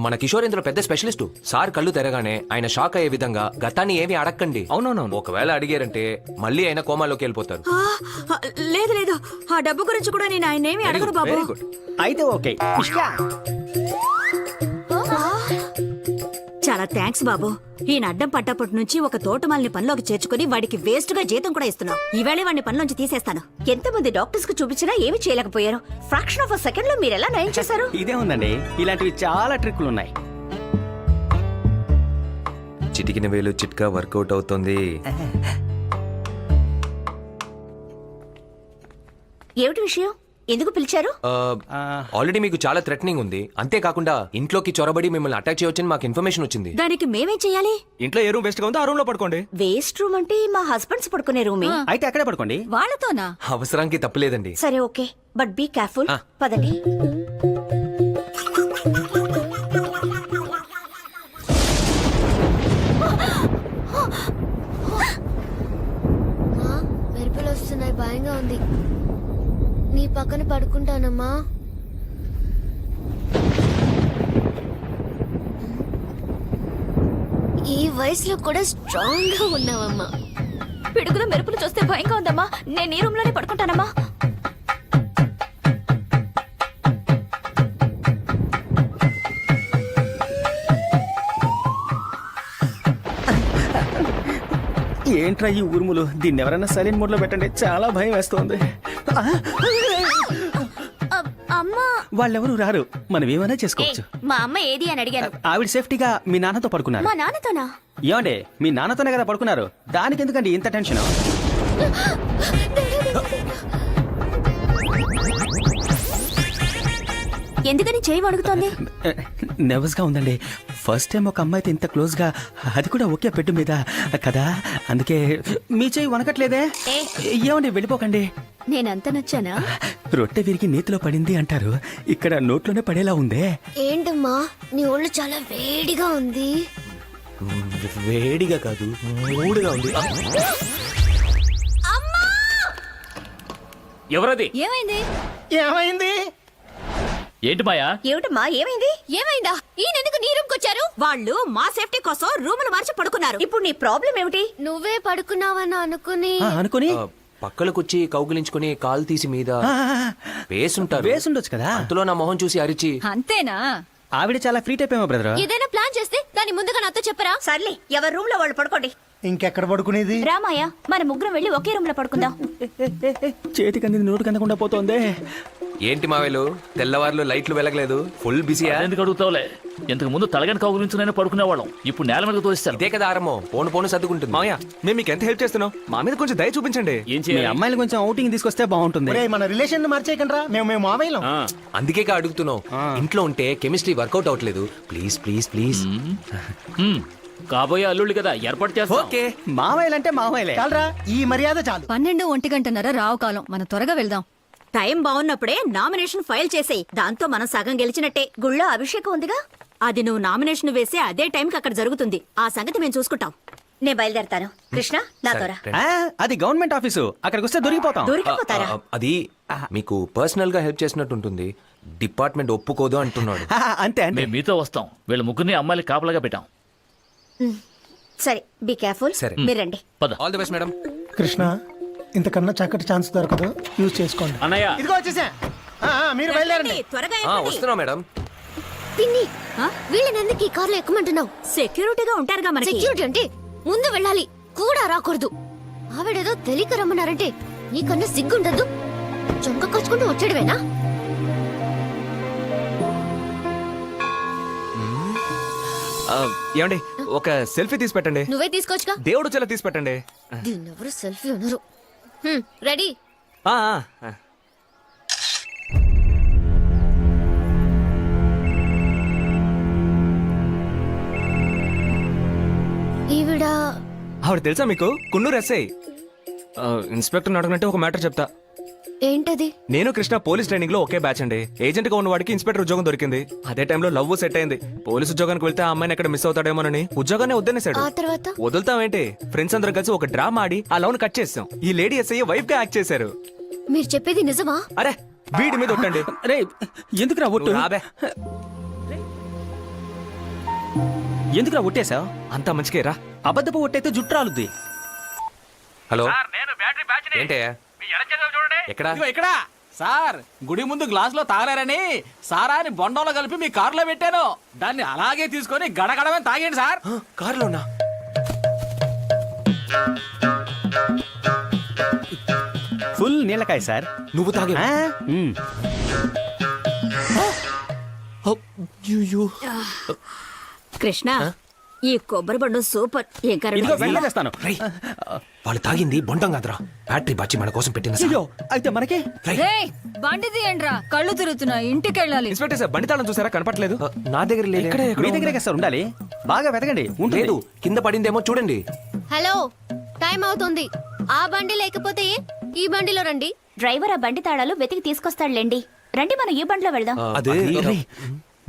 మన కిషోర్ ఇందులో పెద్ద స్పెషలిస్ట్. సార్ కళ్ళు తెరగానే ఆయన షాక్ అయ్యే విధంగా గతాన్ని ఏమి అడక్కండి. అవునవును. ఒకవేళ అడిగారంటే మళ్ళీ ఆయన కోమాలోకి వెళ్ళిపోతారు. లేదు లేదు, ఆ డబ్బు గురించి కూడా నేను ఆయన ఏమి అడగను బాబు. Very good. అయితే ఓకే. చాలా థ్యాంక్స్ బాబు. ఈయన అడ్డం పట్టప్పటి నుంచి ఒక తోటమాలిని పనిలోకి చేర్చుకుని వాడికి వేస్ట్ గా జీతం కూడా ఇస్తున్నాం. ఈవేళ వాడిని పనిలోంచి తీసేస్తాను. ఎంతమంది డాక్టర్స్ కు చూపించినా ఏమీ చేయలేకపోయారు. ఫ్రాక్షన్ ఆఫ్ సెకండ్ లో మీరు ఎలా నయం చేశారు? ఇదే ఉందండి, ఇలాంటివి చాలా ట్రిక్లు ఉన్నాయి. చిటికిన వేలు చిట్కా వర్కౌట్ అవుతుంది. ఏమిటి విషయం? ఎందుకు పిలిచారు? ఆల్రెడీ మీకు చాలా థ్రెటనింగ్ ఉంది. అంతేకాకుండా ఇంట్లోకి చొరబడి మిమ్మల్ని అటాక్ చేయవచ్చని మాకు ఇన్ఫర్మేషన్ వచ్చింది. దానికి మేమేం చెయ్యాలి? ఇంట్లో ఏ రూమ్ బెస్ట్ గా ఉందో ఆ రూమ్ లో పడుకోండి. వేస్ట్ రూమ్ అంటే మా హస్బెండ్స్ పడుకునే రూమే. అయితే అక్కడే పడుకోండి. వాళ్ళతోనా? అవసరానికి తప్పలేదండి. సరే ఓకే, బట్ బీ కేర్ఫుల్. పదండి. మెరుపులు వస్తున్నాయి, భయంగా ఉంది. నీ పక్కన పడుకుంటానమ్మా. ఈ వయసులో కూడా స్ట్రాంగ్ గా ఉన్నావమ్మా. పిడుగులు మెరుపులు చూస్తే భయంగా ఉందమ్మా. నేను ఈ రూమ్ లోనే పడుకుంటానమ్మా. ఏంట్రా ఈ ఊర్ములు? దీన్ని ఎవరైనా సైలెంట్ మోడ్ లో పెట్టండి, చాలా భయం వేస్తోంది. అమ్మా, వాళ్ళెవరు రారు, మనం ఏమైనా చేసుకోవచ్చు. మా అమ్మ ఏది అని అడిగాను. ఆవిడ సేఫ్టీగా మీ నాన్నతో పడుకున్నారు. మా నాన్నతోనా? ఏమండి, మీ నాన్నతోనే కదా పడుకున్నారు, దానికి ఎందుకండి ఇంత టెన్షన్? ఎందుకని చేయి వణుకుతోంది? నర్వస్ గా ఉందండి. ఫస్ట్ టైం ఒక అమ్మాయితో ఇంత క్లోజ్ గా, అది కూడా ఒకే పెట్టు మీద కదా, అందుకే మీ చేయి వణకట్లేదే. ఏమండి, వెళ్ళిపోకండి. నేనంత నచ్చానా? రొట్టె విరిగి నేతిలో పడింది అంటారు, ఇక్కడ నోట్లోనే పడేలా ఉందే. ఏంటమ్మా, నీ ఒళ్ళు చాలా వేడిగా ఉంది. వేడిగా కాదు, మూడుగా ఉంది. ఎవరది? ఏమైంది? ఏమైంది? ఏంటి మాయా? ఏమిటమ్మా ఏమైంది? ఏమైందా? ఈయన ఎందుకు నీ రూమ్ వచ్చారు? వాళ్ళు మా సేఫ్టీ కోసం రూములు మార్చి పడుకున్నారు. ఇప్పుడు నీ ప్రాబ్లం ఏమిటి? నువ్వే పడుకున్నావని అనుకుని అనుకుని పక్కలకొచ్చి కౌగిలించుకుని కాలు తీసి మీద వేసుంటారు. వేసుండొచ్చు కదా. అంతలో నా మొహం చూసి అరిచి అంతేనా? ఆవిడ చాలా ఫ్రీ టైప్ ఏమో బ్రదర్. ఏదైనా ప్లాన్ చేస్తే దాన్ని ముందుగా నాతో చెప్పరా? సర్లే ఎవరి రూమ్ లో వాళ్ళు పడుకోండి. ఇంకెక్కడ పడుకునేది? రామాయ మన ముగ్గురం వెళ్ళి ఒకే రూమ్ లో పడుకుందాం. చేతికి అందింది నోటికి అందకుండా పోతోంది. ఏంటి మావేలు తెల్లవారులు లైట్లు వెలగలేదు, ఫుల్ బిజీయా? ఎందుకు అడుగుతావులే? ఇంతకు ముందు తలగని కౌగులించుకునే పడుకునేవాళ్ళం, ఇప్పుడు నేల మీద తోసిస్తారు. ఇదే కదా ఆరంభం. పోను పోను సర్దుకుంటుంది. మామయ్య మేము మీకు ఎంత హెల్ప్ చేస్తున్నాం, మా మీద కొంచెం దయ చూపించండి. ఏం మీ చేయాలి? అమ్మాయిలు కొంచెం అవుటింగ్ తీసుకొస్తే బాగుంటుంది. ఒరేయ్, మన రిలేషన్ మార్చేయకండి. మేము మామయ్యలం. అందుకే అడుగుతున్నావు. ఇంట్లో ఉంటే కెమిస్ట్రీ వర్కౌట్ అవట్లేదు. Please please please. కాబోయే అల్లుళ్ళు కదా, ఏర్పాటు చేస్తా. ఓకే. మామయ్యలంటే మామయ్యలే. చాలరా, ఈ మర్యాద చాలు. 12-1 గంటన్నర రావు కాలం, మనం త్వరగా వెళ్దాం. టైం బాగున్నప్పుడే నామినేషన్ ఫైల్ చేసేయ్. దాంతో మనం సగం గెలిచినట్టే. గుళ్ళో అభిషేకం ఉందిగా, అది నువ్వు నామినేషన్ వేసే అదే టైంకి అక్కడ జరుగుతుంది. ఆ సంగతి మేము చూసుకుంటాం. నేను బయలుదేరతాను. కృష్ణ నాతోరా. అది గవర్నమెంట్ ఆఫీసు, అక్కడికి వస్తే దొరికిపోతాం. దొరికిపోతారా? అది మీకు పర్సనల్ గా హెల్ప్ చేసినట్టు ఉంటుంది. డిపార్ట్మెంట్ ఒప్పుకోదు అంటున్నాడు. అంతే అంతే. మేము మీతో వస్తాం. వీళ్ళ ముగ్గురిని అమ్మాయిలు కాపలాగా పెట్టాం. సరే, బీ కేర్ఫుల్. సరే. మీరండి. పద. All the best madam. Krishna, ఇంతకన్నా చక్కటి ఛాన్స్ దొరకదు. యూజ్ చేసుకోండి. అన్నయ్య, ఇదిగో వచ్చేసా. మీరు బయలుదేరండి. త్వరగా వస్తున్నా మేడం. పిన్ని, వీళ్ళని ఎందుకు ఈ కార్లో ఎక్కమంటున్నావు? సెక్యూరిటీగా ఉంటారుగా మనకి. సెక్యూరిటీ అంటే ముందు వెళ్ళాలి, కూడా రాకూడదు. ఆవిడేదో తెలియక రమ్మన్నారంటే నీకన్నా సిగ్గుండద్దు. చొంక కచ్చుకుంటూ వచ్చాడువేనా? ఏమండి, ఒక సెల్ఫీ తీసి పెట్టండి. నువ్వే తీసుకోవచ్చుగా. దేవుడు చెల్ల తీసి పెట్టండి. దీన్నెవరు సెల్ఫీ అనరు. రెడీ? ఆ, ఆ. ఈవిడ ఆవిడ తెలుసా మీకు? కున్నూరు ఎస్ఐ. ఇన్స్పెక్టర్ అడగనంటే ఒక మ్యాటర్ చెప్తా. ఏంటది? నేను కృష్ణ పోలీస్ ట్రైనింగ్ లో ఒకే బ్యాచ్ అండి. ఏజెంట్ గా ఉన్న వాడికి ఇన్స్పెక్టర్ ఉద్యోగం దొరికింది. అదే టైంలో లవ్ సెట్ అయింది. పోలీస్ ఉద్యోగానికి వెళ్తే ఆ అమ్మాయిని ఎక్కడ మిస్ అవుతాడేమోనని ఉద్యోగాన్ని వద్దనేసాడు. ఆ తర్వాత వదులుతామేంటి, ఫ్రెండ్స్ అందరం కలిసి ఒక డ్రామా ఆడి ఆ లవ్ ని కట్ చేసాం. ఈ లేడీ ఎస్ఐ వైఫ్ గా యాక్ట్ చేశారు. మీరు చెప్పేది నిజమా? అరే, వీడి మీద ఒట్టండి. రే, ఎందుకురా ఒట్టు? నువ్వు రాబే. ఎందుకురా ఒట్టేశావు? అంతా మంచికే రా. అబద్ధపు ఒట్టయితే జుట్టు రాలుద్ది. హలో, ఏంటే ఎక్కడ? ఇక్కడ సార్, గుడి ముందు గ్లాస్ లో తాగలేరని సారాని బొండంలో కలిపి మీ కారులో పెట్టాను. దాన్ని అలాగే తీసుకొని గడగడమే తాగండి సార్. కారులోనా? ఫుల్ నీళ్ళకాయ సార్. నువ్వు తాగే? కృష్ణ, ఈ కొబ్బరి బండం సూపర్. ఏం ఇదిగో కరెక్ట్. వెంటనే తెస్తాను. వాళ్ళు తాగింది బొండం కాదురా, బ్యాటరీ బాచి మన కోసం పెట్టిన అయ్యో, అయితే మనకే. బండి తీయండిరా, కళ్ళు తిరుగుతున్నా, ఇంటికి వెళ్ళాలి. ఇన్స్పెక్టర్ సార్, బండి తాళం చూసారా? కనపట్లేదు. నా దగ్గర లేదు. మీ దగ్గరే సార్ ఉండాలి. బాగా వెతకండి. లేదు, కింద పడిందేమో చూడండి. హలో, టైం అవుతుంది. ఆ బండి లేకపోతే ఈ బండిలో రండి. డ్రైవర్ ఆ బండి తాళాలు వెతికి తీసుకొస్తాడులేండి. రండి, మనం ఈ బండిలో వెళ్దాం. అదే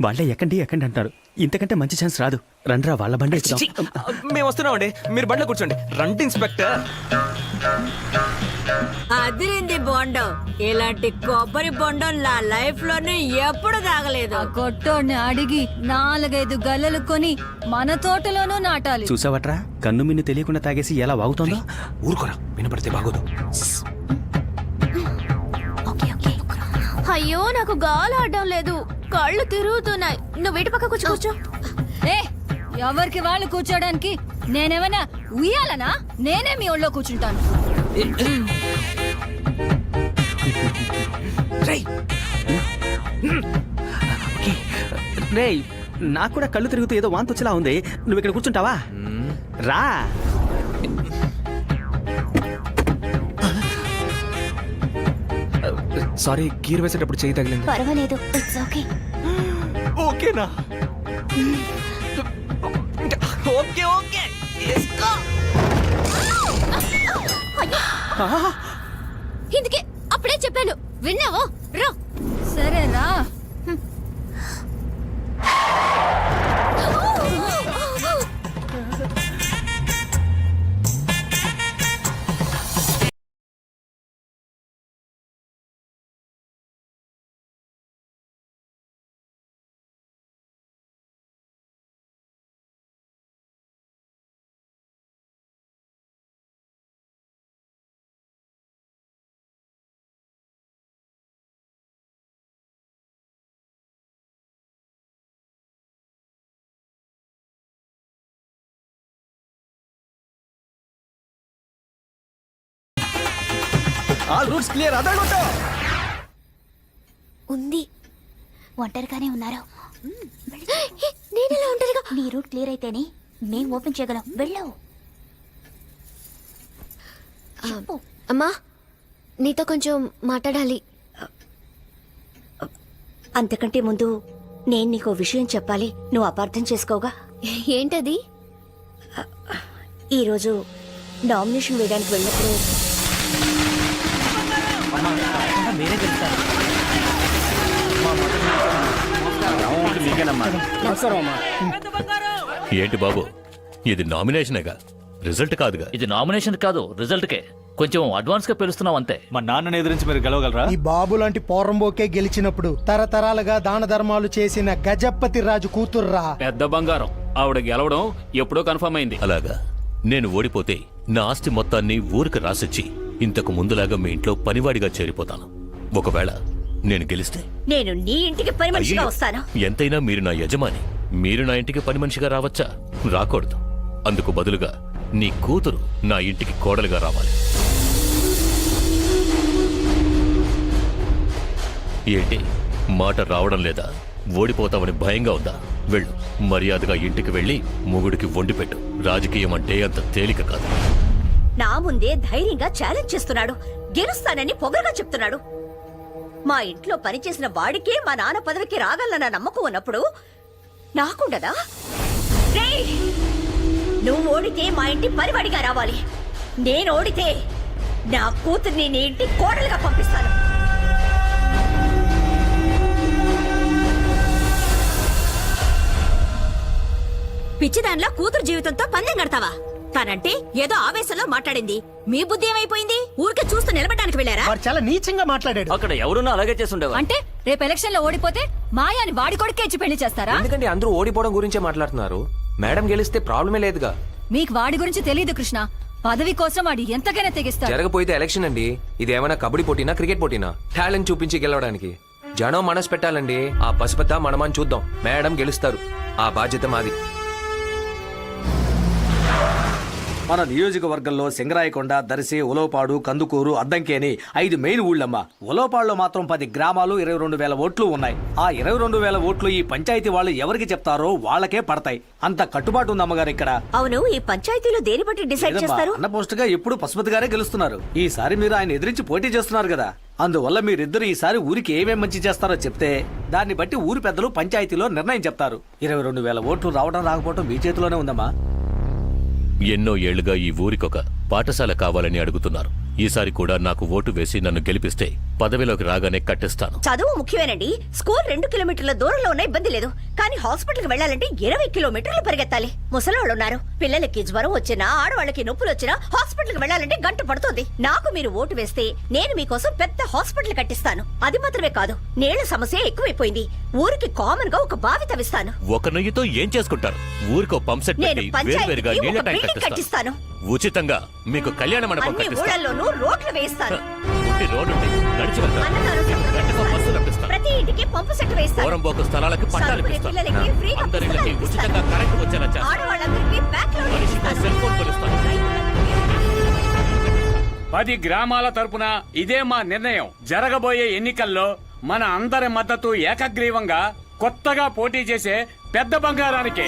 వాళ్ళే ఎక్కండి ఎక్కండి అంటారు. ఇంతకంటే మంచి ఛాన్స్ రాదు. రండ్రా, వాళ్ళ బండి ఎక్కుదాం. మేము వస్తున్నామండి, మీరు బండిలో కూర్చోండి. రండి ఇన్స్పెక్టర్. అదిరింది బొండం. ఇలాంటి కొబ్బరి బొండం నా లైఫ్ లోనే ఎప్పుడు తాగలేదు. ఆ కొట్టోడిని అడిగి 4-5 గల్లలు కొని మన తోటలోనూ నాటాలి. చూసావట్రా, కన్ను మిన్ను తెలియకుండా తాగేసి ఎలా వాగుతోందో. ఊరుకోరా, వినపడితే బాగోదు. అయ్యో, నాకు గాలి ఆడడం లేదు, కళ్ళు తిరుగుతున్నాయి. నువ్వు వీటి పక్క కూర్చో. ఏ, ఎవరికి వాళ్ళు కూర్చోడానికి నేనేమన్నా ఉయ్యాలనా? నేనే మీ ఒళ్ళో కూర్చుంటాను. రేయ్, నాకు కూడా కళ్ళు తిరుగుతూ ఏదో వాంతి వచ్చేలా ఉంది. నువ్వు ఇక్కడ కూర్చుంటావా? రా. సారీ, గీర్ వేసేటప్పుడు చేయి తగిలింది. పర్వాలేదు, ఇట్స్ ఓకే. ఓకేనా? Okay okay. ఇందుకే అప్పుడే చెప్పాను, విన్నావో? రా. సరేనా? All routes clear. అదగొట్టు. ఉంది. ఒంటరిగానే ఉన్నారు. నేనెలా ఒంటరిగా? నీ రూట్ క్లియర్ అయితేనే మేం ఓపెన్ చేయగలం. వెళ్ళవు. అమ్మా, నీతో కొంచెం మాట్లాడాలి. అంతకంటే ముందు నేను నీకు విషయం చెప్పాలి. నువ్వు అపార్థం చేసుకోగా. ఏంటది? ఈరోజు నామినేషన్ వేయడానికి వెళ్ళినప్పుడు ఏంటి బాబు, ఇది నామినేషనేగా, రిజల్ట్ కాదుగా. ఇది నామినేషన్ కాదు, రిజల్ట్కే. కొంచెం అడ్వాన్స్ గా పిలుస్తున్నాం అంతే. మా నాన్నని ఎదిరించి మీరు గెలవగలరా? ఈ బాబు లాంటి పోరంబోకే గెలిచినప్పుడు తరతరాలుగా దాన ధర్మాలు చేసిన గజపతి రాజు కూతుర్రా. పెద్ద బంగారం. ఆవిడ గెలవడం ఎప్పుడో కన్ఫర్మ్ అయింది. అలాగా, నేను ఓడిపోతే నా ఆస్తి మొత్తాన్ని ఊరికి రాసిచ్చి ఇంతకు ముందులాగా మీ ఇంట్లో పనివాడిగా చేరిపోతాను. ఒకవేళ నేను గెలిస్తే నేను నీ ఇంటికి పని మనిషిగా వస్తాను. ఎంతైనా మీరు నా యజమాని. మీరు నా ఇంటికి పని మనిషిగా రావచ్చా? రాకూడదు. అందుకు బదులుగా నీ కూతురు నా ఇంటికి కోడలుగా రావాలి. ఏంటి, మాట రావడం లేదా? ఓడిపోతావని భయంగా ఉందా? వెళ్ళు, మర్యాదగా ఇంటికి వెళ్ళి మొగుడికి వండి పెట్టు. రాజకీయం అంటే అంత తేలిక కాదు. నా ముందే ధైర్యంగా ఛాలెంజ్ చేస్తున్నాడు. గెలుస్తానని పొగరుగా చెప్తున్నాడు. మా ఇంట్లో పనిచేసిన వాడికే మా నాన్న పదవికి రాగలన్న నమ్మకం ఉన్నప్పుడు నాకుండదా? రేయ్! నువ్వు ఓడితే మా ఇంటి పరివాడిగా రావాలి. నేను ఓడితే నా కూతుర్ని నీ ఇంటి కోడలుగా పంపిస్తాను. పిచ్చిదాన్లా కూతురు జీవితంతో పందెం కడతావా? తనంటే ఏదో ఆవేశంలో మాట్లాడింది. మీ బుద్ధి ఏమైపోయింది? ఊరికే చూస్తూ నిలబడడానికి వెళ్ళారా? వాడు చాలా నీచంగా మాట్లాడాడు. అక్కడ ఎవరున్నా అలాగే చేస్తుండేవా? అంటే రేపు ఎలక్షన్ లో ఓడిపోతే మాయాని వాడి కొడుకే ఇచ్చి పెళ్లి చేస్తారా? ఎందుకంటే అందరూ ఓడిపోవడం గురించే మాట్లాడుతున్నారు. మేడం గెలిస్తే ప్రాబ్లమే లేదుగా. మీకు వాడి గురించి తెలియదు కృష్ణ. పదవి కోసం వాడు ఎంతకైనా తెగిస్తాడు. జరగపోతే ఎలక్షన్ అండి. ఇది ఏమైనా కబడ్డీ పోటీనా, క్రికెట్ పోటీనా? టాలెంట్ చూపించి గెలవడానికి జనం మనసు పెట్టాలండి. ఆ పసుపత మనమని చూద్దాం. మేడం గెలుస్తారు. ఆ బాధ్యత మాది. మన నియోజకవర్గంలో సింగరాయకొండ, దర్శి, ఉలవపాడు, కందుకూరు, అద్దంకి అని 5 మెయిన్ ఊళ్ళమ్మా. ఉలవపాడులో మాత్రం 10 గ్రామాలు, 22,000 ఓట్లు ఉన్నాయి. ఆ 22,000 ఓట్లు ఈ పంచాయతీ వాళ్ళు ఎవరికి చెప్తారో వాళ్ళకే పడతాయి. అంత కట్టుబాటు ఉంది అమ్మగారు ఇక్కడ. అవును, ఈ పంచాయతీలో దేని బట్టి డిసైడ్ చేస్తారు? అన్న పోస్ట్ గా ఎప్పుడు పశుపతి గారే గెలుస్తున్నారు. ఈసారి మీరు ఆయన ఎదిరించి పోటీ చేస్తున్నారు కదా. అందువల్ల మీరిద్దరు ఈసారి ఊరికి ఏమేం మంచి చేస్తారో చెప్తే దాన్ని బట్టి ఊరి పెద్దలు పంచాయతీలో నిర్ణయం చెప్తారు. 22,000 ఓట్లు రావడం రాకపోవడం మీ చేతిలోనే ఉందమ్మా. ఎన్నో ఏళ్లుగా ఈ ఊరికొక పాఠశాల కావాలని అడుగుతున్నారు. ఈసారి కూడా నాకు ఓటు వేసి నన్ను గెలిపిస్తే పదవిలోకి రాగానే కట్టిస్తాను. చదువు ముఖ్యమేనండి. స్కూల్ 2 కిలోమీటర్ల దూరంలో ఉన్న ఇబ్బంది లేదు. కానీ హాస్పిటల్ కి వెళ్ళాలంటే 20 కిలోమీటర్లు పరిగెత్తాలి. ముసలివాళ్ళు ఉన్నారు. పిల్లలకి జ్వరం వచ్చినా, ఆడవాళ్ళకి నొప్పులు వచ్చినా హాస్పిటల్ కి వెళ్ళాలంటే గంట పడుతుంది. నాకు మీరు ఓటు వేస్తే నేను మీకోసం పెద్ద హాస్పిటల్ కట్టిస్తాను. అది మాత్రమే కాదు, నీళ్ల సమస్య ఎక్కువైపోయింది. ఊరికి కామన్ గా ఒక బావి తవ్విస్తాను. ఒక నుయ్యితో ఏం చేసుకుంటారు? ఊరికో పంప్ సెట్ నేను పెట్టి వేరువేరుగా పంచాయతీకి నీళ్ల ఒక ట్యాంక్ బిల్డింగ్ కట్టిస్తాను. కట్టిస్తాను. ఉచితంగా మీకు కళ్యాణ మండపం అన్ని కట్టిస్తాను. ఊళ్ళల్లోనూ రోడ్లు వేయిస్తాను. పుట్టి రోడ్డుంది, నడిచి వెళ్తాను. అన్నదానం గంటకో బస్సు రప్పిస్తాను. ప్రతి ఇంటికి పంపు సెట్ వేస్తాను. పోరంబోకు స్థలాలకి పట్టాలు చదువుకునే ఇప్పిస్తాను. పిల్లలకి ఫ్రీగా అందరిళ్ళకి పుస్తకాలు ఉచితంగా ఇస్తాను. కరెంటు వచ్చేలా చేస్తాను. ఆడవాళ్ళందరికీ బ్యాక్ లోన్ మనిషికి ఇస్తాను. Cell phone కొనిస్తాను. 10 గ్రామాల తరపున ఇదే మా నిర్ణయం. జరగబోయే ఎన్నికల్లో మన అందరి మద్దతు ఏకగ్రీవంగా కొత్తగా పోటీ చేసే పెద్ద బంగారానికి.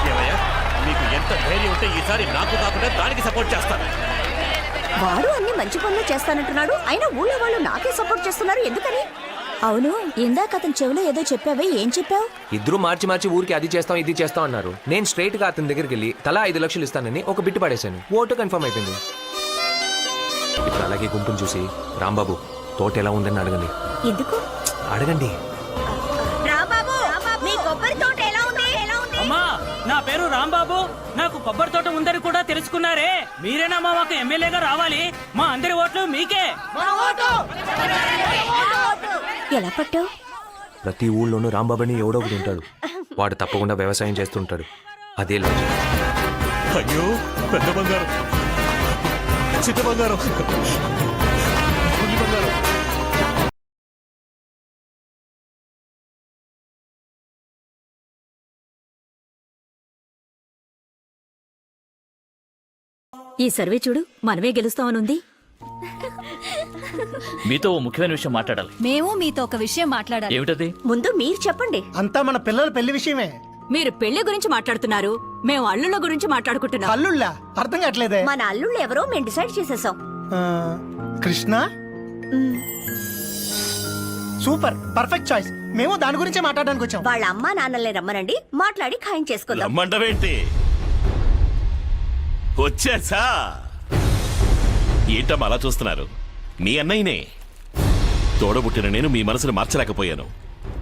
ఏమయ్యా, మీకు ఎంత ధైర్యం ఉంటే ఈసారి నాకు కాకుండా దానికి సపోర్ట్ చేస్తాను. వాడు అన్ని మంచి పనులు చేస్తానంటున్నాడు. అయినా ఊళ్ళో వాళ్ళు నాకే సపోర్ట్ చేస్తున్నారు. ఎందుకని? అవును, ఇందాక అతని చెవిలో ఏదో చెప్పావే. ఏం చెప్పావు? ఇద్దరు మార్చి మార్చి ఊరికి అది చేస్తాం ఇది చేస్తాం అన్నారు. నేను స్ట్రైట్ గా అతని దగ్గరికి వెళ్ళి తలా 5 లక్షలు ఇస్తానని ఒక బిట్టు పడేశాను. ఓటు కన్ఫర్మ్ అయిపోయింది. ఇప్పుడు అలాగే గుంపును చూసి రాంబాబు తోట ఎలా ఉందని అడగండి. ఎందుకు? అడగండి. రాంబాబు, మీ కొబ్బరి తోట ఎలా ఉంది? అమ్మా, నా పేరు రాంబాబు. నాకు కొబ్బరి తోట ఉందని కూడా తెలుసుకున్నారే. మీరేనా మా మాకు ఎమ్మెల్యేగా రావాలి. మా అందరి ఓట్లు మీకే. ఎలా పట్టావు? ప్రతి ఊళ్ళోనూ రాంబాబుని ఎవడో ఒకటి ఉంటాడు. వాడు తప్పకుండా వ్యవసాయం చేస్తుంటాడు. అదే లాజిక్. అయ్యో, పెద్ద బంగారం, చిన్న బంగారం. ఈ సర్వే చూడు మనమే గెలుస్తామనుంది. మీతో ఓ ముఖ్యమైన విషయం మాట్లాడాలి. మేము మీతో ఒక విషయం మాట్లాడాలి. ఏమిటది? ముందు మీరు చెప్పండి. అంతా మన పిల్లల పెళ్లి విషయమే. మీరు పెళ్లి గురించి మాట్లాడుతున్నారు, మేము అల్లుళ్ళ గురించి మాట్లాడుకుంటున్నాం. అల్లుళ్ళా? అర్థం కావట్లేదే. మన అల్లుళ్ళు ఎవరో మేము డిసైడ్ చేసేసాం. ఆ, కృష్ణ. Super, perfect choice. మేము దాని గురించే మాట్లాడడానికి వచ్చాం. వాళ్ళ అమ్మా నాన్నల్ని రమ్మనండి, మాట్లాడి ఖాయం చేసుకుందాం. రమ్మంటవేంటి? వచ్చేసా. ఏంటమ్మా అలా చూస్తున్నారు? మీ అన్నయ్యనే. తోడబుట్టిన నేను మీ మనసును మార్చలేకపోయాను,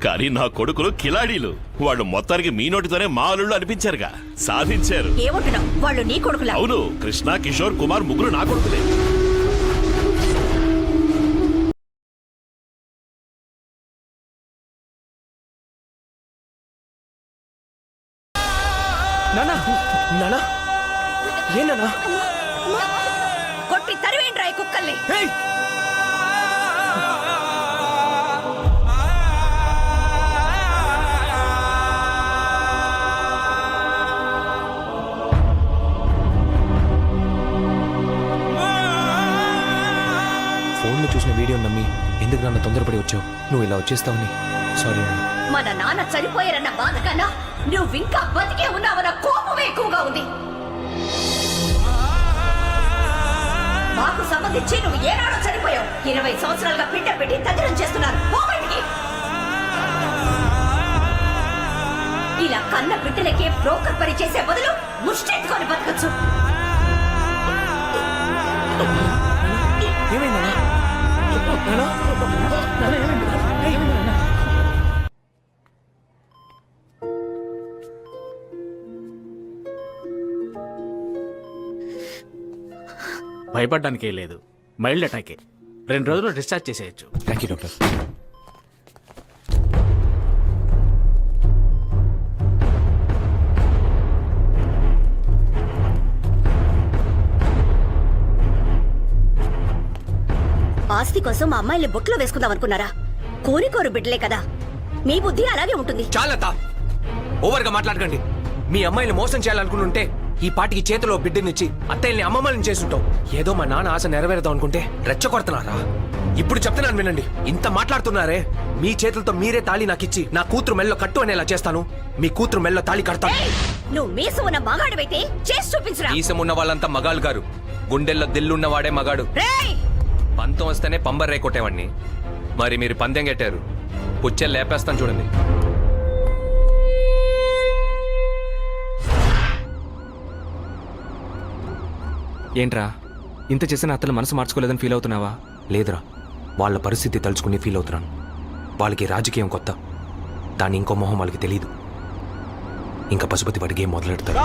కానీ నా కొడుకులు కిలాడీలు. వాళ్ళు మొత్తానికి మీ నోటితోనే మా అల్లుళ్ళు అనిపించారుగా. సాధించారు. ఏమంటున్నావు? వాళ్ళు నీ కొడుకులా? అవును, కృష్ణ, కిషోర్, కుమార్ ముగ్గురు నా కొడుకులే. నానా నానా ఏ నానా? కొట్టి తరివేండ్రా ఈ కుక్కల్ని. ఫోన్లో చూసిన వీడియో నమ్మి ఎందుకు నన్ను తొందరపడి వచ్చావు? నువ్వు ఇలా వచ్చేస్తావని సారీ నాన్న. మన నాన్న చనిపోయారన్న బాధ కన్నా నువ్వింకా బతికే ఉన్నావన్న కోపం ఎక్కువగా ఉంది. మాకు సంబంధించి నువ్వు ఏనాడో చనిపోయావు. 20 సంవత్సరాలుగా పిండ పెట్టి తదిరం చేస్తున్నారు. పో బయటికి. ఇలా కన్న బిడ్డలకే బ్రోకర్ పని చేసే బదులు ముష్టెత్తుకొని బతకచ్చు. ఏమైందా? భయపడ్డానికే లేదు, మైల్డ్ అటాకే. 2 రోజుల్లో డిశ్చార్జ్ చేసేయచ్చు. Thank you doctor. ఆస్తి కోసం మా అమ్మాయిని బొట్లో వేసుకుందాం అనుకున్నారా? కోరికోరు బిడ్డలే కదా, మీ బుద్ధి అలాగే ఉంటుంది. చాలతా ఓవర్గా మాట్లాడకండి. మీ అమ్మాయిని మోసం చేయాలనుకుంటుంటే ఈ పాటికి చేతిలో బిడ్డనిచ్చి అత్తయ్యని అమ్మమ్మల్ని చేసుంటాం. ఏదో మా నాన్న ఆశ నెరవేరుదాం అనుకుంటే రెచ్చగొడుతున్నారా? ఇప్పుడు చెప్తున్నాను వినండి. ఇంత మాట్లాడుతున్నారే, మీ చేతులతో మీరే తాళి నాకిచ్చి నా కూతురు మెల్లో కట్టు అనేలా చేస్తాను. మీ కూతురు మెల్లో తాళి కడతాను. నువ్వు మీసం ఉన్న మగాడివైతే చేసి చూపించరా. ఈసం ఉన్న వాళ్ళంతా మగాళ్ళు గారు, గుండెల్లో దిల్లున్నవాడే మగాడు. పంతం వస్తేనే పంబర్రే కొట్టేవాడిని. మరి మీరు పందెం కట్టారు, పుచ్చే లేపేస్తాను చూడండి. ఏంట్రా ఇంత చేసిన అత్తలు మనసు మార్చుకోలేదని ఫీల్ అవుతున్నావా? లేదురా, వాళ్ళ పరిస్థితి తలుచుకుని ఫీల్ అవుతున్నాను. వాళ్ళకి రాజకీయం కొత్త, దాని ఇంకో మొహం వాళ్ళకి తెలియదు. ఇంకా పశుపతి వాడి గేమ్ మొదలెడతారు.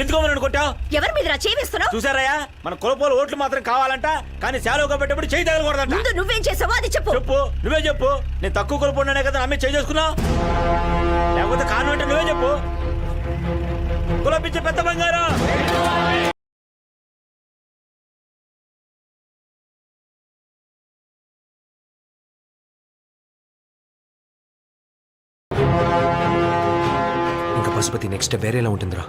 ఎందుకో నన్ను కొట్టావు? ఎవరి మీద చేయిస్తున్నావు? చూసారయ్యా, మన కులపోలు ఓట్లు మాత్రం కావాలంట, కానీ శాలువగా పెట్టేప్పుడు చేయి తగలకూడదంట. ముందు నువ్వేం చేసావో అది చెప్పు. చెప్పు, నువ్వే చెప్పు. నేను తక్కువ కులపోయినానే కదా అమ్మే చేయి చేసుకున్నావు. లేకపోతే కారణం అంటే నువ్వే చెప్పు. కులపించే పెద్ద బంగారం. ఇంకా పశుపతి నెక్స్ట్ వేరేలా ఉంటుందిరా.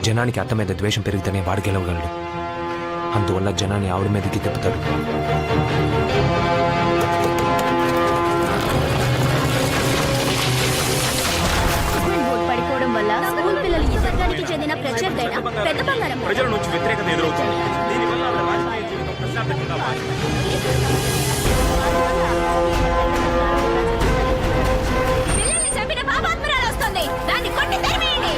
జనానికి అత్త మీద ద్వేషం పెరిగితేనే వాడు గెలవగలడు. అందువల్ల జనాన్ని ఆవిడ మీదకి తిప్పుతాడు. పడిపోవడం వల్ల స్కూల్ పిల్లలు ఈ వర్గానికి చెందిన ప్రత్యేక పెద్ద బంగారం ప్రజల నుంచి వ్యతిరేకత ఎదురవుతుంది. దీనివల్ల ఆవిడ రాజకీయ జీవితం ప్రశాంతంగా మారింది. పిల్లల్ని చంపిన పాపాత్మురాలు వస్తుంది, దాన్ని కొట్టి తరిమేయండి.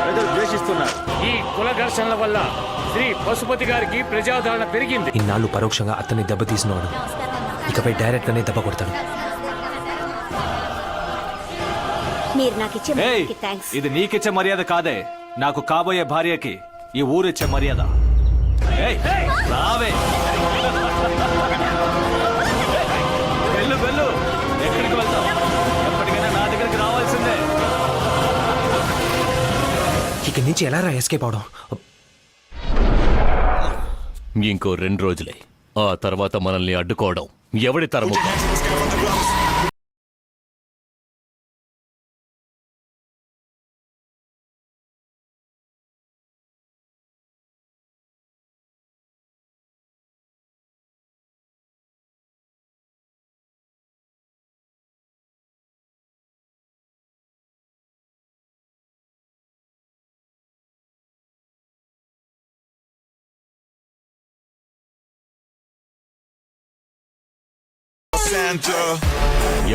ప్రజలు ద్వేషిస్తున్నారు. ఈ కుల ఘర్షణల వల్ల శ్రీ పశుపతి గారికి ప్రజాదరణ పెరిగింది. ఇన్నాళ్ళు పరోక్షంగా అతన్ని దెబ్బతీసినవాడు ఇకపై డైరెక్ట్ గానే దెబ్బ కొడతాడు. మీరు నాకు ఇచ్చే మర్యాదకి థాంక్స్. ఇది నీకిచ్చే మర్యాద కాదే, నాకు కాబోయే భార్యకి ఈ ఊరిచ్చే మర్యాద. రావే. ఇక్కడి నుంచి ఎలా రా ఎస్కేప్ అవడం? ఇంకో 2 రోజులే. ఆ తర్వాత మనల్ని అడ్డుకోవడం ఎవడి తరము కాదు.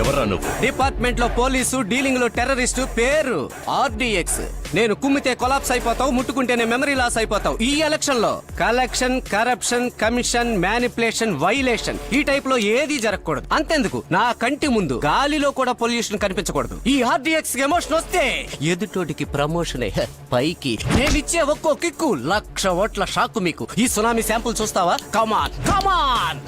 ఎవరా నువ్వు? డిపార్ట్మెంట్ లో పోలీసు, డీలింగ్ లో టెర్రరిస్టు, పేరు RDX. నేను కుమ్మితే కొలాప్స్ అయిపోతావు, ముట్టుకుంటేనే మెమరీ లాస్ అయిపోతావు. ఈ ఎలక్షన్ లో collection, corruption, commission, manipulation, violation ఈ టైప్ లో ఏది జరగకూడదు. అంతెందుకు నా కంటి ముందు గాలిలో కూడా పొల్యూషన్ కనిపించకూడదు. ఈ RDX ఎమోషన్ వస్తే ఎదుటోటికి ప్రమోషనే. పైకి నేనిచ్చే ఒక్కో కిక్కు 1,00,000 ఓట్ల షాక్ మీకు. ఈ సునామీ శాంపుల్ చూస్తావా? కమాన్ కమాన్.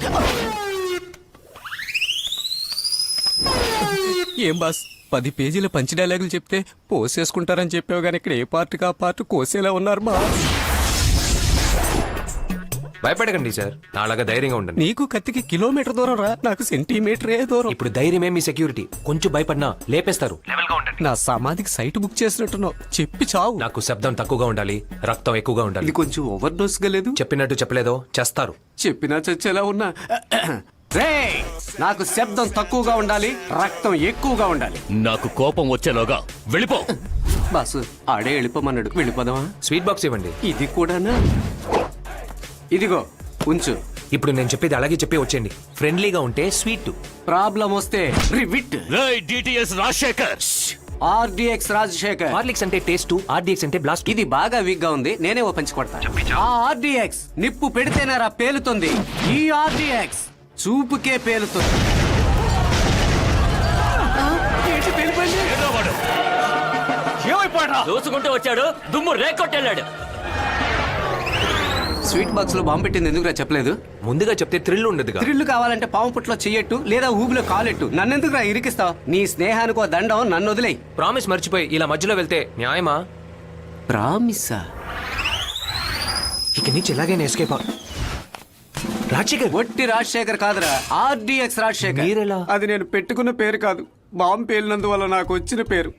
ఏం బాస్ 10 పేజీల పంచి డైలాగులు చెప్తే పోసేసుకుంటారని చెప్పావు కానీ ఇక్కడ ఏ పార్టీకి ఆ పార్టీ కోసేలా ఉన్నారు మా. భయపడకండి సార్, అలాగా ధైర్యంగా ఉండండి. నీకు కత్తికి కిలోమీటర్ దూరం రా, నాకు సెంటీమీటరే దూరం. ఇప్పుడు ధైర్యమే మీ సెక్యూరిటీ. కొంచెం భయపడినా లేపేస్తారు. నా సమాధికి సైట్ బుక్ చేసినట్టున్నావు. చెప్పి చావు. నాకు శబ్దం తక్కువగా ఉండాలి, రక్తం ఎక్కువగా ఉండాలి. ఇది కొంచెం ఓవర్ డోస్ గా లేదు? చెప్పినట్టు చెప్పలేదో చేస్తారు. చెప్పినా చచ్చేలా ఉన్నా. రేయ్, నాకు శబ్దం తక్కువగా ఉండాలి, రక్తం ఎక్కువగా ఉండాలి. నాకు కోపం వచ్చేలోగా వెళ్ళిపో. బాసు ఆడే వెళ్ళిపోమన్నాడు, వెళ్ళిపోదామా? స్వీట్ బాక్స్ ఇవ్వండి. ఇది కూడానా? ఇదిగో ఉంచు. ఇప్పుడు నేను చెప్పేది అలాగే చెప్పి వచ్చేయండి. ఫ్రెండ్లీగా ఉంటే స్వీట్, ప్రాబ్లం వస్తే rivet. DTS Rajasekhar. RDX Rajasekhar. Horlicks అంటే టేస్ట్, RDX అంటే బ్లాస్ట్. ఇది బాగా వీక్ గా ఉంది, నేనే ఓ పంచి కొడతా. ఆ RDX నిప్పు పెడితేనేరా పేలుతుంది. ఈ RDX చూపుకే పేలుతుంది. దోసుకుంటూ వచ్చాడు, దుమ్ము రేకొట్టెళ్ళాడు. స్వీట్ బాక్స్ లో బాంబు పెట్టింది ఎందుకురా చెప్పలేదు? ముందుగా చెప్తే థ్రిల్ ఉండదుగా. థ్రిల్లు కావాలంటే పాము పుట్లో చెయ్యట్టు లేదా ఊబిలో కాలెట్టు. నన్నెందుకురా ఇరికిస్తావు? నీ స్నేహానికి ఓ దండం, నన్ను వదిలేయి. ప్రామిస్ మర్చిపోయి ఇలా మధ్యలో వెళ్తే న్యాయమా? ప్రామిసా? ఇక నుంచి ఎలాగైనా ఎస్కేప్. రాజశేఖర్ ఒట్టి రాజశేఖర్ కాదురా, RDX రాజశేఖర్. మీరెలా? అది నేను పెట్టుకున్న పేరు కాదు, బాంబు పేలినందువల్ల నాకు వచ్చిన పేరు.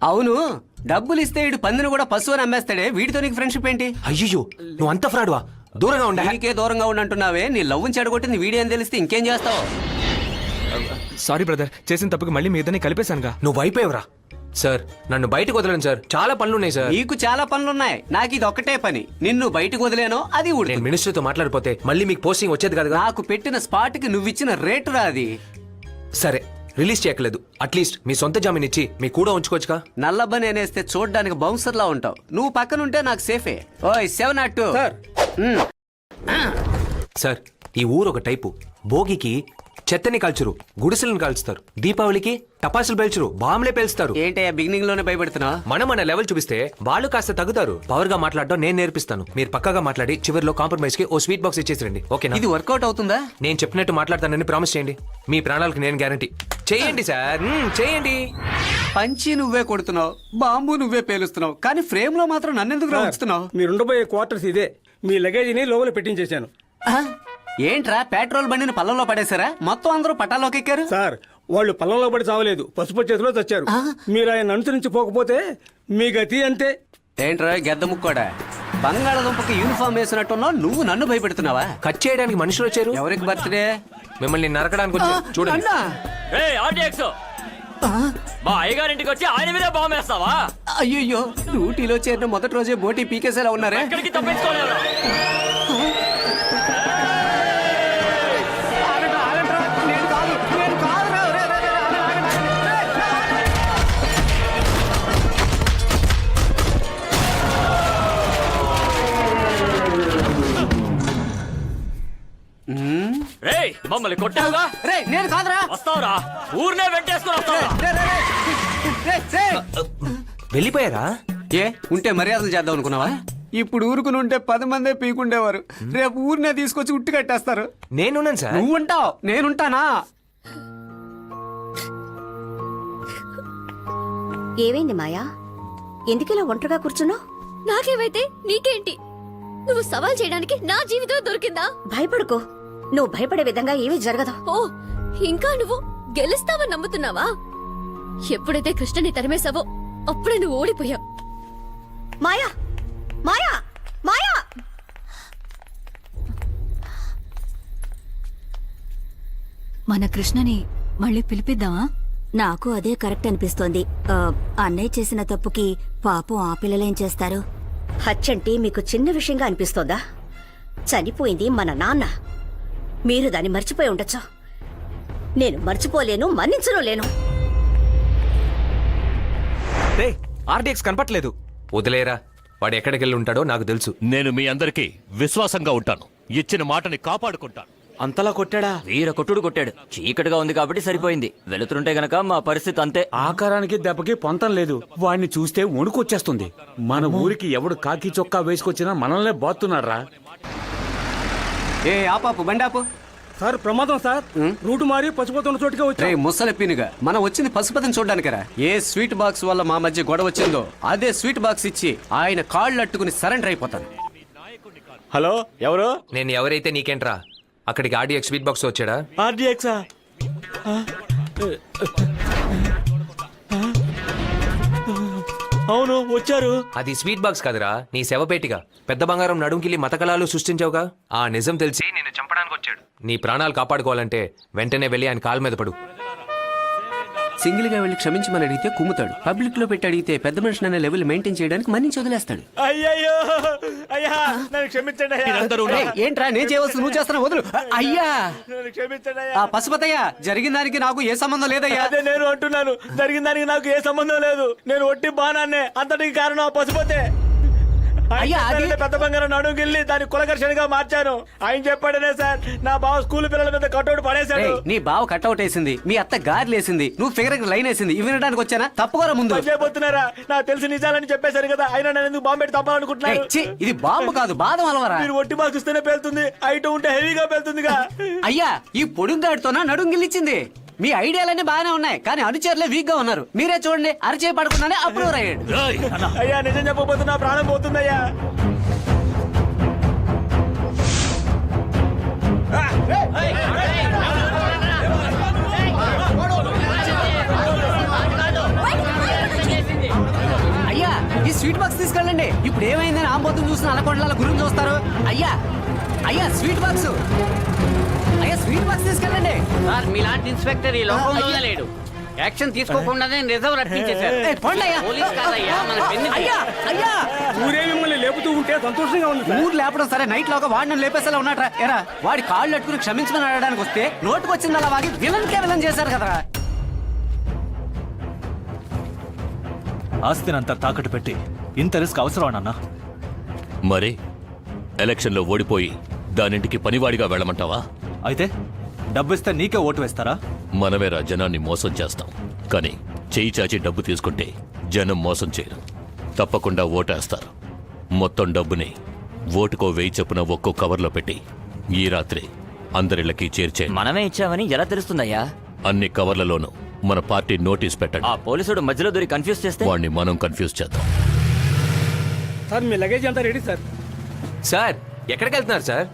అవును, డబ్బులు ఇస్తే వీడు పందిని కూడా పశువుని అమ్మేస్తాడే, వీడితో నీకు ఫ్రెండ్షిప్ ఏంటి? అయ్యో, నువ్వు అంత ఫ్రాడ్వా? దూరంగా ఉండా. నీకే దూరంగా ఉండంటున్నావే. నీ లవ్ చెడగొట్టింది వీడియో అని తెలిస్తే ఇంకేం చేస్తావు? సారీ బ్రదర్, చేసిన తప్పుకి మళ్ళీ మీ ఇద్దరిని కలిపేశానుగా. నువ్వు అయిపోయావురా. సార్ నన్ను బయటకు వదలండి సార్, చాలా పనులున్నాయి సార్. నీకు చాలా పనులున్నాయి, నాకు ఇది ఒక్కటే పని. నిన్ను బయటకు వదిలేనో అది నేను ఊడి. మినిస్టర్తో మాట్లాడిపోతే మళ్ళీ మీకు పోస్టింగ్ వచ్చేది కదా. నాకు పెట్టిన స్పాట్ కి నువ్విచ్చిన రేటు రా అది. సరే రిలీజ్ చేయట్లేదు, అట్లీస్ట్ మీ సొంత జామీన్ ఇచ్చి మీ కూడా ఉంచుకోవచ్చుగా. నల్లబ్బ నేనేస్తే చూడ్డానికి బౌన్సర్ లా ఉంటావు. నువ్వు పక్కనుంటే నాకు సేఫే. ఓయ్ 702 సార్ ఈ ఊరు ఒక టైపు. భోగికి చెత్తని కాల్చురు, గుడిసెలను కాల్చుతారు. దీపావళికి టపాసులు పేల్చురు, బాంబులే పేల్చుతారు. ఏంటయ్యా బిగినింగ్ లోనే భయపెడుతున్నావు? మనం మన లెవెల్ చూపిస్తే వాళ్ళు కాస్త తగ్గుతారు. పవర్ గా మాట్లాడడం నేను నేర్పిస్తాను. మీరు పక్కగా మాట్లాడి చివరిలో కాంప్రమైజ్ కి ఓ స్వీట్ బాక్స్ ఇచ్చేసిరండి, ఓకేనా? ఇది వర్కౌట్ అవుతుందా? నేను చెప్పినట్టు మాట్లాడతానని ప్రామిస్ చేయండి. మీ ప్రాణాలకు నేను గ్యారంటీ. చేయండి సార్, చేయండి. పంచి నువ్వే కొడుతున్నావు, బాంబు నువ్వే పేలుస్తున్నావు, కానీ ఫ్రేమ్ లో మాత్రం నన్నెందుకు ఉంచుతున్నావు? మీరుండబోయే క్వార్టర్స్ ఇదే. మీ లగేజీని లోపల పెట్టించేశాను. ఏంట్రా పెట్రోల్ బండిని పల్లంలో పడేశారా? మొత్తం అందరూ పట్టాలోకి ఎక్కారు. సార్ వాళ్ళు పల్లంలో పడి చావలేదు, పసుపు చేతిలో చచ్చారు. మీరు ఆయన అనుసరించి పోకపోతే మీ గతి అంతే. ఏంట్రా గెద్ద ముక్కోడా, బంగాళదుంపకి యూనిఫామ్ వేసినట్టున్నావు, నువ్వు నన్ను భయపెడుతున్నావా? కట్ చేయడానికి మనుషులు వచ్చారు. ఎవరికి బర్త్డే? మిమ్మల్ని నరకడానికి వచ్చారు. చూడండి. RDX మా అయ్యగారింటికి వచ్చి ఆయన మీద బాంబు వేస్తావా? అయ్యో, డ్యూటీలో చేరిన మొదటి రోజే బోటీ పీకేసేలా ఉన్నారే. ఎక్కడికి తప్పించుకోలేరు. రేయ్ మమ్మల్ని కొట్టావుగా? రేయ్ నేను కాదురా. వస్తావురా, ఊరినే వెంటేసుకుని వస్తావురా. వెళ్ళిపోయారా? ఏ ఉంటే మర్యాదలు చేద్దాం అనుకున్నావా? ఇప్పుడు ఊరుకుని ఉంటే 10 మందే పీకుండేవారు. రేపు ఊరినే తీసుకొచ్చి ఉట్టి కట్టేస్తారు. నేనున్నాను సార్. నువ్వుంటావు, నేనుంటానా? ఏమైంది మాయా? ఎందుకిలా ఒంటరిగా కూర్చున్నావు? నాకేమైతే నీకేంటి? నువ్వు సవాల్ చేయడానికి నా జీవితం దొరికిందా? భయపడుకో, నువ్వు భయపడే విధంగా ఏమీ జరగదు. ఓ, ఇంకా నువ్వు గెలుస్తావని నమ్ముతున్నావా? ఎప్పుడైతే కృష్ణని తరిమేశావో అప్పుడే నువ్వు ఓడిపోయావు. మాయా, మాయా, మాయా! మన కృష్ణని మళ్ళీ పిలిపిద్దామా? నాకు అదే కరెక్ట్ అనిపిస్తోంది. అన్నయ్య చేసిన తప్పుకి పాపం ఆ పిల్లలేం చేస్తారు? హత్యంటే మీకు చిన్న విషయంగా అనిపిస్తోందా? చనిపోయింది మన నాన్న. మీరు దాన్ని మర్చిపోయి ఉండొచ్చు. నేను మర్చిపోలేను, మన్నించను లేను. ఆర్డీఎక్స్ కనపట్లేదు. వదిలేరా, వాడు ఎక్కడికి వెళ్ళి ఉంటాడో నాకు తెలుసు. నేను మీ అందరికీ విశ్వాసంగా ఉంటాను. ఇచ్చిన మాటని కాపాడుకుంటాను. అంతలా కొట్టాడా? వీర కొట్టుడు కొట్టాడు. చీకటిగా ఉంది కాబట్టి సరిపోయింది. వెళుతుంటే గనక మా పరిస్థితి అంతే. ఆకారానికి దెబ్బకి పొంతం లేదు. వాడిని చూస్తే వణుకొచ్చేస్తుంది. మన ఊరికి ఎవడు కాకి చొక్కా వేసుకొచ్చినా మనల్నే బాతున్నారా? ఏ ఆపాపు, బండాపు. సార్ ప్రమాదం సార్. రూటు మారి పసిపోతున్న చోటుకే వచ్చా. రే ముసలి పీనుగా, మనం వచ్చింది పశుపతిని చూడ్డానికరా. ఏ స్వీట్ బాక్స్ వల్ల మా మధ్య గొడవ వచ్చిందో అదే స్వీట్ బాక్స్ ఇచ్చి ఆయన కాళ్ళు అట్టుకుని సరెండర్ అయిపోతాను. హలో, ఎవరు? నేను ఎవరైతే నీకేంట్రా? అక్కడికి ఆర్డీఎక్స్ స్వీట్ బాక్స్ వచ్చాడా? ఆర్డీఎక్సా? అవును, వచ్చారు. అది స్వీట్ బాక్స్ కాదురా, నీ శవపేటిగా. పెద్ద బంగారం నడుంకిలి మతకలాలు సృష్టించావుగా, ఆ నిజం తెలిసి నేను చంపడానికి వచ్చాడు. నీ ప్రాణాలు కాపాడుకోవాలంటే వెంటనే వెళ్ళి ఆయన కాలు మీద పడు. సింగిల్ గా వెళ్ళి క్షమించమని అడిగితే కుమ్ముతాడు. పబ్లిక్ లో పెట్టి అడిగితే పెద్ద మనిషి అనే లెవెల్ మెయింటైన్ చేయడానికి మన్నించి వదిలేస్తాడు. అయ్యయ్యో, అయ్యా నన్ను క్షమించండి అయ్యా. ఏయ్, ఏంట్రా నేను చేయవలసి నువ్వు చేస్తున్నా, వదులు. అయ్యా, నన్ను క్షమించండి అయ్యా. ఆ పశుపతయ్య, జరిగిన దానికి నాకు ఏ సంబంధం లేదయ్యా. అదే నేను అంటున్నాను, జరిగిన దానికి నాకు ఏ సంబంధం లేదు. నేను ఒట్టి బాణాన్నే. అంతటికి కారణం ఆ పశుపతే. అయ్యా, అది పెద్ద బంగారం నడుగిల్లి దాన్ని కులఘర్షణగా మార్చాను. ఆయన చెప్పాడనే సార్, నా బావ స్కూల్ పిల్లల మీద కట్అవుట్ పడేశాడు. ఏయ్, నీ బావ కట్అవుట్ వేసింది, మీ అత్త గార్లు వేసింది, నువ్వు ఫిగర్ లైన్ వేసింది. ఇవి వినడానికి వచ్చానా? తప్పుకోరా ముందు. చేయబోతున్నారా? నాకు తెలిసి నిజాలని చెప్పేశారు కదా, అయినా నేను ఎందుకు బాంబు పెట్టి తప్పాలనుకుంటున్నారు? ఏయ్, ఛీ, ఇది బాంబు కాదు, బాదం హల్వారా. మీరు ఒట్టి బాక్స్ ఇస్తేనే పేలుతుంది, ఐటమ్ ఉంటే హెవీగా పేలుతుందిగా. అయ్యా, ఈ పొడుగ్గాడితోనా నడుంగిల్లిచ్చింది? మీ ఐడియాలన్నీ బాగానే ఉన్నాయి, కానీ అనుచరులే వీక్ గా ఉన్నారు. మీరే చూడండి, అరిచే పడకుండానే అప్రూవ్ అయ్యాడు. అయ్యా, నిజం చెప్పబోతున్నా, ప్రాణం పోతుందయ్యా. అయ్యా, ఈ స్వీట్ బాక్స్ తీసుకెళ్ళండి. ఇప్పుడు ఏమైందని ఆంబోతులు చూసిన అలకొండల గురించి చూస్తారు. అయ్యా, అయ్యా స్వీట్ బాక్స్, అయ్యా స్వీట్ బాక్స్ తీసుకెళ్ళండి. సార్, మీలాంటి ఇన్స్పెక్టర్ ఈ లోకంలోనే లేడు. యాక్షన్ తీసుకోకుండానే రిజర్వ్ రప్పించేశారు. ఏయ్, పోండి అయ్యా. పోలీస్ కాదయ్యా, మన పెన్ను. అయ్యా, అయ్యా, ఊరే మిమ్మల్ని లేపుతూ ఉంటే సంతోషంగా ఉంది సార్. ఊరు లేపడం సరే, నైట్ లోగా వాడిని లేపేసేలా ఉన్నట్రా. ఎరా, వాడి కాళ్ళు అట్టుకుని క్షమించమని అడగడానికి వస్తే నోటుకు వచ్చింది అలా వాగి విలన్ చేశారు కదరా. ఆస్తినంతా తాకట్టు పెట్టి ఇంత రిస్క్ అవసరం నాన్న? మరి ఎలక్షన్లో ఓడిపోయి దానింటికి పనివాడిగా వెళ్ళమంటావా? అయితే డబ్బిస్తే నీకే ఓటు వేస్తారా? మనమేరా జనాన్ని మోసం చేస్తాం, కానీ చేయి చాచి డబ్బు తీసుకుంటే జనం మోసం చేయరు, తప్పకుండా ఓటేస్తారు. మొత్తం డబ్బుని ఓటుకో 1000 చొప్పున ఒక్కో కవర్లో పెట్టి ఈ రాత్రి అందరిళ్ళకి చేర్చే. మనమే ఇచ్చామని ఎలా తెలుస్తుందయ్యా? అన్ని కవర్లలోనూ మన పార్టీ నోటీస్ పెట్టండి. ఆ పోలీసుడు మధ్యలో దొరికి కన్ఫ్యూజ్ చేస్తే వాడిని మనం కన్ఫ్యూజ్ చేద్దాం. సార్ మీ లగేజ్ అంతా రెడీ సార్. సార్, ఎక్కడికి వెళ్తున్నారు సార్?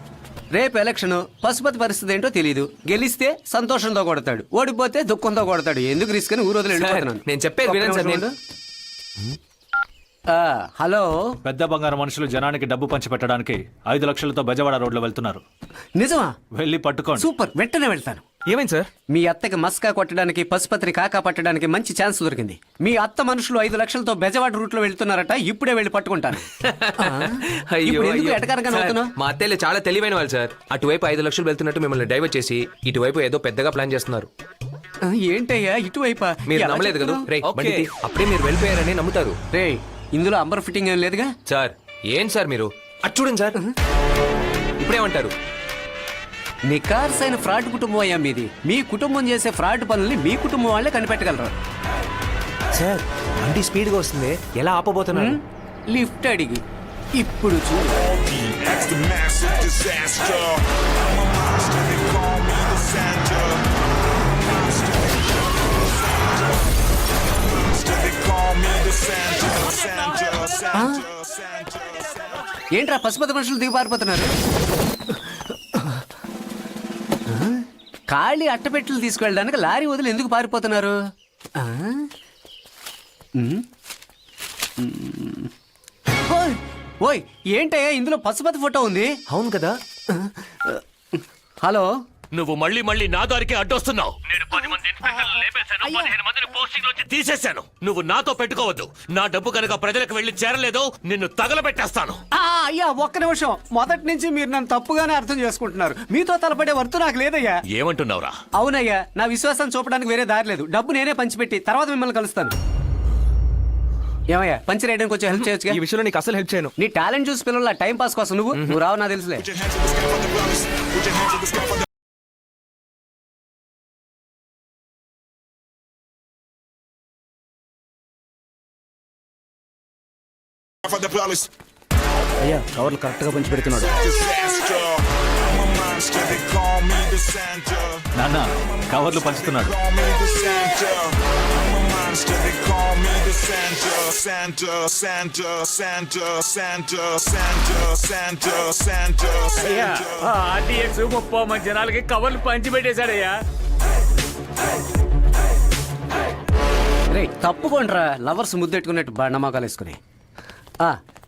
రేపు ఎలక్షన్, పశుపతి పరిస్థితి ఏంటో తెలియదు. గెలిస్తే సంతోషంతో కొడతాడు, ఓడిపోతే దుఃఖంతో కొడతాడు. ఎందుకు రిస్క్ అని ఊరోజులు వెళ్ళిపోతున్నాను. నేను చెప్పేది వినండి సార్. నేను హలో, పెద్ద బంగారం మనుషులు జనానికి డబ్బు పంచిపెట్టడానికి 5 లక్షలతో బెజవాడ రోడ్లో వెళ్తున్నారు. నిజమా? వెళ్ళి పట్టుకోండి. సూపర్, వెంటనే వెళ్తాను. ఏమైంది సార్? మీ అత్తకి మస్కా కొట్టడానికి, పశుపతిని కాకా పట్టడానికి మంచి ఛాన్స్ దొరికింది. మీ అత్త మనుషులు 5 లక్షలతో బెజవాడ రూట్ లో వెళ్తున్నారట. ఇప్పుడే వెళ్ళి పట్టుకుంటాను. ఇప్పుడు ఎందుకు ఎటకారంగా నవ్వుతున్నావ్? మా అత్తయ్యలు చాలా తెలివైన వాళ్ళు సార్. అటువైపు 5 లక్షలు వెళ్తున్నట్టు మిమ్మల్ని డైవర్ట్ చేసి ఇటువైపు ఏదో పెద్దగా ప్లాన్ చేస్తున్నారు. ఏంటయ్యా ఇటువైపా? మీరు నమ్మలేదు కదా? రేయ్, బండి తీ. అప్పుడే మీరు వెళ్ళిపోయారని నమ్ముతారు. రే, ఇందులో అంబర్ ఫిట్టింగ్ ఏం లేదుగా సార్. ఏం సార్ మీరు అటు చూడండి సార్. ఇప్పుడేమంటారు? నికార్సైన ఫ్రాడ్ కుటుంబం అయ్యా మీది. మీ కుటుంబం చేసే ఫ్రాడ్ పనుల్ని మీ కుటుంబం వాళ్ళే కనిపెట్టగలరు. సార్, బండి స్పీడ్ గా వస్తుంది, ఎలా ఆపబోతున్నారు? లిఫ్ట్ అడిగి ఇప్పుడు చూడు. ఏంట్రా పశుపతి మనుషులు దిగి పారిపోతున్నారు? ఖాళీ అట్టపెట్టెలు తీసుకెళ్ళడానికి లారీ వదిలి ఎందుకు పారిపోతున్నారు? ఆ? ఓయ్, ఓయ్ ఏంటయ్యా ఇందులో పశుపతి ఫోటో ఉంది? అవును కదా. హలో, నువ్వు మళ్ళీ మళ్ళీ నా దారికి అడ్డొస్తున్నావు. నేను 10 మంది ఇన్స్పెక్టర్లు లేపేశాను, 15 మందిని పోస్టింగ్ నుంచి తీసేశాను. నువ్వు నాతో పెట్టుకోవద్దు. నా డబ్బు కనుక ప్రజలకు వెళ్లి చేరలేదో నిన్ను తగలబెట్టేస్తాను. అయ్యా ఒక్క నిమిషం. మొదటి నుంచి మీరు నన్ను తప్పుగానే అర్థం చేసుకుంటున్నారు. మీతో తలపడే వర్తు నాకు లేదయ్యా. ఏమంటున్నావురా? అవునయ్యా, నా విశ్వాసం చూపడానికి వేరే దారి లేదు. డబ్బు నేనే పంచిపెట్టి తర్వాత మిమ్మల్ని కలుస్తాను. ఏమయ్యా పంచి రేయడానికి కొంచెం హెల్ప్ చేయొచ్చు? ఈ విషయంలో నీకు అసలు హెల్ప్ చేయను. నీ టాలెంట్ చూసి పిల్లల టైం పాస్ కోసం నువ్వు రావు నా తెలుసులే. అయ్యా కవర్లు కరెక్ట్ గా పంచి పెడుతున్నాడు. నాన్న కవర్లు పంచుతున్నాడు. అయ్యా ఆర్టీఎక్స్ 30 మంది జనాలకి కవర్లు పంచి పెట్టేశాడయ్యా. రే తప్పుకోండిరా, లవర్స్ ముద్దెట్టుకున్నట్టు నమ్మకాలు వేసుకుని.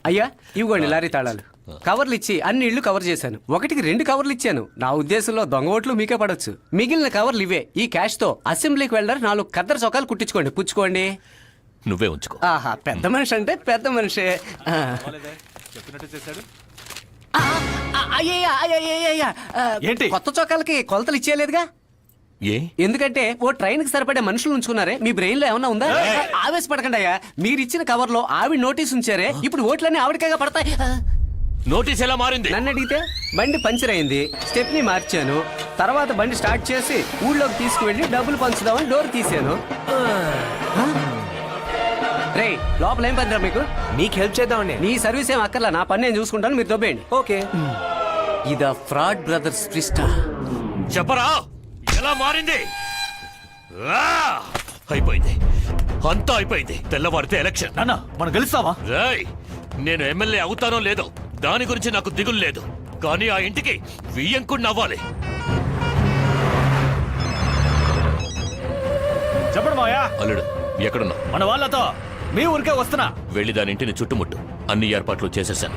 అయ్యా ఇవ్వండి లారీ తాళాలు. కవర్లు ఇచ్చి అన్ని ఇళ్లు కవర్ చేశాను. 1కి 2 కవర్లు ఇచ్చాను. నా ఉద్దేశంలో దొంగ ఓట్లు మీకే పడొచ్చు. మిగిలిన కవర్లు ఇవే. ఈ క్యాష్ తో అసెంబ్లీకి వెళ్ళడానికి 4 ఖద్దరు చొక్కాలు కుట్టించుకోండి. పుచ్చుకోండి. నువ్వే ఉంచుకో. ఆహా పెద్ద మనిషి అంటే పెద్ద మనిషే. ఏంటి? కొత్త చొక్కాలకి కొలతలు ఇచ్చేయలేదుగా? ఏ? ఎందుకంటే ఓ ట్రైన్ కి సరిపడే మనుషులు ఉంచుకున్నారే. మీ బ్రెయిన్ లో ఏమన్నా ఉందా? ఆవేశపడకండి అయ్యా. మీరు ఇచ్చిన కవర్ లో ఆవిడ నోటీస్ ఉంచారే. ఇప్పుడు ఓట్లన్నీ ఆవిడకేగా పడతాయి. నోటీస్ ఎలా మారింది? నన్ను అడిగితే బండి పంచర్ అయింది, స్టెప్ని మార్చాను. తర్వాత బండి స్టార్ట్ చేసి ఊళ్ళోకి తీసుకువెళ్ళి డబ్బులు పంచుదామని డోర్ తీసాను. రే లోపల ఏం పనిరా మీకు? మీకు హెల్ప్ చేద్దామండి. నీ సర్వీస్ ఏం అక్కర్లా, నా పని నేను చూసుకుంటాను. మీరు దొబ్బేయండి. ఓకే. ఇదా ఫ్రాడ్ బ్రదర్స్ ట్విస్టా? చెప్పరా ఎలా మారింది? అయిపోయింది, అంతా అయిపోయింది. తెల్లవారితే ఎలక్షన్. నాన్న మనం గెలుస్తావా? రేయ్, నేను ఎమ్మెల్యే అవుతానో లేదో దాని గురించి నాకు దిగులు లేదు. కానీ ఆ ఇంటికి వియ్యంకుడిని అవ్వాలి. చెప్పడు మాయా. అల్లుడు ఎక్కడున్నా? మన వాళ్ళతో మీ ఊరికే వస్తున్నా. వెళ్ళి దాని ఇంటిని చుట్టుముట్టు. అన్ని ఏర్పాట్లు చేసేశాను.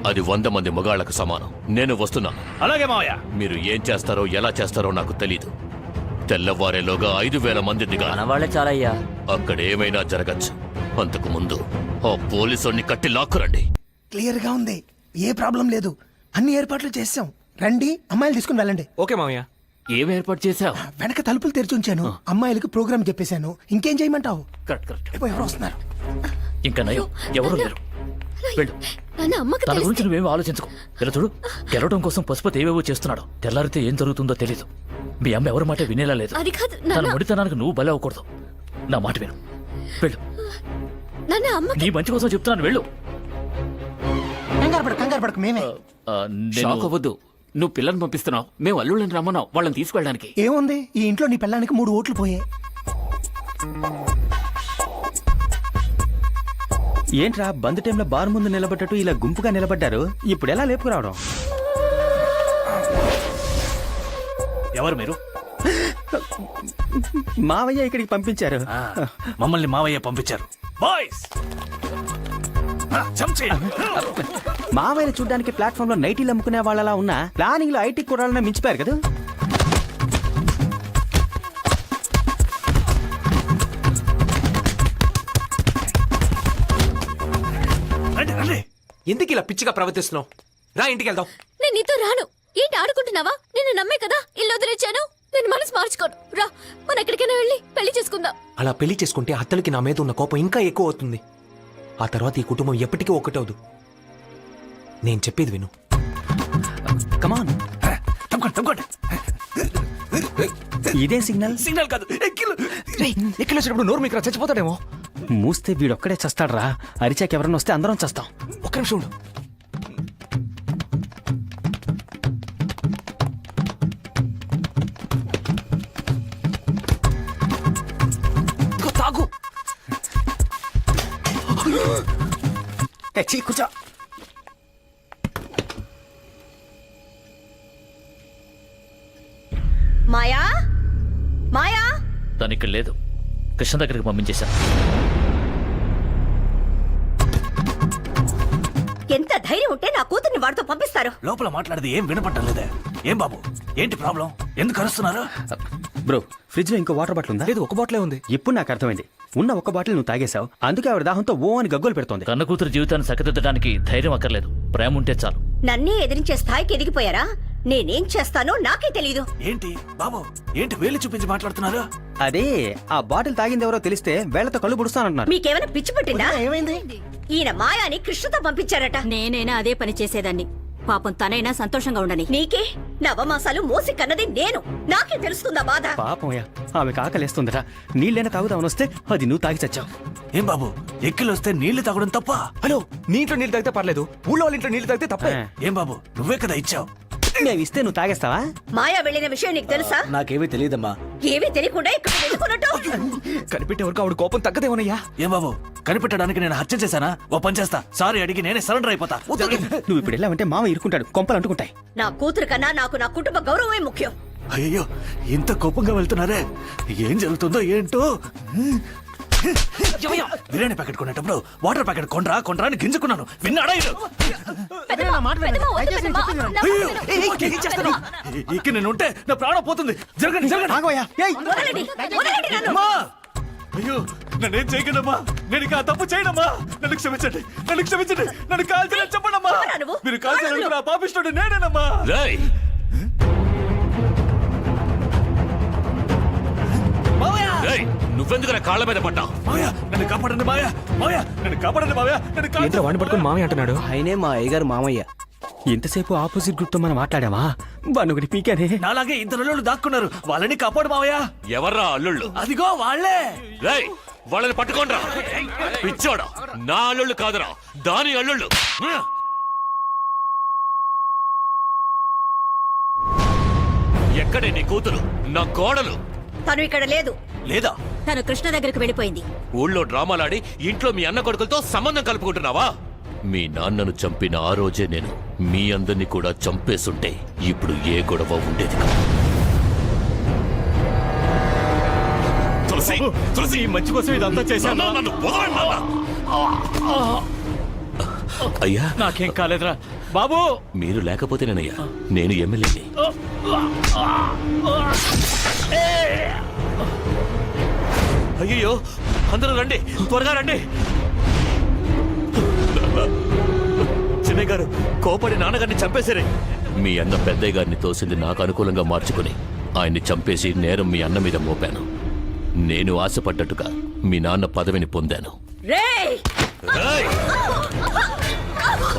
అది 100 మంది మగాళ్లకు సమానం. నేను వస్తున్నాను. అలాగే మావయ్య. మీరు ఏం చేస్తారో ఎలా చేస్తారో నాకు తెలీదు. తెల్లవారేలోగా 5000 మంది దిగాలి. వాళ్ళే చాలా అయ్యా. అక్కడ ఏమైనా జరగచ్చు. అంతకు ముందు ఆ పోలీసుని కట్టి లాక్కురండి. క్లియర్ గా ఉంది, ఏ ప్రాబ్లం లేదు. అన్ని ఏర్పాట్లు చేసాం. రండి, అమ్మాయిలు తీసుకుని వెళ్ళండి. ఓకే మామయ్య. ఏం ఏర్పాటు చేసావు? వెనక తలుపులు తెరిచి ఉంచాను. అమ్మాయిలకు ప్రోగ్రామ్ చెప్పేశాను. ఇంకేం చేయమంటావు? Correct correct. ఎవరు వస్తున్నారు? ఇంకా నయం, ఎవరు లేరు. వెళ్ళు. నాన్న అమ్మకి తన తెలిస్తే- గురించి నువ్వేం ఆలోచించుకో. ఇలా చూడు, గెలవడం కోసం పశుపతి ఏవేవో చేస్తున్నాడు. తెల్లారితే ఏం జరుగుతుందో తెలీదు. మీ అమ్మ ఎవరి మాట వినేలా లేదు. అది కాదు తన నాన్న. ముడితనానికి నువ్వు బలి అవ్వకూడదు. నా మాట విను, వెళ్ళు. నాన్న అమ్మకి నీ మంచి కోసం చెప్తున్నాను, వెళ్ళు. కంగారు పడకు, మేమే. షాక్ అవ్వద్దు. నువ్వు పిల్లల్ని పంపిస్తున్నావు, మేము అల్లుళ్ళని రమ్మన్నావు వాళ్ళని తీసుకెళ్ళడానికి. ఏముంది, ఈ ఇంట్లో నీ పిల్లానికి 3 ఓట్లు పోయాయి. ఏంట్రా బంద్ టైంలో బార్ ముందు నిలబడ్డట్టు ఇలా గుంపుగా నిలబడ్డారు? ఇప్పుడు ఎలా లేపుకురావడం? ఎవరు మీరు? మావయ్య ఇక్కడికి పంపించారు. మమ్మల్ని మావయ్య పంపించారు. బాయ్స్ మావయ్యని చూడడానికి ప్లాట్ఫామ్ లో నైటీలు అమ్ముకునే వాళ్ళలా ఉన్నా ప్లానింగ్ లో ఐటీ కూడాలన్నా మించిపోయారు కదా. ఎందుకు ఇలా పిచ్చిగా ప్రవర్తిస్తున్నావు? రా ఇంటికి వెళ్దాం. నేను నీతో రాను. ఏంటి ఆడుకుంటున్నావా? నిన్ను నమ్మే కదా ఇల్లు వదిలేచాను. నేను మనసు మార్చుకోను. రా మనం ఎక్కడికైనా వెళ్ళి పెళ్లి చేసుకుందాం. అలా పెళ్లి చేసుకుంటే అత్తలకి నా మీద ఉన్న కోపం ఇంకా ఎక్కువ అవుతుంది. ఆ తర్వాత ఈ కుటుంబం ఎప్పటికీ ఒక్కటవదు. నేను చెప్పేది విను. కమాన్, ఇదే సిగ్నల్. సిగ్నల్ కాదు, ఎక్కిలో వచ్చినప్పుడు నోరు మీకు చచ్చిపోతాడేమో. మూస్తే వీడొక్కడే చస్తాడ్రా. అరిచాక ఎవరన్నా వస్తే అందరం చస్తాం. ఒక్క నిమిషం ఉండు. ఇదిగో తాగు. కూర్చో. మాయా మాయా తను ఇక్కడ లేదు. కృష్ణ దగ్గరికి పంపించేశాను. ఎంత ధైర్యం ఉంటే నా కూతుర్ని వాడితో పంపిస్తారు? లోపల మాట్లాడేది ఏం వినపడటం లేదే. ఏం బాబు, ఏంటి ప్రాబ్లం? ఎందుకు అరుస్తున్నారు? బ్రో, ఫ్రిడ్జ్ లో ఇంకో వాటర్ బాటిల్ ఉందా? లేదు, ఒక బాటిలే ఉంది. ఇప్పుడు నాకు అర్థమైంది. ఉన్న ఒక బాటిల్ నువ్వు తాగేశావు, అందుకే ఆవిడ దాహంతో ఓ అని గగ్గోలు పెడుతోంది. కన్న కూతురు జీవితాన్ని చక్కదిద్దడానికి ధైర్యం అక్కర్లేదు, ప్రేమ ఉంటే చాలు. నన్నే ఎదిరించే స్థాయికి ఎదిగిపోయారా? నేనేం చేస్తానో నాకే తెలీదు. ఏంటి బాబు, ఏంటి వేలు చూపించి మాట్లాడుతున్నారు? అదే ఆ బాటిల్ తాగింది ఎవరో తెలిస్తే వేళ్లతో కళ్ళు పుడుస్తానంటున్నారు. మీకేమైనా పిచ్చి పట్టిందా? ఏమైంది? ఈయన మాయాని కృష్ణతో పంపించారట. నేనైనా అదే పని చేసేదాన్ని. పాపం తనైనా సంతోషంగా ఉండని. నీకే నవమాసాలు మోసి కన్నది నేను. నాకే తెలుస్తుందా బాధ? పాపమయ్యా, ఆమె కాకలేస్తుందట. నీళ్ళైనా తాగుదామని వస్తే అది నువ్వు తాగి చచ్చావు. ఏం బాబు, ఎక్కిలొస్తే నీళ్లు తాగడం తప్ప? హలో, నీ ఇంట్లో నీళ్ళు తాగితే పర్లేదు, ఊళ్ళో వాళ్ళ ఇంట్లో నీళ్ళు తాగితే తప్పే. ఏం బాబు, నువ్వే కదా ఇచ్చావు. మేము ఇస్తే నువ్వు తాగేస్తావా? మాయా వెళ్ళిన విషయం నీకు తెలుసా? నాకేమీ తెలియదమ్మా. ఏమీ తెలియకుండా ఇక్కడ వెళ్ళుకున్నట్టు. కనిపెట్టే వరకు ఆవిడ కోపం తగ్గదేమోనయ్యా. ఏం బాబు, కనిపెట్టడానికి నేను హత్య చేశానా? ఓ పని చేస్తా, సారీ అడిగి నేనే సరెండర్ అయిపోతా. నువ్వు ఇప్పుడు వెళ్ళావంటే మామ ఇరుకుంటాడు, కొంపలు అంటుకుంటాయి. నా కూతురు కన్నా నాకు నా కుటుంబ గౌరవమే ముఖ్యం. అయ్యో, ఇంత కోపంగా వెళ్తున్నారే, ఏం జరుగుతుందో ఏంటో. బిర్యానీ ప్యాకెట్ కొనేటప్పుడు వాటర్ ప్యాకెట్ కొండ్రా కొండ్రా అని గింజుకున్నాను. విన్నాడా? ఇక నేను ఉంటే నా ప్రాణం పోతుంది. జరగండి జరగండి. వదలండి, వదలండి నన్ను. అమ్మా! అయ్యో, నన్నేం చేయకండమ్మా, నేను ఇక ఆ తప్పు చేయనమ్మా. నన్ను క్షమించండి, నన్ను క్షమించండి, నన్ను కాల్చిన చెప్పండమ్మా. మీరు కాల్చిన నా పాపిస్తుడు నేనేనమ్మా. నువ్వెందుకు కాళ్ళ మీద పడ్డా? మాయా, నన్ను కాపాడండి మాయా, మాయా, నన్ను కాపాడండి మాయా, నన్ను ఏంట్రా వాడిని పట్టుకుని మామయ్య అంటున్నాడు? ఆయనే మా అయ్యగారు మామయ్య. ఎంతసేపు ఆపోజిట్ గ్రూప్ తో మనం మాట్లాడామా? వాడిని పీకానే. నాలాగే ఇద్దరు అల్లుళ్ళు దాక్కున్నారు, వాళ్ళని కాపాడు మావయ్య. ఎవర్రా అల్లుళ్ళు? అదిగో వాళ్ళే. రేయ్, వాళ్ళని పట్టుకోండ్రా. పిచ్చోడా, నా అల్లుళ్ళు కాదురా, దాని అల్లుళ్ళు. ఎక్కడే నీ కూతురు, నా కోడలు? తను ఇక్కడ లేదు. లేదా? తను కృష్ణ దగ్గరికి వెళ్ళిపోయింది. ఊళ్ళో డ్రామాలాడి ఇంట్లో మీ అన్న కొడుకులతో సంబంధం కలుపుకుంటున్నావా? మీ నాన్నను చంపిన ఆ రోజే నేను మీ అందరినీ కూడా చంపేస్తుంటే ఇప్పుడు ఏ గొడవ ఉండేది కాదు. తులసి, తులసి, ఈ మంచి కోసం ఇదంతా చేశాను. అయ్యా, నాకేం కాలేదురా బాబు. మీరు లేకపోతేనేనయ్యా నేను ఎమ్మెల్యేని. అయ్యో, అందరూ రండి, త్వరగా రండి. చిన్నయ్య గారు కోపడి నాన్నగారిని చంపేశారే. మీ అన్న పెద్దయ్య గారిని తోసింది నాకు అనుకూలంగా మార్చుకుని ఆయన్ని చంపేసి నేరం మీ అన్న మీద మోపాను. నేను ఆశపడ్డట్టుగా మీ నాన్న పదవిని పొందాను. రేయ్! ఏయ్!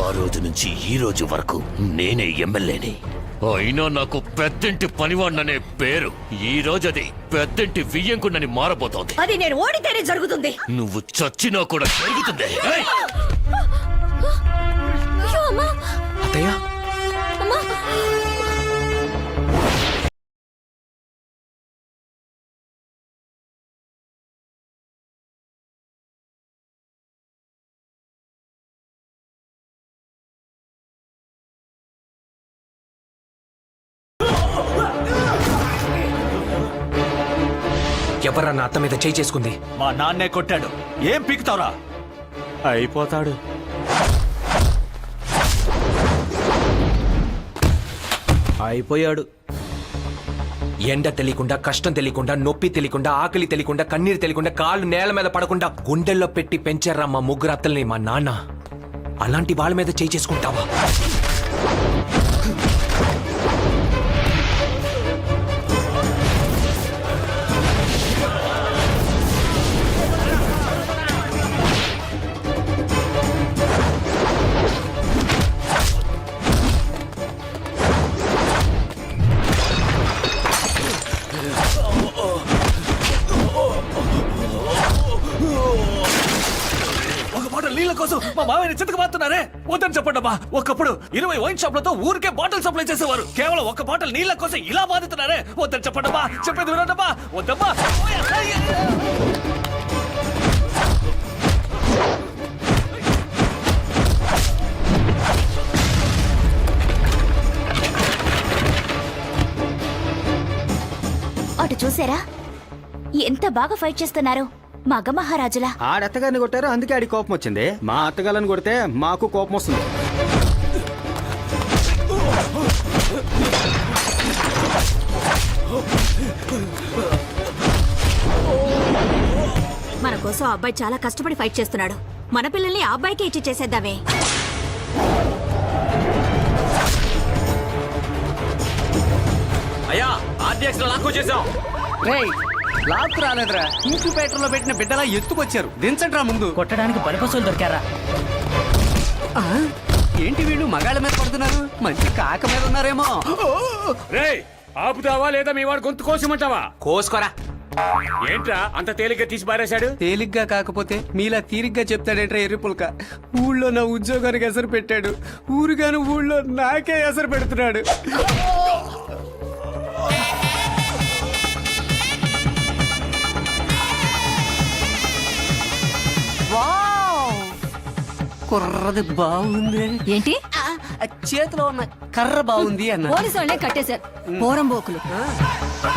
ఆ రోజు నుంచి ఈ రోజు వరకు నేనే ఎమ్మెల్యేని. అయినా నాకు పెద్దింటి పనివాణ్ణనే పేరు. ఈ రోజు అది పెద్దింటి వియ్యంకున్నని మారబోతోంది. అది నేను ఓడితేనే జరుగుతుంది. నువ్వు చచ్చినా కూడా జరుగుతుంది. ఏయ్! అత్తయ్య, ఎవరా నా అత్త మీద చేయి చేసుకుంది? మా నాన్నే కొట్టాడు. ఏం పీకుతావురా? అయిపోతాడు. అయిపోయాడు. ఎండ తెలియకుండా, కష్టం తెలియకుండా, నొప్పి తెలియకుండా, ఆకలి తెలియకుండా, కన్నీరు తెలియకుండా, కాళ్ళు నేల మీద పడకుండా గుండెల్లో పెట్టి పెంచారా మా ముగ్గురు అత్తల్ని మా నాన్న. అలాంటి వాళ్ళ మీద చేయి చేసుకుంటావా? నీళ్ళ కోసం మా మామయ్యని చితక మారుతున్నారే. వద్దని చెప్పండి అమ్మా. ఒకప్పుడు 20 వైన్ షాప్లతో ఊరికే బాటిల్ సప్లై చేసేవారు. కేవలం ఒక బాటిల్ నీళ్ళ కోసం ఇలా బాధిస్తున్నారే. వద్దని చెప్పండి అమ్మా. చెప్పేది వినండమ్మా. వద్దమ్మా. ఎంత బాగా ఫైట్ చేస్తున్నారు మగ మహారాజులా. ఆడత్తగారిని కొట్టారు, అందుకే ఆడి కోపం వచ్చింది. మా అత్తగారిని కొడితే మాకు కోపం వస్తుంది. మన కోసం ఆ అబ్బాయి చాలా కష్టపడి ఫైట్ చేస్తున్నాడు. మన పిల్లల్ని ఆ అబ్బాయికి ఇచ్చి చేసేద్దామే. అయ్యా ఆర్డీఎక్స్ లో లాక్ చేసాం. రేయ్ లాక్ రాలేదురా, ఇంక్యుబేటర్ లో పెట్టిన బిడ్డలా ఎత్తుకొచ్చారు. దించండి రా ముందు. కొట్టడానికి పనిపసులు దొరికారా? ఆ, ఏంటి వీళ్ళు మగాళ్ళ మీద పడుతున్నారు? మంచి కాక మీద ఉన్నారేమో. రేయ్ ఆపుతావా లేదా మీ వాడు గొంతు కోసమంటావా? కోసుకోరా. ఏంట్రా అంత తేలిగ్గా తీసి పారేశాడు? తేలిగ్గా కాకపోతే మీలా తీరిగ్గా చెప్తాడేంట్రా ఎర్రిపుల్క. ఊళ్ళో నా ఉద్యోగానికి ఎసరు పెట్టాడు, ఊరుగాను ఊళ్ళో నాకే ఎసరు పెడుతున్నాడు. కుర్రది బాగుంది. ఏంటి చేతిలో ఉన్న కర్ర బాగుంది అన్న. పోలీసు వాళ్ళే కట్టేశారు పోరంబోకులు.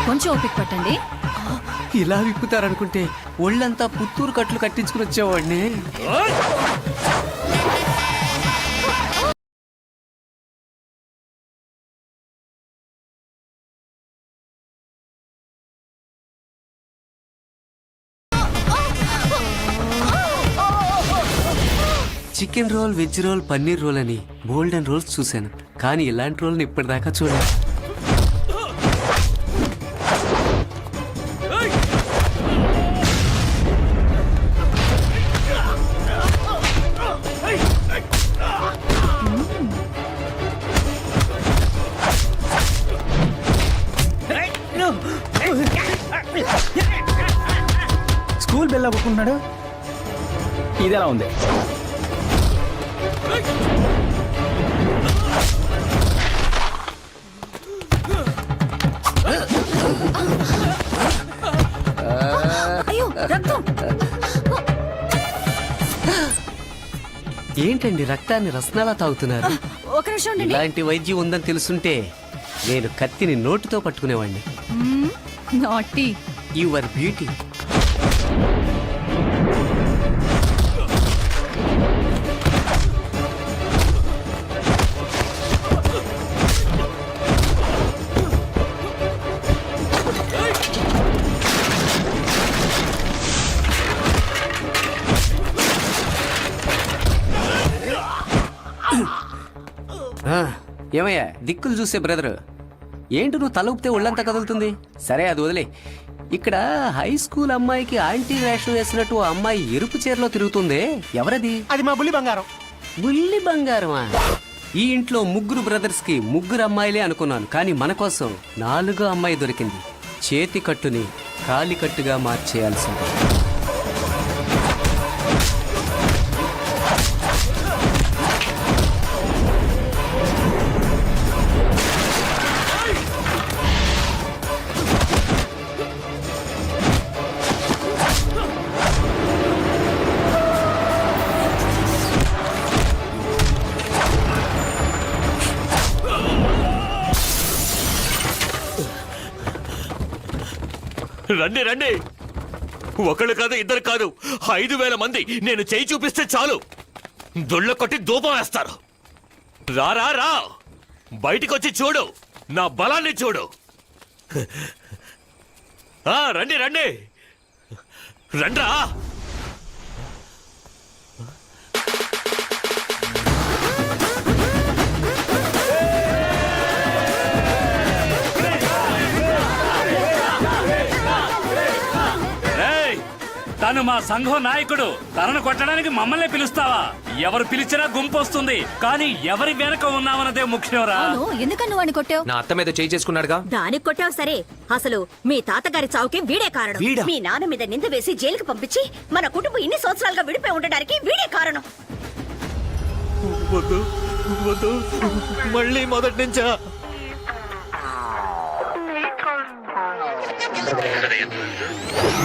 కొంచెం ఓపిక పట్టండి. ఇలా విప్పుతారనుకుంటే ఒళ్ళంతా పుత్తూరు కట్లు కట్టించుకుని వచ్చేవాడిని. Chicken roll, veg roll, paneer roll అని గోల్డెన్ రోల్స్ చూశాను, కానీ ఇలాంటి రోల్ని ఇప్పటిదాకా చూడలేదు. స్కూల్ బెల్ అవ్వకున్నాడు. ఇది ఎలా ఉంది? అయ్యో రక్తం. ఏంటండి రక్తాన్ని రసనాలా తాగుతున్నారు? ఒక నిమిషం ఉండండి. ఇలాంటి వైద్యం ఉందని తెలుసుంటే నేను కత్తిని నోటితో పట్టుకునేవాడిని. నాటి యువర్ బ్యూటీ. ఏమయ్యా దిక్కులు చూసే బ్రదర్, ఏంటి నువ్వు తల ఊపితే ఒళ్ళంతా కదులుతుంది? సరే అది వదిలే. ఇక్కడ హై స్కూల్ అమ్మాయికి ఆంటీ వేషం వేసినట్టు ఆ అమ్మాయి ఎరుపు చీరలో తిరుగుతుందే, ఎవరది? అది మా బుల్లి బంగారం. బుల్లి బంగారమా? ఈ ఇంట్లో ముగ్గురు బ్రదర్స్ కి ముగ్గురు అమ్మాయిలే అనుకున్నాను, కానీ మన కోసం 4వ అమ్మాయి దొరికింది. చేతి కట్టుని కాలి కట్టుగా మార్చేయాల్సింది. రండి రండి, ఒకళ్ళు కాదు ఇద్దరు కాదు 5,000 మంది నేను చేయి చూపిస్తే చాలు దొళ్ళ కొట్టి ధూపం వేస్తారు. రా రా రా, బయటికి వచ్చి చూడు, నా బలాన్ని చూడు. రండి రండి రండ్రా. తను మా సంఘం నాయకుడు, తనను కొట్టడానికి మమ్మల్ని పిలుస్తావా? ఎవరు పిలిచినా గుంపు వస్తుంది, కానీ ఎవరి వెనక ఉన్నామన్నదే ముఖ్యంరా. ఎందుకని వాడిని కొట్టావు? నా అత్త మీద చేయి చేసుకున్నాడుగా. దానికి కొట్టావు సరే, అసలు మీ తాతగారి చావుకి వీడే కారణం. మీ నాన్న మీద నింద వేసి జైలుకి పంపించి మన కుటుంబం ఇన్ని సంవత్సరాలుగా విడిపోయి ఉండడానికి వీడే కారణం. వద్దు వద్దు, మళ్ళీ మొదటి నుంచా?